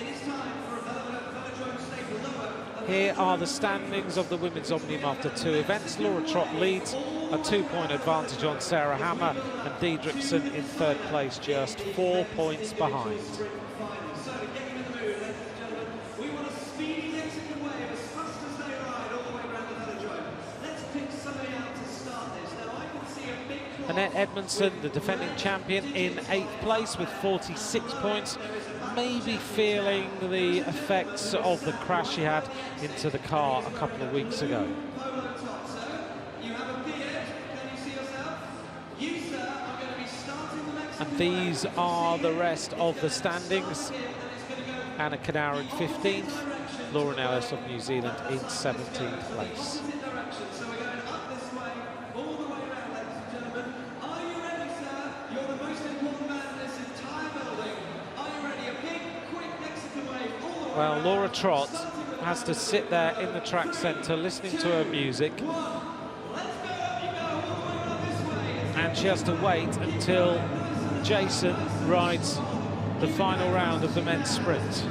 Here are the standings of the women's Omnium after 2 events. Laura Trott leads, a 2-point advantage on Sarah Hammer, and Diedrichsen in third place, just 4 points behind. Annette Edmondson, the defending champion, in 8th place with 46 points. Maybe feeling the effects of the crash she had into the car a couple of weeks ago. And these are the rest of the standings. Anna Canara in 15th, Lauren Ellis of New Zealand in 17th place. Well, Laura Trott has to sit there in the track centre listening to her music, and she has to wait until Jason rides the final round of the men's sprint.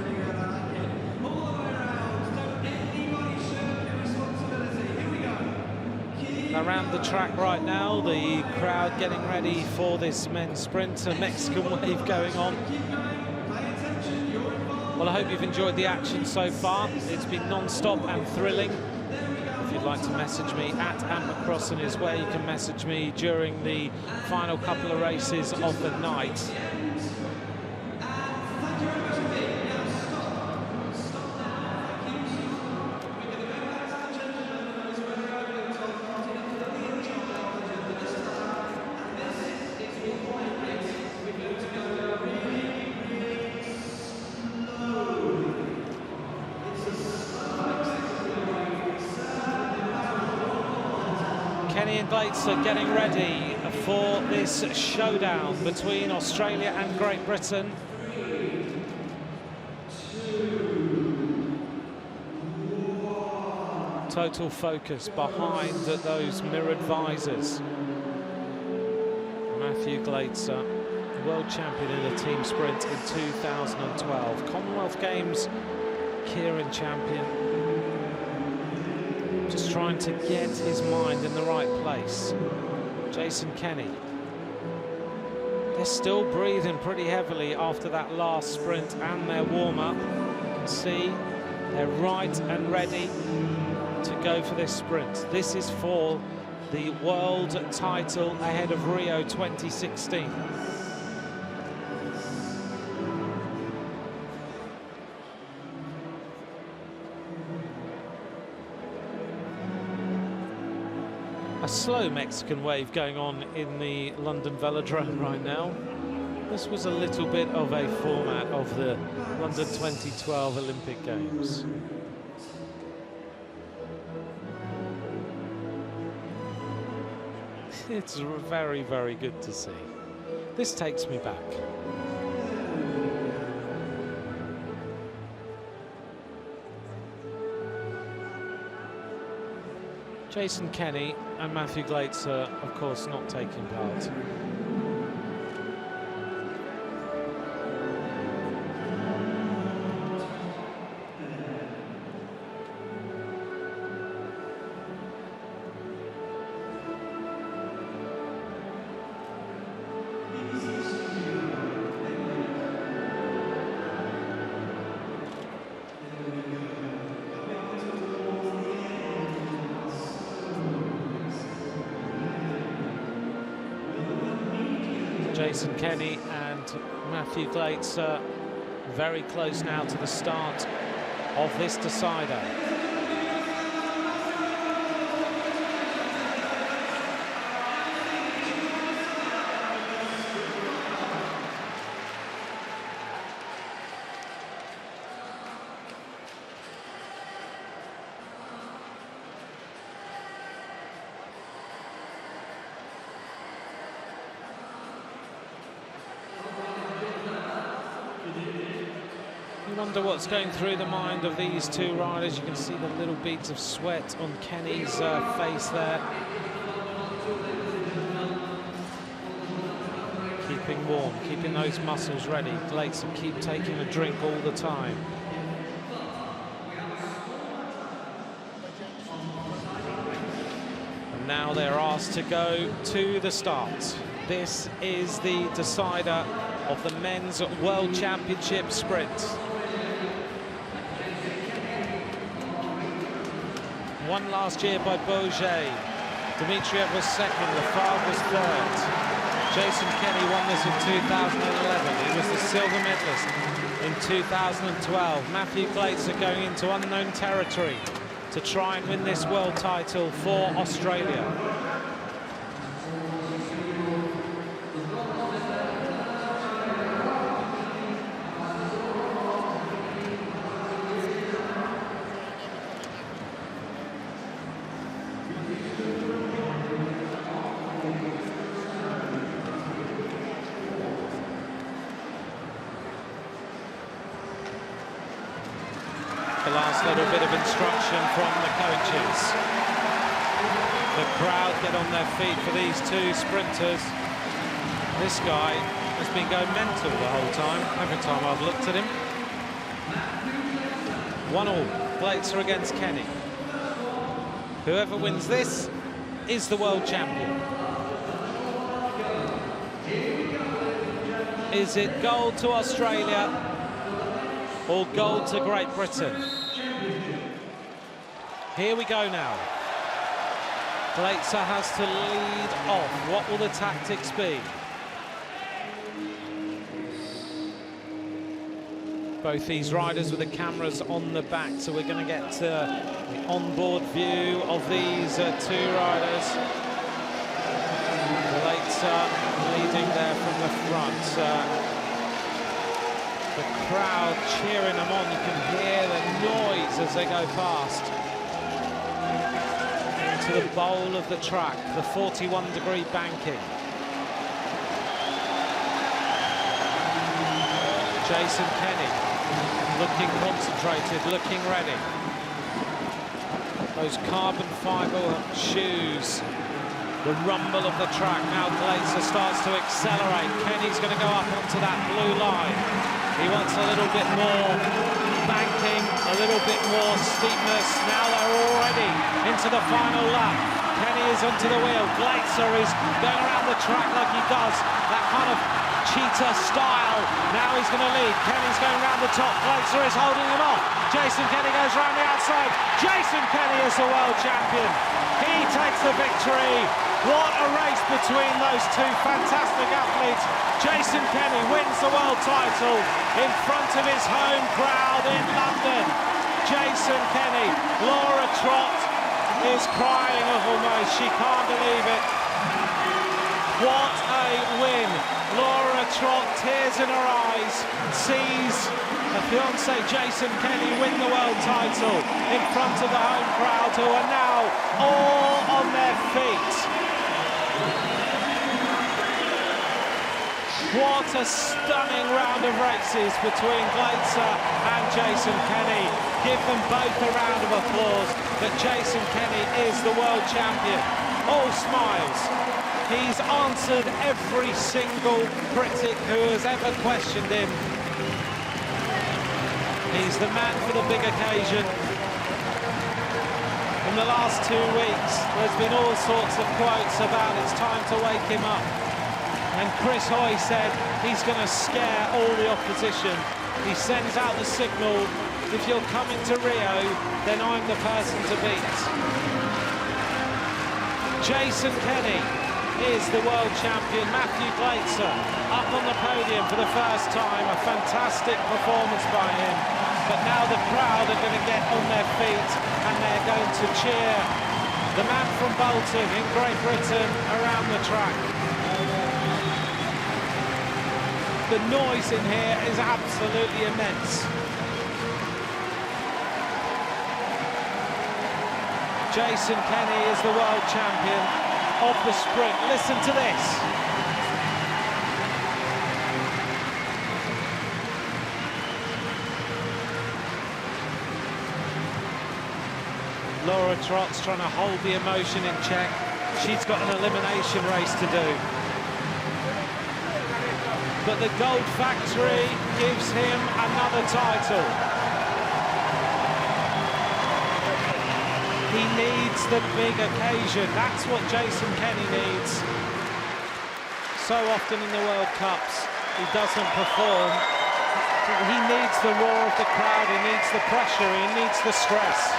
Around the track right now, the crowd getting ready for this men's sprint, a Mexican wave going on. Well, I hope you've enjoyed the action so far. It's been non-stop and thrilling. If you'd like to message me, @AntMcCrossan is where you can message me during the final couple of races of the night. Are getting ready for this showdown between Australia and Great Britain. Total focus behind those mirrored visors. Matthew Glaetzer, world champion in the team sprint in 2012. Commonwealth Games Keirin champion. Just trying to get his mind in the right place. Jason Kenny. They're still breathing pretty heavily after that last sprint and their warm-up. You can see they're right and ready to go for this sprint. This is for the world title ahead of Rio 2016. A slow Mexican wave going on in the London Velodrome right now. This was a little bit of a format of the London 2012 Olympic Games. It's very, very good to see. This takes me back. Jason Kenny and Matthew Glaetzer, of course, not taking part. Jason Kenny and Matthew Glaetzer very close now to the start of this decider. wonder what's going through the mind of these two riders. You can see the little beads of sweat on Kenny's face there. Keeping warm, keeping those muscles ready. Gleitzer keep taking a drink all the time. And now they're asked to go to the start. This is the decider of the Men's World Championship Sprint. Won last year by Bourget. Dmitriev was second, Lafave was third. Jason Kenny won this in 2011. He was the silver medalist in 2012. Matthew Gleitzer going into unknown territory to try and win this world title for Australia. The last little bit of instruction from the coaches. The crowd get on their feet for these two sprinters. This guy has been going mental the whole time, every time I've looked at him. 1-1, Gleitzer against Kenny. Whoever wins this is the world champion. Is it gold to Australia or gold to Great Britain? Here we go now. Gleitzer has to lead off. What will the tactics be? Both these riders with the cameras on the back, so we're going to get the onboard view of these two riders. Gleitzer leading there from the front. The crowd cheering them on. You can hear the noise as they go past. Into the bowl of the track, the 41-degree banking. Jason Kenny looking concentrated, looking ready. Those carbon fiber shoes. The rumble of the track. Now Gleitzer starts to accelerate. Kenny's going to go up onto that blue line. He wants a little bit more banking, a little bit more steepness. Now they're already into the final lap. Kenny is onto the wheel. Gleitzer is going around the track like he does. That kind of cheetah style. Now he's going to lead. Kenny's going around the top. Gleitzer is holding him off. Jason Kenny goes around the outside. Jason Kenny is the world champion. He takes the victory. What a race between those two fantastic athletes. Jason Kenny wins the world title in front of his home crowd in London. Jason Kenny. Laura Trott is crying almost. She can't believe it. What a win. Laura Trott, tears in her eyes, sees her fiancé Jason Kenny win the world title in front of the home crowd, who are now all on their feet. What a stunning round of races between Gleitzer and Jason Kenny. Give them both a round of applause, that Jason Kenny is the world champion. All smiles. He's answered every single critic who has ever questioned him. He's the man for the big occasion. In the last 2 weeks, there's been all sorts of quotes about it's time to wake him up. And Chris Hoy said he's going to scare all the opposition. He sends out the signal, if you're coming to Rio, then I'm the person to beat. Jason Kenny is the world champion. Matthew Gleitzer up on the podium for the first time. A fantastic performance by him. But now the crowd are going to get on their feet and they're going to cheer the man from Bolton in Great Britain around the track. The noise in here is absolutely immense. Jason Kenny is the world champion of the sprint. Listen to this. Laura Trott's trying to hold the emotion in check. She's got an elimination race to do. But the Gold Factory gives him another title. He needs the big occasion. That's what Jason Kenny needs. So often in the World Cups, he doesn't perform. He needs the roar of the crowd, he needs the pressure, he needs the stress.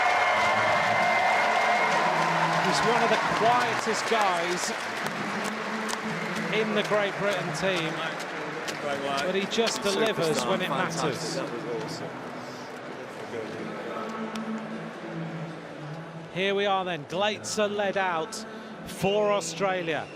He's one of the quietest guys in the Great Britain team, but he just delivers when it matters. Here we are then, Glaitzer led out for Australia.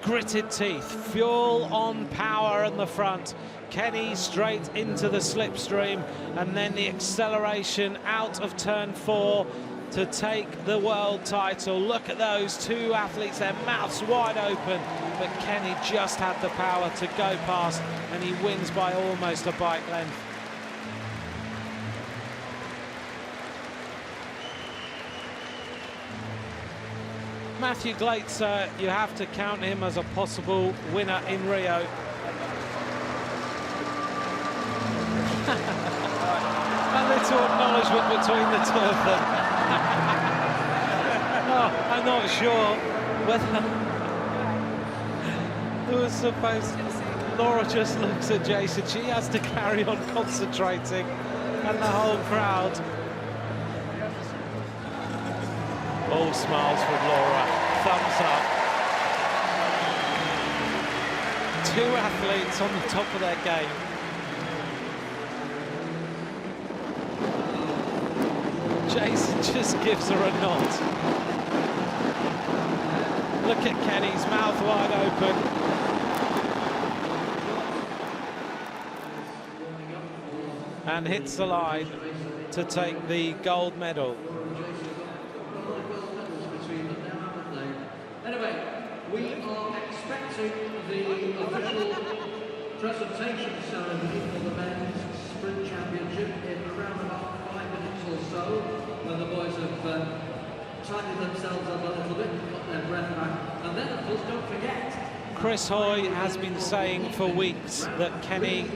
Gritted teeth, fuel on power in the front. Kenny straight into the slipstream, and then the acceleration out of turn 4 to take the world title. Look at those two athletes, their mouths wide open, but Kenny just had the power to go past, and he wins by almost a bike length. Matthew Glaitzer, you have to count him as a possible winner in Rio. A little acknowledgement between the two of them. Oh, I'm not sure whether it was supposed. Laura just looks at Jason. She has to carry on concentrating, and the whole crowd. All smiles from Laura. Thumbs up. Two athletes on the top of their game. Jason just gives her a nod. Look at Kenny's mouth wide open. And hits the line to take the gold medal. Anyway, we are expecting the official presentation ceremony for the men's sprint championship in around about 5 minutes or so, when the boys have tidied themselves up a little bit, got their breath back, and then of course don't forget. Chris Hoy has been saying for weeks that Kenny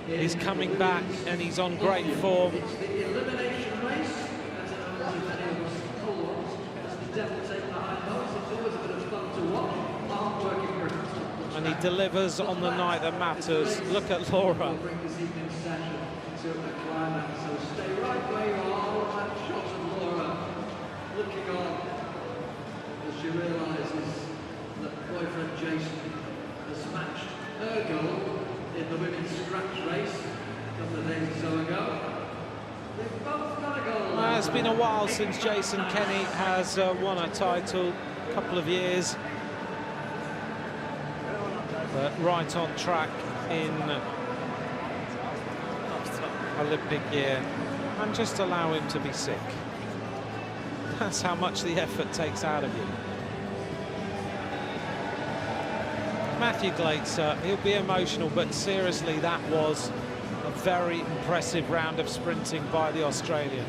is coming back and he's on great form. It's the elimination race, as many of us call it, as the devil take behind those. It's always a bit of fun to watch, hard-working groups. And he delivers on the night that matters. Look at Laura. We'll bring this evening's session to a climax, so stay right where you are. That shot of Laura looking on as she realises that boyfriend Jason has smashed her goal in the women's scratch race a couple of days or so ago. They've both got a goal. It's been a while since Jason Kenny has won a title, a couple of years. But right on track in Olympic year. And just allow him to be sick. That's how much the effort takes out of you. Matthew Glaitzer, he'll be emotional, but seriously, that was a very impressive round of sprinting by the Australian.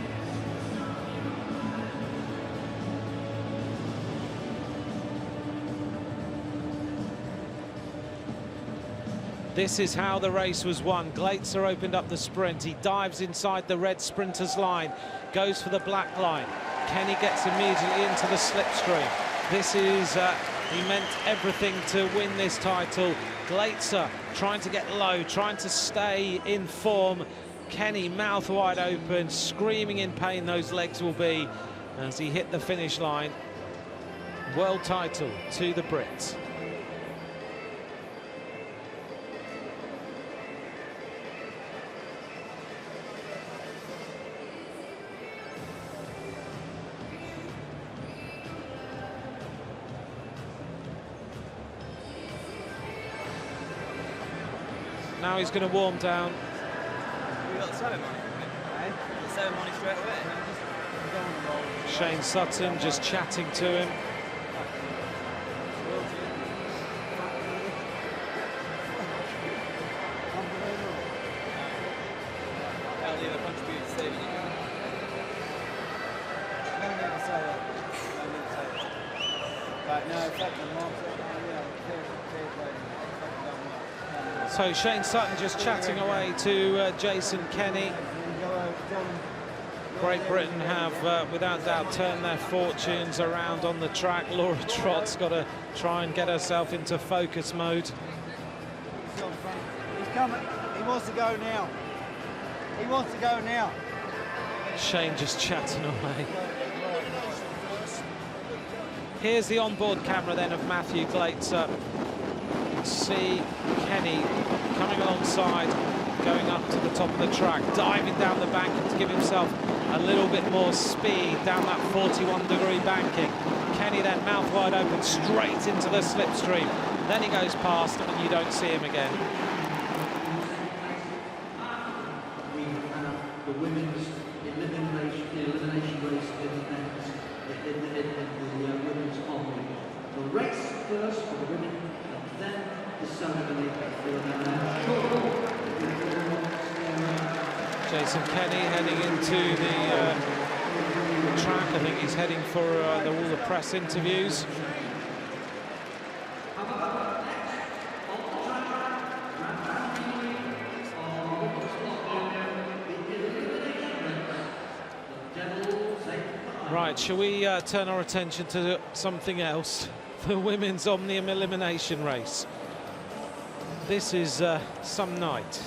This is how the race was won. Glaitzer opened up the sprint. He dives inside the red sprinter's line, goes for the black line. Kenny gets immediately into the slipstream. This is, he meant everything to win this title. Glaitzer trying to get low, trying to stay in form. Kenny mouth wide open, screaming in pain those legs will be as he hit the finish line. World title to the Brits. Now he's going to warm down. We got the ceremony. The ceremony straight away. Shane Sutton just chatting to him. So Shane Sutton just chatting away to Jason Kenny. Great Britain have, without doubt, turned their fortunes around on the track. Laura Trott's got to try and get herself into focus mode. He's coming. He wants to go now. He wants to go now. Shane just chatting away. Here's the onboard camera then of Matthew Glaetzer. See Kenny coming alongside, going up to the top of the track, diving down the bank to give himself a little bit more speed down that 41-degree banking. Kenny then mouth wide open straight into the slipstream. Then he goes past and you don't see him again. We have the women's elimination race in the women's Omnium. The race first for the women, and then the ceremony for the men. Jason Kenny heading into the track. I think he's heading for all the press interviews. Right, shall we turn our attention to something else? The women's Omnium elimination race. This is some night.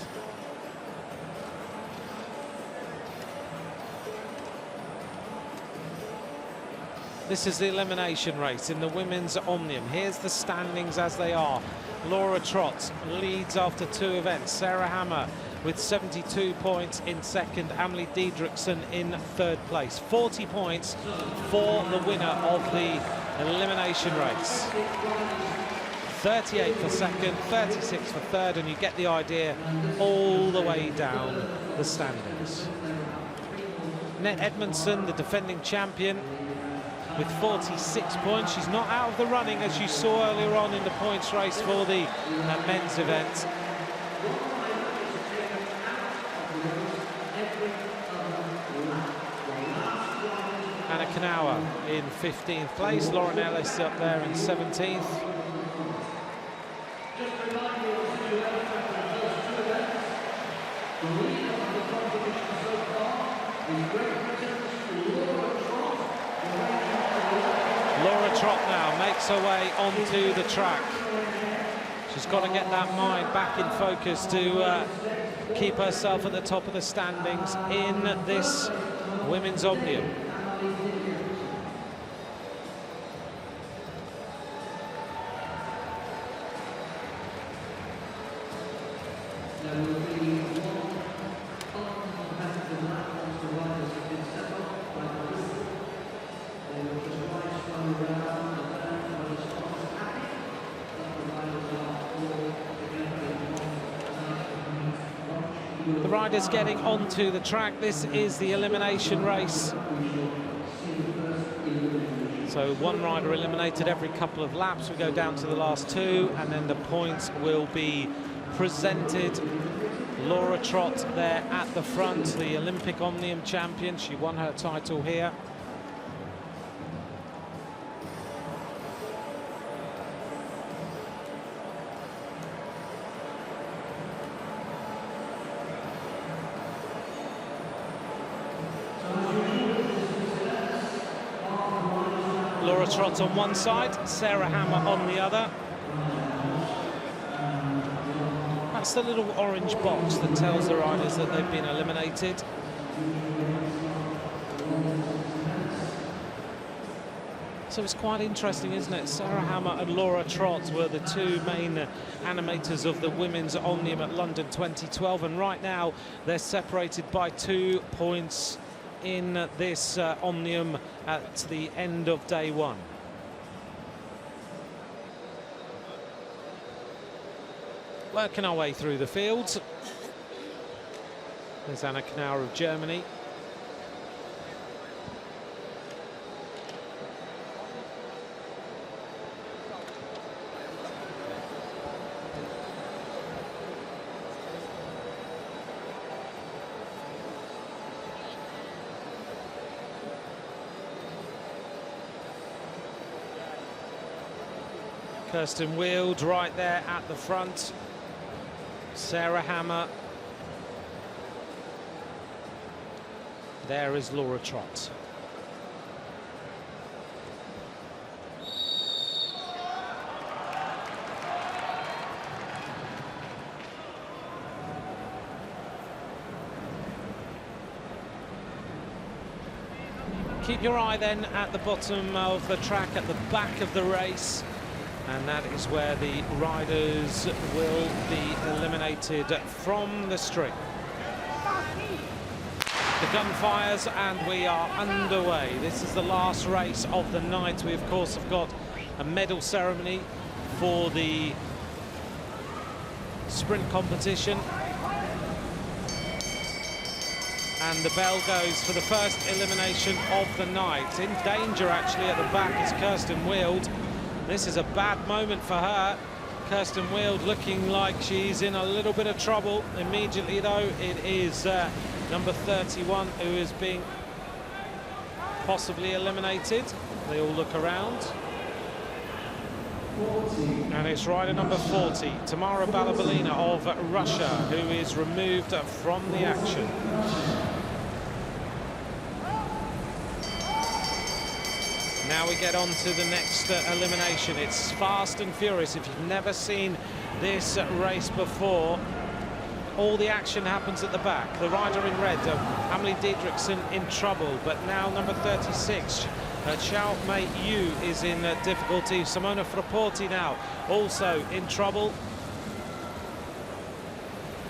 This is the elimination race in the women's Omnium. Here's the standings as they are. Laura Trott leads after 2 events. Sarah Hammer with 72 points in second. Amelie Diedrichsen in third place. 40 points for the winner of the elimination race. 38 for second, 36 for third, and you get the idea all the way down the standings. Net Edmondson, the defending champion, with 46 points. She's not out of the running, as you saw earlier on in the points race for the men's event. Anna Kanawa in 15th place. Lauren Ellis up there in 17th. Laura Trott now makes her way onto the track. She's got to get that mind back in focus to keep herself at the top of the standings in this women's Omnium. The riders getting onto the track. This is the elimination race. So one rider eliminated every couple of laps. We go down to the last 2, and then the points will be presented. Laura Trott there at the front, the Olympic Omnium champion. She won her title here. Laura Trott on one side, Sarah Hammer on the other. That's the little orange box that tells the riders that they've been eliminated. So it's quite interesting, isn't it? Sarah Hammer and Laura Trott were the 2 main animators of the women's Omnium at London 2012, and right now they're separated by 2 points in this Omnium at the end of day 1. Working our way through the fields. There's Anna Knauer of Germany. Kirsten Wield right there at the front. Sarah Hammer. There is Laura Trott. Keep your eye then at the bottom of the track, at the back of the race, and that is where the riders will be eliminated from the string. The gun fires and we are underway. This is the last race of the night. We of course have got a medal ceremony for the sprint competition. And the bell goes for the first elimination of the night. In danger actually at the back is Kirsten Wield. This is a bad moment for her. Kirsten Wield looking like she's in a little bit of trouble. Immediately though, it is number 31 who is being possibly eliminated. They all look around. And it's rider number 40, Tamara Balabalina of Russia, who is removed from the action. Now we get on to the next elimination. It's fast and furious. If you've never seen this race before, all the action happens at the back. The rider in red, Amelie Diedrichsen, in trouble, but now number 36, Chao Mei Yu, is in difficulty. Simona Frapporti now also in trouble.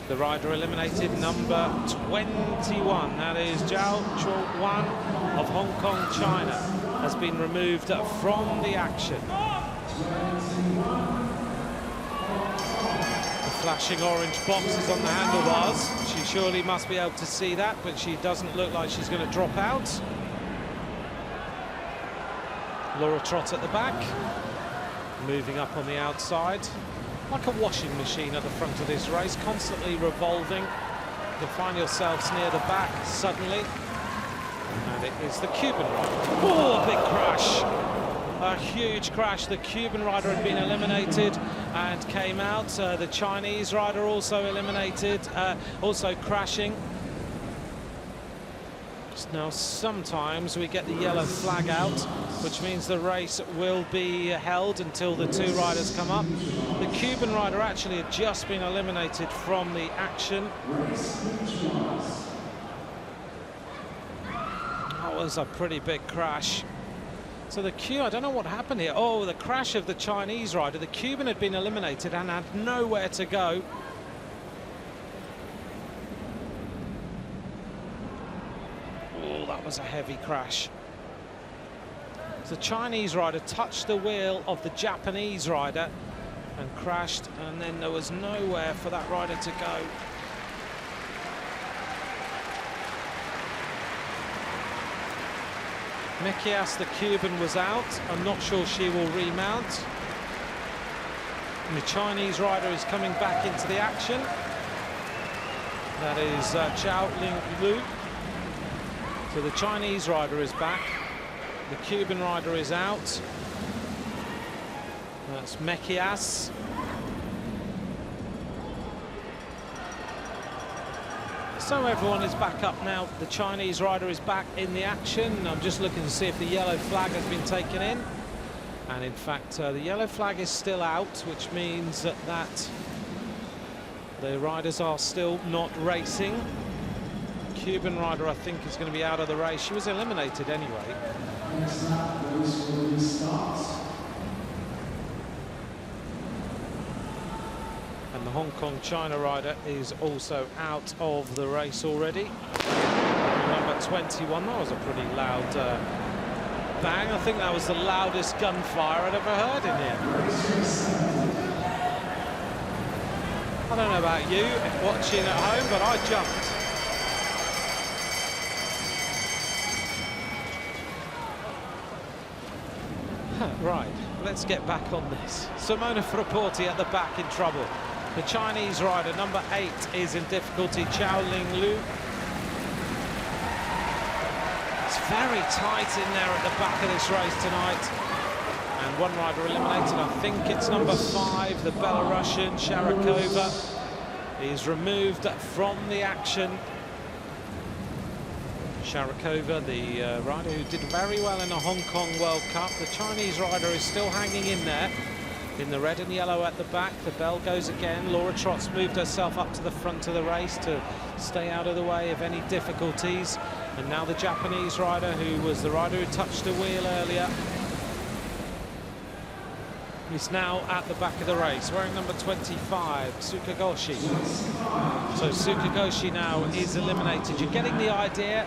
The rider eliminated, number 21, that is Zhao Chuan of Hong Kong, China, has been removed from the action. The flashing orange boxes on the handlebars. She surely must be able to see that, but she doesn't look like she's going to drop out. Laura Trott at the back, moving up on the outside, like a washing machine at the front of this race, constantly revolving. You find yourselves near the back suddenly, and it is the Cuban rider. Oh, a big crash, a huge crash. The Cuban rider had been eliminated and came out. The Chinese rider also eliminated, also crashing. Now sometimes we get the yellow flag out, which means the race will be held until the two riders come up. The Cuban rider actually had just been eliminated from the action. That was a pretty big crash. So the I don't know what happened here. Oh, the crash of the Chinese rider. The Cuban had been eliminated and had nowhere to go. That was a heavy crash. The Chinese rider touched the wheel of the Japanese rider and crashed, and then there was nowhere for that rider to go. Mekias, the Cuban, was out. I'm not sure she will remount. And the Chinese rider is coming back into the action. That is Zhao Ling Lu. So the Chinese rider is back. The Cuban rider is out. That's Mekias. So everyone is back up now. The Chinese rider is back in the action. I'm just looking to see if the yellow flag has been taken in. And in fact, the yellow flag is still out, which means that the riders are still not racing. Cuban rider, I think, is going to be out of the race. She was eliminated anyway. And the Hong Kong China rider is also out of the race already. Number 21, that was a pretty loud bang. I think that was the loudest gunfire I'd ever heard in here. I don't know about you watching at home, but I jumped. Right, let's get back on this. Simona Frapporti at the back in trouble. The Chinese rider, number 8, is in difficulty, Chao Ling Lu. It's very tight in there at the back of this race tonight. And one rider eliminated, I think it's number 5, the Belarusian Sharakova, is removed from the action. Sharakova, the rider who did very well in the Hong Kong World Cup. The Chinese rider is still hanging in there in the red and yellow at the back. The bell goes again. Laura Trott's moved herself up to the front of the race to stay out of the way of any difficulties. And now the Japanese rider, who was the rider who touched the wheel earlier, is now at the back of the race, wearing number 25, Tsukagoshi. So Tsukagoshi now is eliminated. You're getting the idea,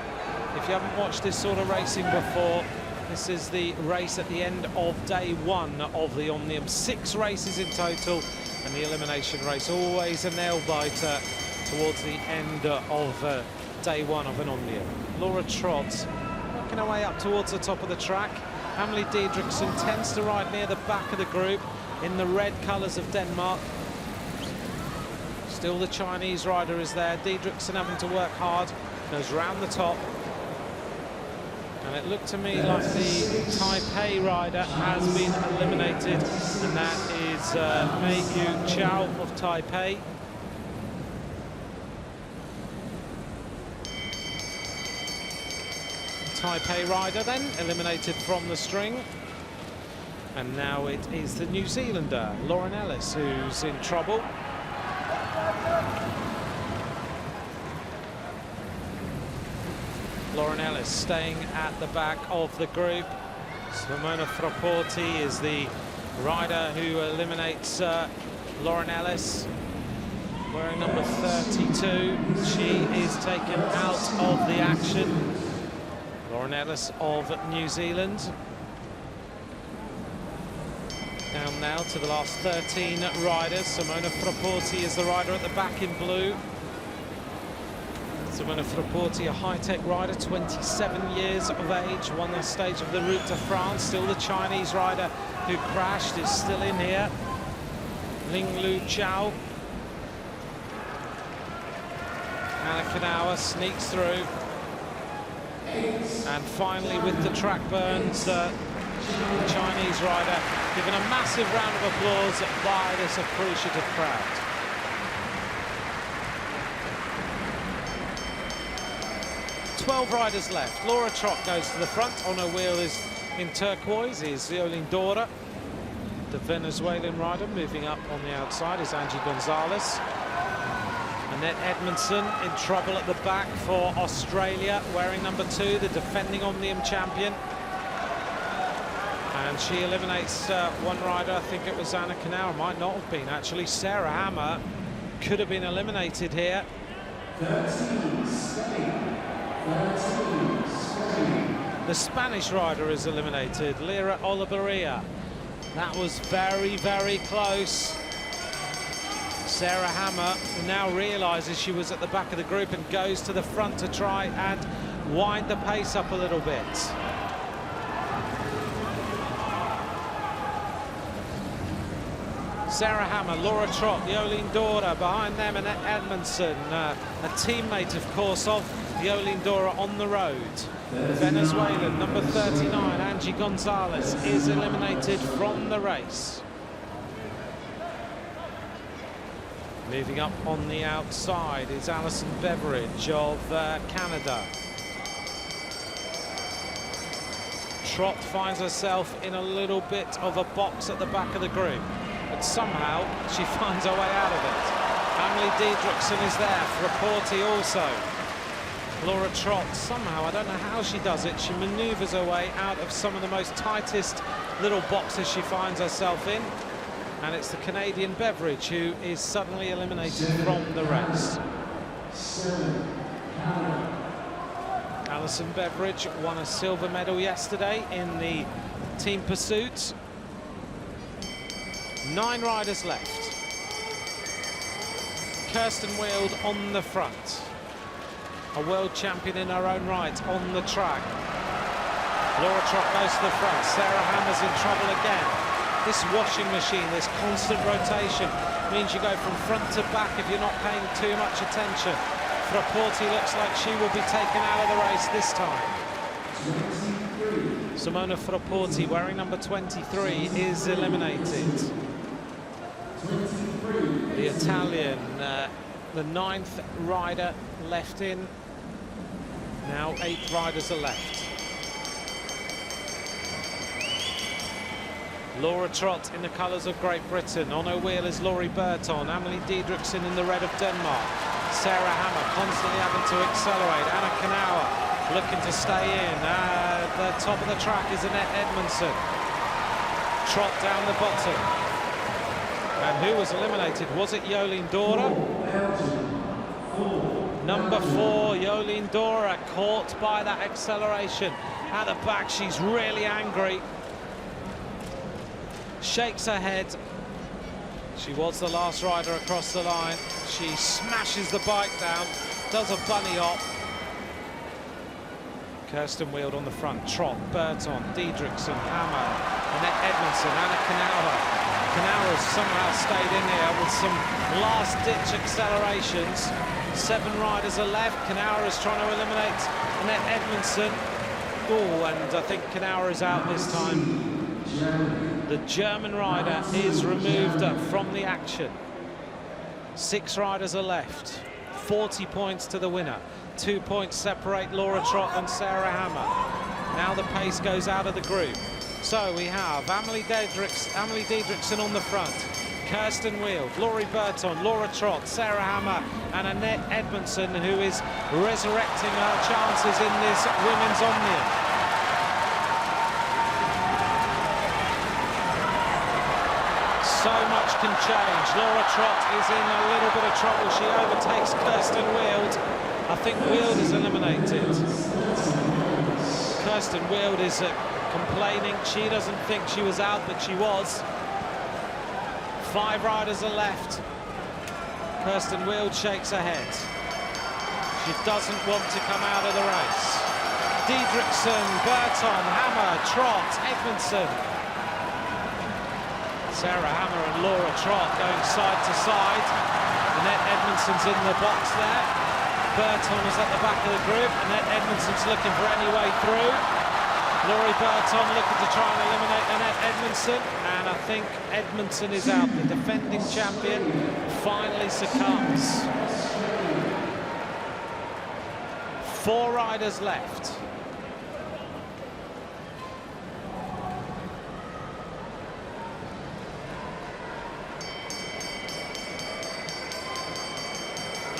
if you haven't watched this sort of racing before. This is the race at the end of day 1 of the Omnium. 6 races in total, and the elimination race always a nail-biter towards the end of day 1 of an Omnium. Laura Trott working her way up towards the top of the track. Amelie Diedrichsen tends to ride near the back of the group in the red colours of Denmark. Still the Chinese rider is there. Diedrichsen having to work hard, goes round the top. And it looked to me like the Taipei rider has been eliminated, and that is Mei Yu Chao of Taipei. Taipei rider then eliminated from the string, and now it is the New Zealander Lauren Ellis who's in trouble. Lauren Ellis staying at the back of the group. Simona Frapporti is the rider who eliminates Lauren Ellis, wearing number 32. She is taken out of the action. Lauren Ellis of New Zealand. Down now to the last 13 riders. Simona Frapporti is the rider at the back in blue. Simona Frapporti, a high-tech rider, 27 years of age, won the stage of the Route de France. Still the Chinese rider who crashed is still in here. Ling Lu Chao. Anna Kanawa sneaks through. And finally, with the track burns, the Chinese rider given a massive round of applause by this appreciative crowd. Twelve riders left. Laura Trott goes to the front. On her wheel is in turquoise is Violin Dora. The Venezuelan rider moving up on the outside is Angie Gonzalez. Annette Edmondson in trouble at the back for Australia, wearing number 2, the defending Omnium champion. And she eliminates one rider. I think it was Anna Kanawa, might not have been actually. Sarah Hammer could have been eliminated here. 13 Spain. The Spanish rider is eliminated, Lira Oliveira. That was very, very close. Sarah Hammer now realises she was at the back of the group and goes to the front to try and wind the pace up a little bit. Sarah Hammer, Laura Trott, Violin Dora behind them, and Edmondson, a teammate, of course, of Violin Dora on the road. Venezuelan, number 39, Angie Gonzalez, is eliminated from the race. Moving up on the outside is Alison Beveridge of Canada. Trott finds herself in a little bit of a box at the back of the group, but somehow she finds her way out of it. Amelie Diedrichsen is there, Frapporti also. Laura Trott, somehow, I don't know how she does it, she manoeuvres her way out of some of the most tightest little boxes she finds herself in. And it's the Canadian Beveridge who is suddenly eliminated from the race. Alison Beveridge won a silver medal yesterday in the team pursuit. 9 riders left. Kirsten Wild on the front. A world champion in her own right on the track. Laura Trott goes to the front. Sarah Hammer's in trouble again. This washing machine, this constant rotation, means you go from front to back if you're not paying too much attention. Frapporti looks like she will be taken out of the race this time. Simona Frapporti, wearing number 23, is eliminated. The Italian, the 9th rider left in. Now 8 riders are left. Laura Trott in the colours of Great Britain. On her wheel is Laurie Burton. Amelie Diedrichsen in the red of Denmark. Sarah Hammer constantly having to accelerate. Anna Kanauer looking to stay in. The top of the track is Annette Edmondson. Trott down the bottom. And who was eliminated? Was it Jolien Dora? Number 4, Jolien Dora, caught by that acceleration. At the back, she's really angry. Shakes her head. She was the last rider across the line. She smashes the bike down, does a bunny hop. Kirsten wheeled on the front. Trott, Burton, Diedrichsen, Hammer, Annette Edmondson, Anna Kanauer. Kanauer has somehow stayed in here with some last-ditch accelerations. 7 riders are left. Kanauer is trying to eliminate Annette Edmondson. Oh, and I think Kanauer is out this time. The German rider is removed from the action. 6 riders are left. 40 points to the winner. 2 points separate Laura Trott and Sarah Hammer. Now the pace goes out of the group. So we have Amelie Diedrichsen on the front. Kirsten Wheeld, Laurie Burton, Laura Trott, Sarah Hammer and Annette Edmondson, who is resurrecting her chances in this women's Omnium. So much can change. Laura Trott is in a little bit of trouble. She overtakes Kirsten Wheeld. I think Wheeld is eliminated. Kirsten Wheeld is complaining. She doesn't think she was out, but she was. 5 riders are left. Kirsten Wheeld shakes her head. She doesn't want to come out of the race. Diedrichsen, Burton, Hammer, Trott, Edmondson. Sarah Hammer and Laura Trott going side to side. Annette Edmondson's in the box there. Burton is at the back of the group. Annette Edmondson's looking for any way through. Laurie Burton looking to try and eliminate Annette Edmondson. And I think Edmondson is out. The defending champion finally succumbs. 4 riders left.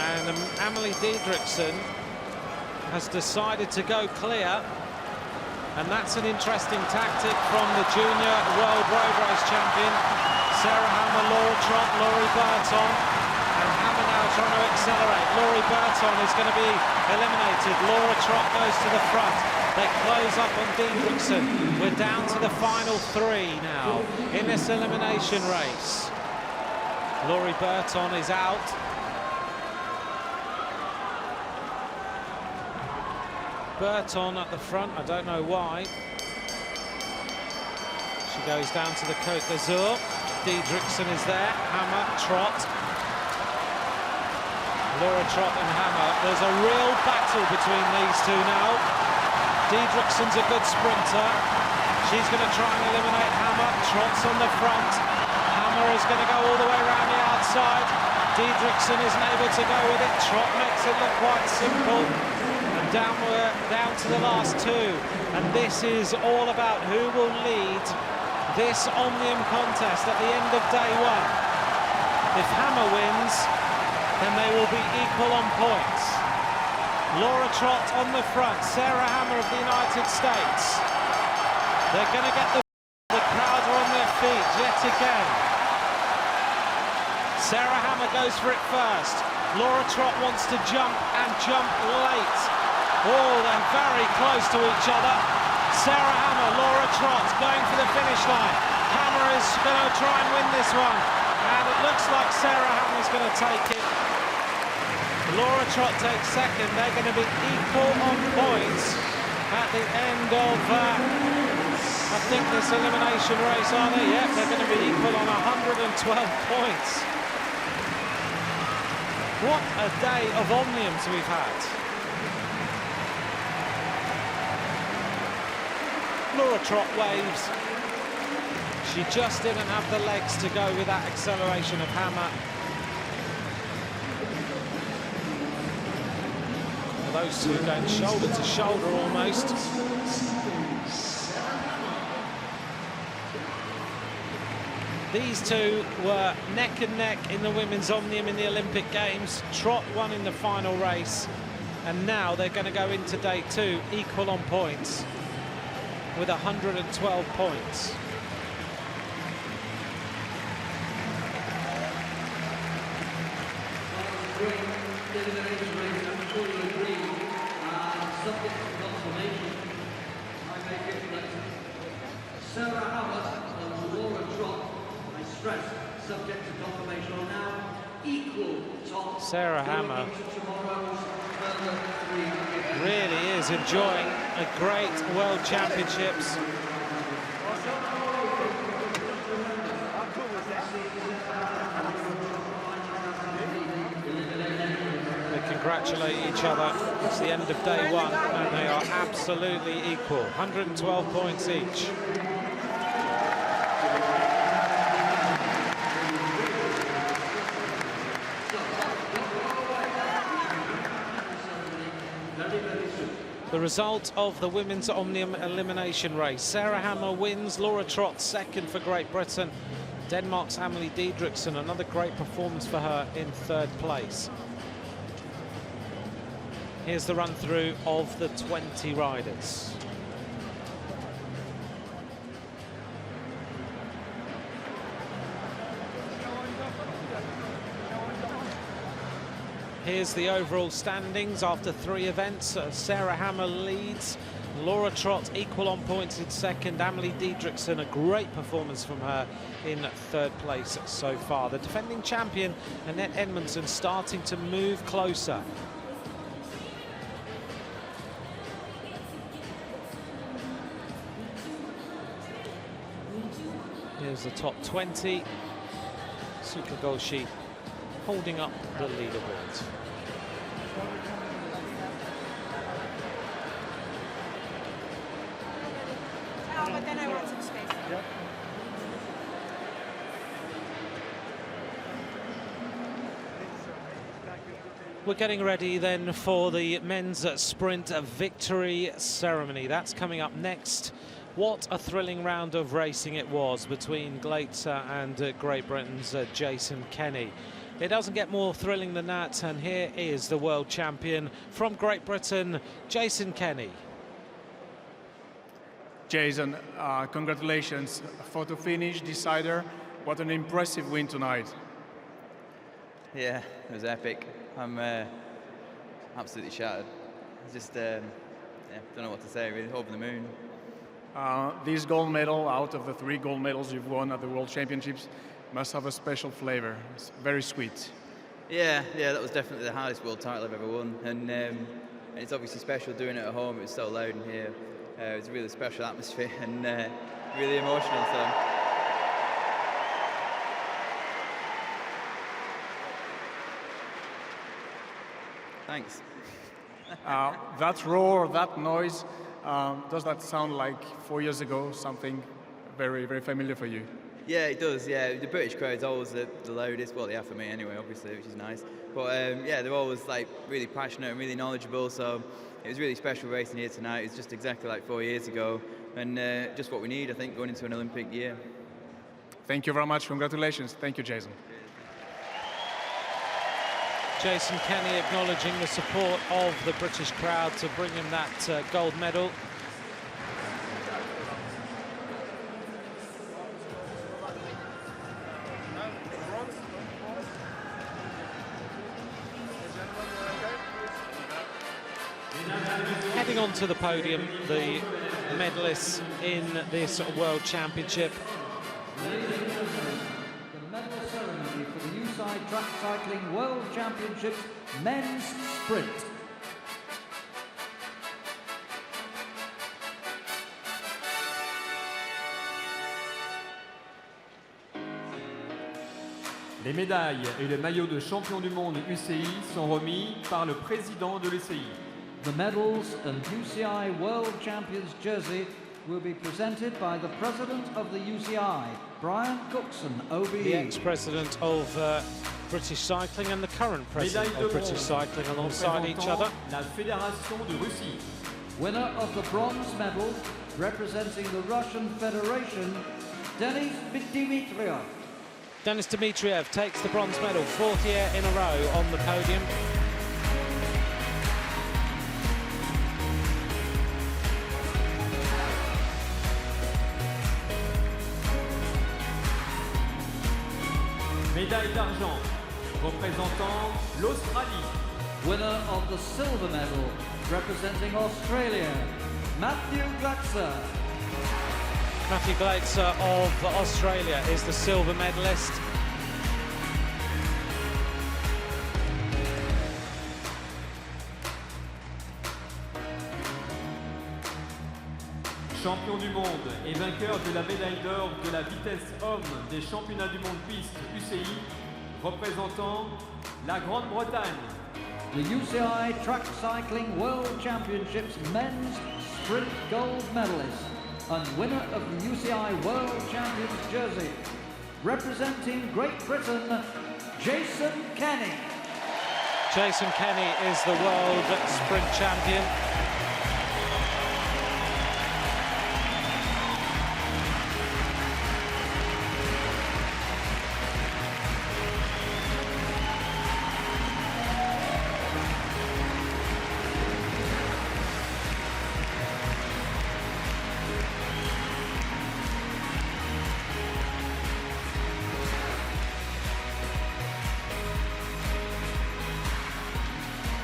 And Amelie Diedrichsen has decided to go clear, and that's an interesting tactic from the junior world road race champion. Sarah Hammer, Laura Trott, Laurie Burton, and Hammer now trying to accelerate. Laurie Burton is going to be eliminated. Laura Trott goes to the front. They close up on Diedrichsen. We're down to the final 3 now in this elimination race. Laurie Burton is out. Burton at the front, I don't know why. She goes down to the Côte d'Azur. Diedrichsen is there, Hammer, Trott. Laura Trott and Hammer. There's a real battle between these 2 now. Diedrichsen's a good sprinter. She's going to try and eliminate Hammer. Trott's on the front. Hammer is going to go all the way around the outside. Diedrichsen isn't able to go with it. Trott makes it look quite simple. Down to the last 2, and this is all about who will lead this Omnium contest at the end of day 1. If Hammer wins, then they will be equal on points. Laura Trott on the front, Sarah Hammer of the United States. They're going to get the crowd are on their feet yet again. Sarah Hammer goes for it first. Laura Trott wants to jump and jump late. Oh, they're very close to each other. Sarah Hammer, Laura Trott going for the finish line. Hammer is going to try and win this one. And it looks like Sarah Hammer's going to take it. Laura Trott takes second. They're going to be equal on points at the end of, I think, this elimination race, are they? Yep, they're going to be equal on 112 points. What a day of Omniums we've had. Laura Trott waves. She just didn't have the legs to go with that acceleration of Hammer. Those two going shoulder to shoulder almost. These two were neck and neck in the women's Omnium in the Olympic Games. Trott won in the final race, and now they're going to go into day two equal on points with 112 points. Elimination race, I'm sure you agree, subject to confirmation. I make it that Sarah Hammer and Laura Trott, I stress, subject to confirmation, are now equal top. Sarah Hammer really is enjoying a great World Championships. Congratulate each other. It's the end of day one, and they are absolutely equal. 112 points each. The result of the women's Omnium elimination race. Sarah Hammer wins, Laura Trott second for Great Britain. Denmark's Amelie Diedrichsen, another great performance for her in third place. Here's the run-through of the 20 riders. Here's the overall standings after 3 events. Sarah Hammer leads, Laura Trott equal on points in second, Amelie Diedrichsen, a great performance from her in third place so far. The defending champion, Annette Edmondson, starting to move closer. Here's the top 20. Suka Golshi holding up the leaderboard. But then I want some space. Yeah. We're getting ready then for the men's sprint victory ceremony. That's coming up next. What a thrilling round of racing it was between Glaetzer and Great Britain's Jason Kenny. It doesn't get more thrilling than that, and here is the world champion from Great Britain, Jason Kenny. Jason, congratulations. Photo finish, decider. What an impressive win tonight. Yeah, it was epic. I'm absolutely shattered. Just, yeah, don't know what to say, really, over the moon. This gold medal, out of the 3 gold medals you've won at the World Championships, must have a special flavor. It's very sweet. Yeah, that was definitely the hardest world title I've ever won, and it's obviously special doing it at home. It was so loud in here. It was a really special atmosphere and really emotional. So. Thanks. That roar, that noise, does that sound like 4 years ago, something very, very familiar for you? Yeah, it does, yeah. The British crowd's always the loudest, well, they are for me anyway, obviously, which is nice. But yeah, they're always like really passionate and really knowledgeable, so it was really special racing here tonight. It's just exactly like 4 years ago, and just what we need, I think, going into an Olympic year. Thank you very much. Congratulations. Thank you, Jason. Jason Kenny acknowledging the support of the British crowd to bring him that gold medal. Heading on to the podium, the medalists in this World Championship. The medal ceremony for the U-Side Track Cycling World Championships Men's Sprint. Les médailles et le maillot de champion du monde UCI sont remis par le président de l'UCI. The medals and UCI World Champions jersey will be presented by the President of the UCI, Brian Cookson, OBE. The ex-president of British Cycling and the current president of British Cycling alongside each other. La Fédération de Russie. Winner of the bronze medal, representing the Russian Federation, Denis Dimitriev. Denis Dimitriev takes the bronze medal, 4th year in a row on the podium. Médaille d'argent, représentant l'Australie. Winner of the silver medal, representing Australia, Matthew Glatzer. Matthew Glatzer of Australia is the silver medalist. Champion du monde et vainqueur de la médaille d'or de la vitesse homme des championnats du monde piste UCI, représentant la Grande-Bretagne. The UCI Track Cycling World Championships men's sprint gold medalist and winner of the UCI World Champions jersey, representing Great Britain, Jason Kenny. Jason Kenny is the world sprint champion.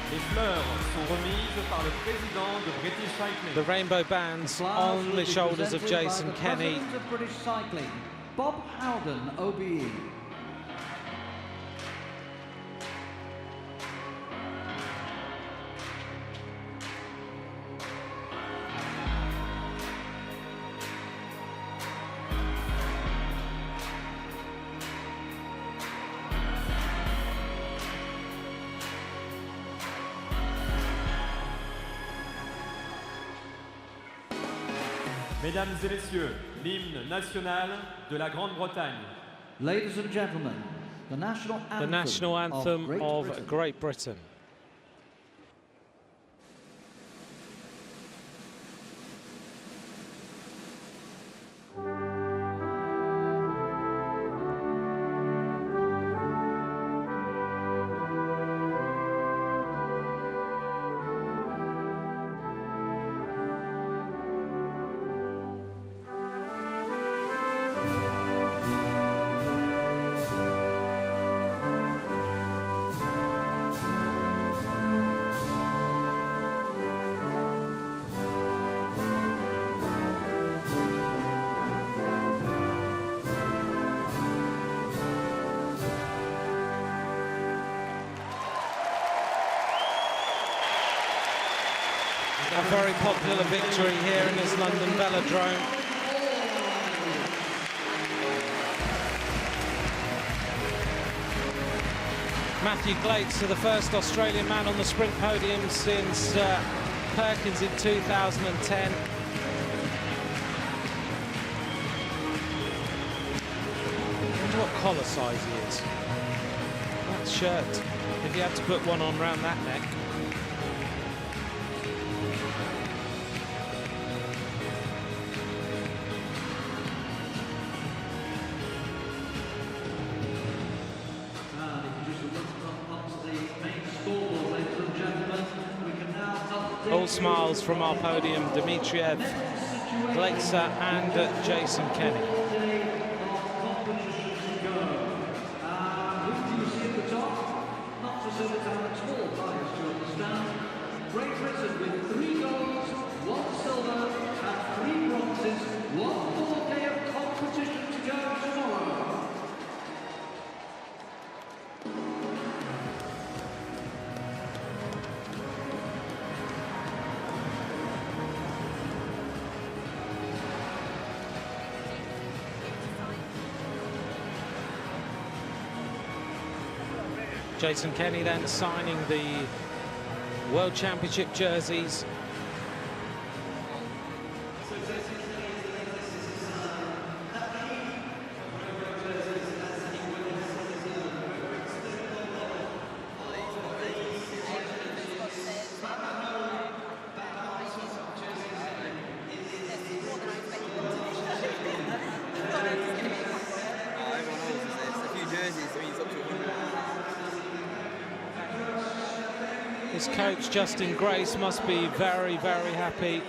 Les fleurs sont remises par le président de British Cycling. The rainbow bands on the shoulders of Jason Kenny. President of British Cycling, Bob Howden, OBE. Mesdames et messieurs, l'hymne national de la Grande-Bretagne. Ladies and gentlemen, the national anthem, of Great Britain. A very popular victory here in this London velodrome. Matthew Glatzer, the first Australian man on the sprint podium since Perkins in 2010. I wonder what collar size he is. That shirt, if you had to put one on round that neck. All smiles from our podium, Dimitriev, Glatzer and Jason Kenny. Great Britain with 3 golds, 1 silver and 3 bronzes, 1 full day of competition to go tomorrow. Jason Kenny then signing the World Championship jerseys. His coach, Justin Grace, must be very, very happy.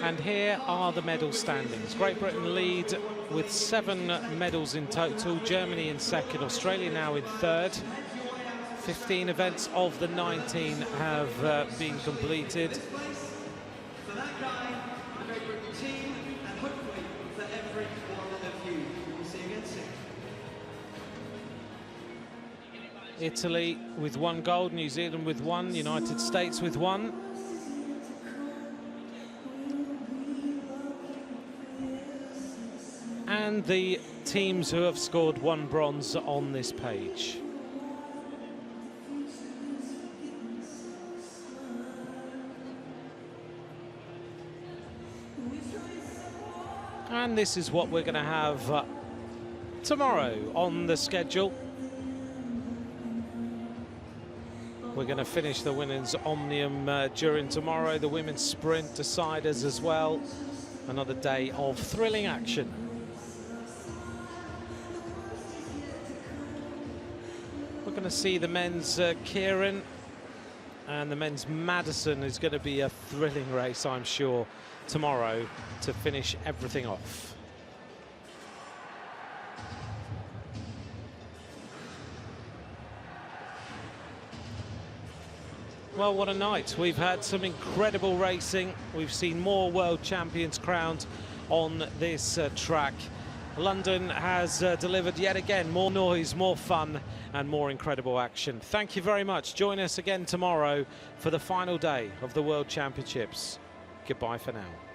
And here are the medal standings. Great Britain lead with 7 medals in total. Germany in second, Australia now in third. 15 events of the 19 have been completed. For that guy, the Great Britain team, and hopefully for every one of you. We'll see you again soon. Italy with 1 gold, New Zealand with 1, United States with 1. And the teams who have scored 1 bronze on this page. And this is what we're going to have tomorrow on the schedule. We're going to finish the women's Omnium during tomorrow, the women's sprint deciders as well. Another day of thrilling action. We're going to see the men's Kieran, and the men's Madison is going to be a thrilling race, I'm sure, tomorrow to finish everything off. Well, what a night. We've had some incredible racing. We've seen more world champions crowned on this track. London has delivered yet again more noise, more fun and more incredible action. Thank you very much. Join us again tomorrow for the final day of the World Championships. Goodbye for now.